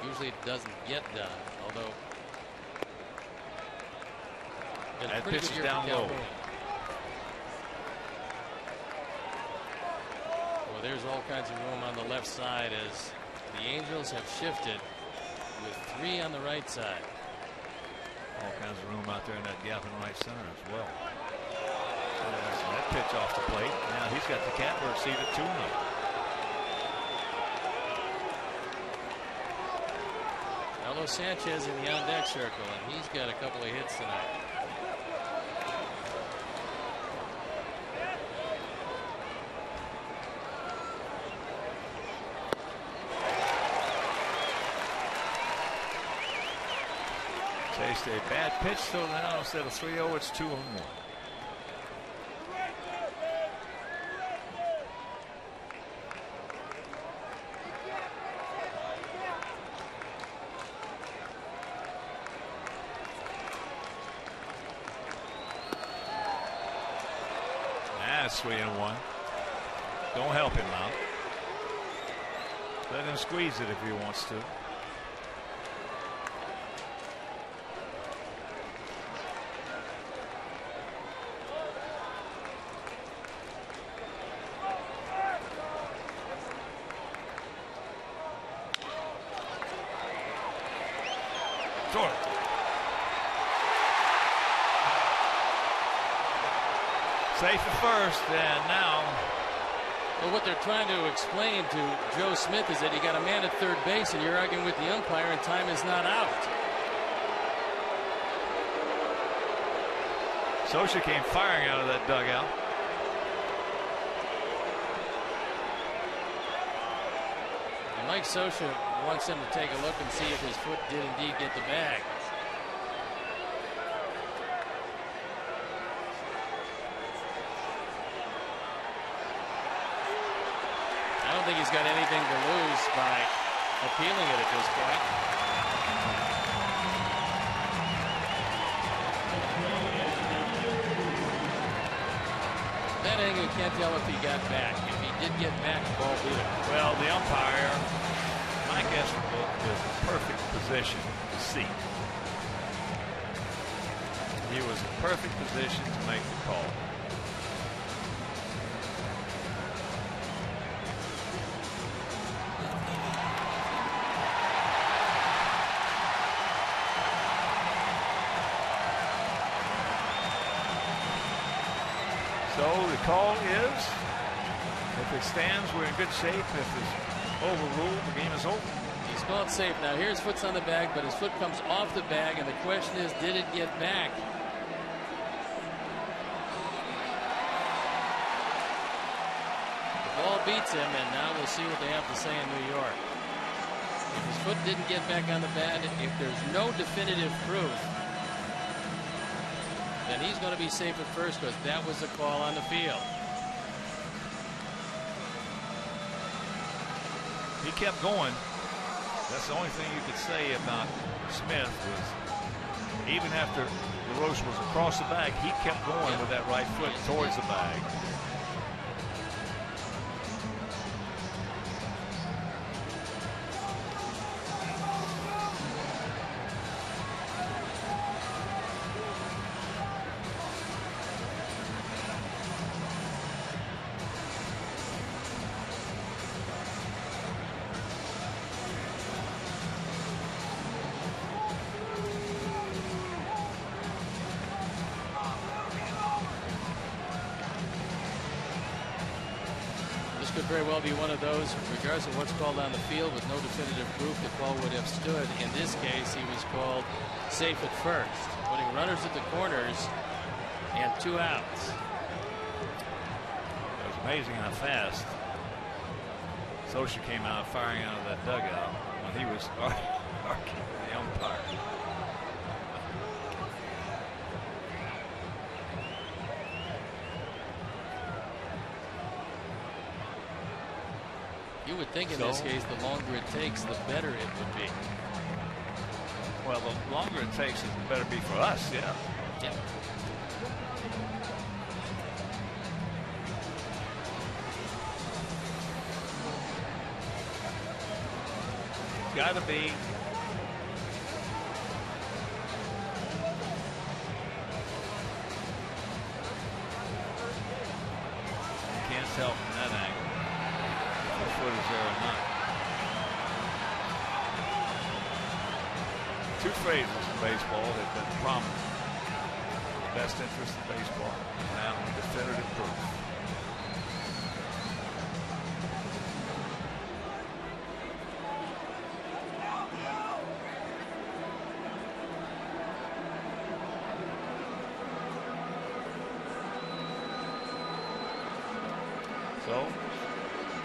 usually it doesn't get done. Although that pitch is down low. Well, there's all kinds of room on the left side as the Angels have shifted with 3 on the right side. All kinds of room out there in that gap in right center as well. That pitch off the plate. Now he's got the catbird seat at 2-0. Carlos Sanchez in the on-deck circle, and he's got a couple of hits tonight. Chased a bad pitch, so now instead of 3-0, it's 2-1. That's 3-1. Don't help him out. Let him squeeze it if he wants to. Safe at first, and now. Well, what they're trying to explain to Joe Smith is that you got a man at third base and you're arguing with the umpire and time is not out. Scioscia came firing out of that dugout. And Mike Scioscia wants him to take a look and see if his foot did indeed get the bag. I don't think he's got anything to lose by appealing it at this point. That angle, you can't tell if he got back. If he did get back, the ball beat him. Well, the umpire, Mike Estabrook, is in perfect position to see. He was in perfect position to make the call. So the call is, if it stands, we're in good shape. If it's overruled, the game is over. He's called safe. Now here's foot's on the bag, but his foot comes off the bag, and the question is, did it get back? The ball beats him, and now we'll see what they have to say in New York. If his foot didn't get back on the bat, if there's no definitive proof, then he's going to be safe at first because that was the call on the field. He kept going. That's the only thing you could say about Smith was even after LaRoche was across the bag, he kept going with that right foot towards the bag. Could very well be one of those, regardless of what's called on the field, with no definitive proof the call would have stood. In this case, he was called safe at first. putting runners at the corners and 2 outs. It was amazing how fast Scioscia came out firing out of that dugout when he was arguing with the umpire. You would think in this case, the longer it takes, the better it would be. Well, the longer it takes, it better be for us, yeah. Yeah. Got to be. Can't tell from that angle. What foot is there or not? Two phrases in baseball have been prominent. The best interest in baseball. Now, definitive proof. So,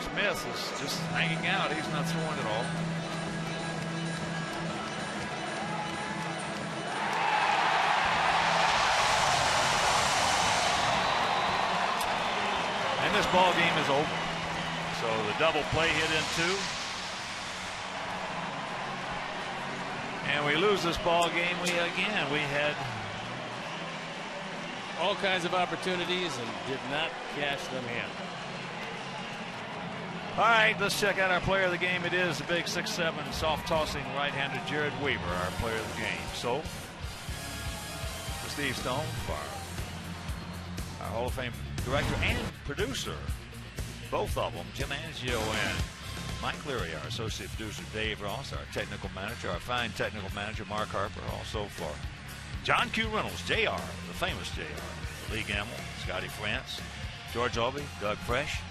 Smith is just hanging out. He's not throwing at all. And this ball game is over. So the double play hit in 2. And we lose this ball game. We had all kinds of opportunities and did not cash them in. All right, let's check out our player of the game. It is the big 6'7", soft-tossing right-hander Jared Weaver, our player of the game. So, for Steve Stone, for our Hall of Fame director and producer, both of them, Jim Angio and Mike Leary, our associate producer Dave Ross, our technical manager, our fine technical manager Mark Harper, also for John Q. Reynolds, JR, the famous JR, Lee Gamble, Scotty France, George Albee, Doug Fresh,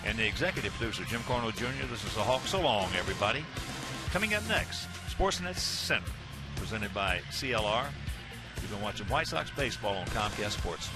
and the executive producer, Jim Cornwell Jr. This is the Hawk. So long, everybody. Coming up next, Sportsnet Center, presented by CLR. You've been watching White Sox baseball on Comcast Sportsnet.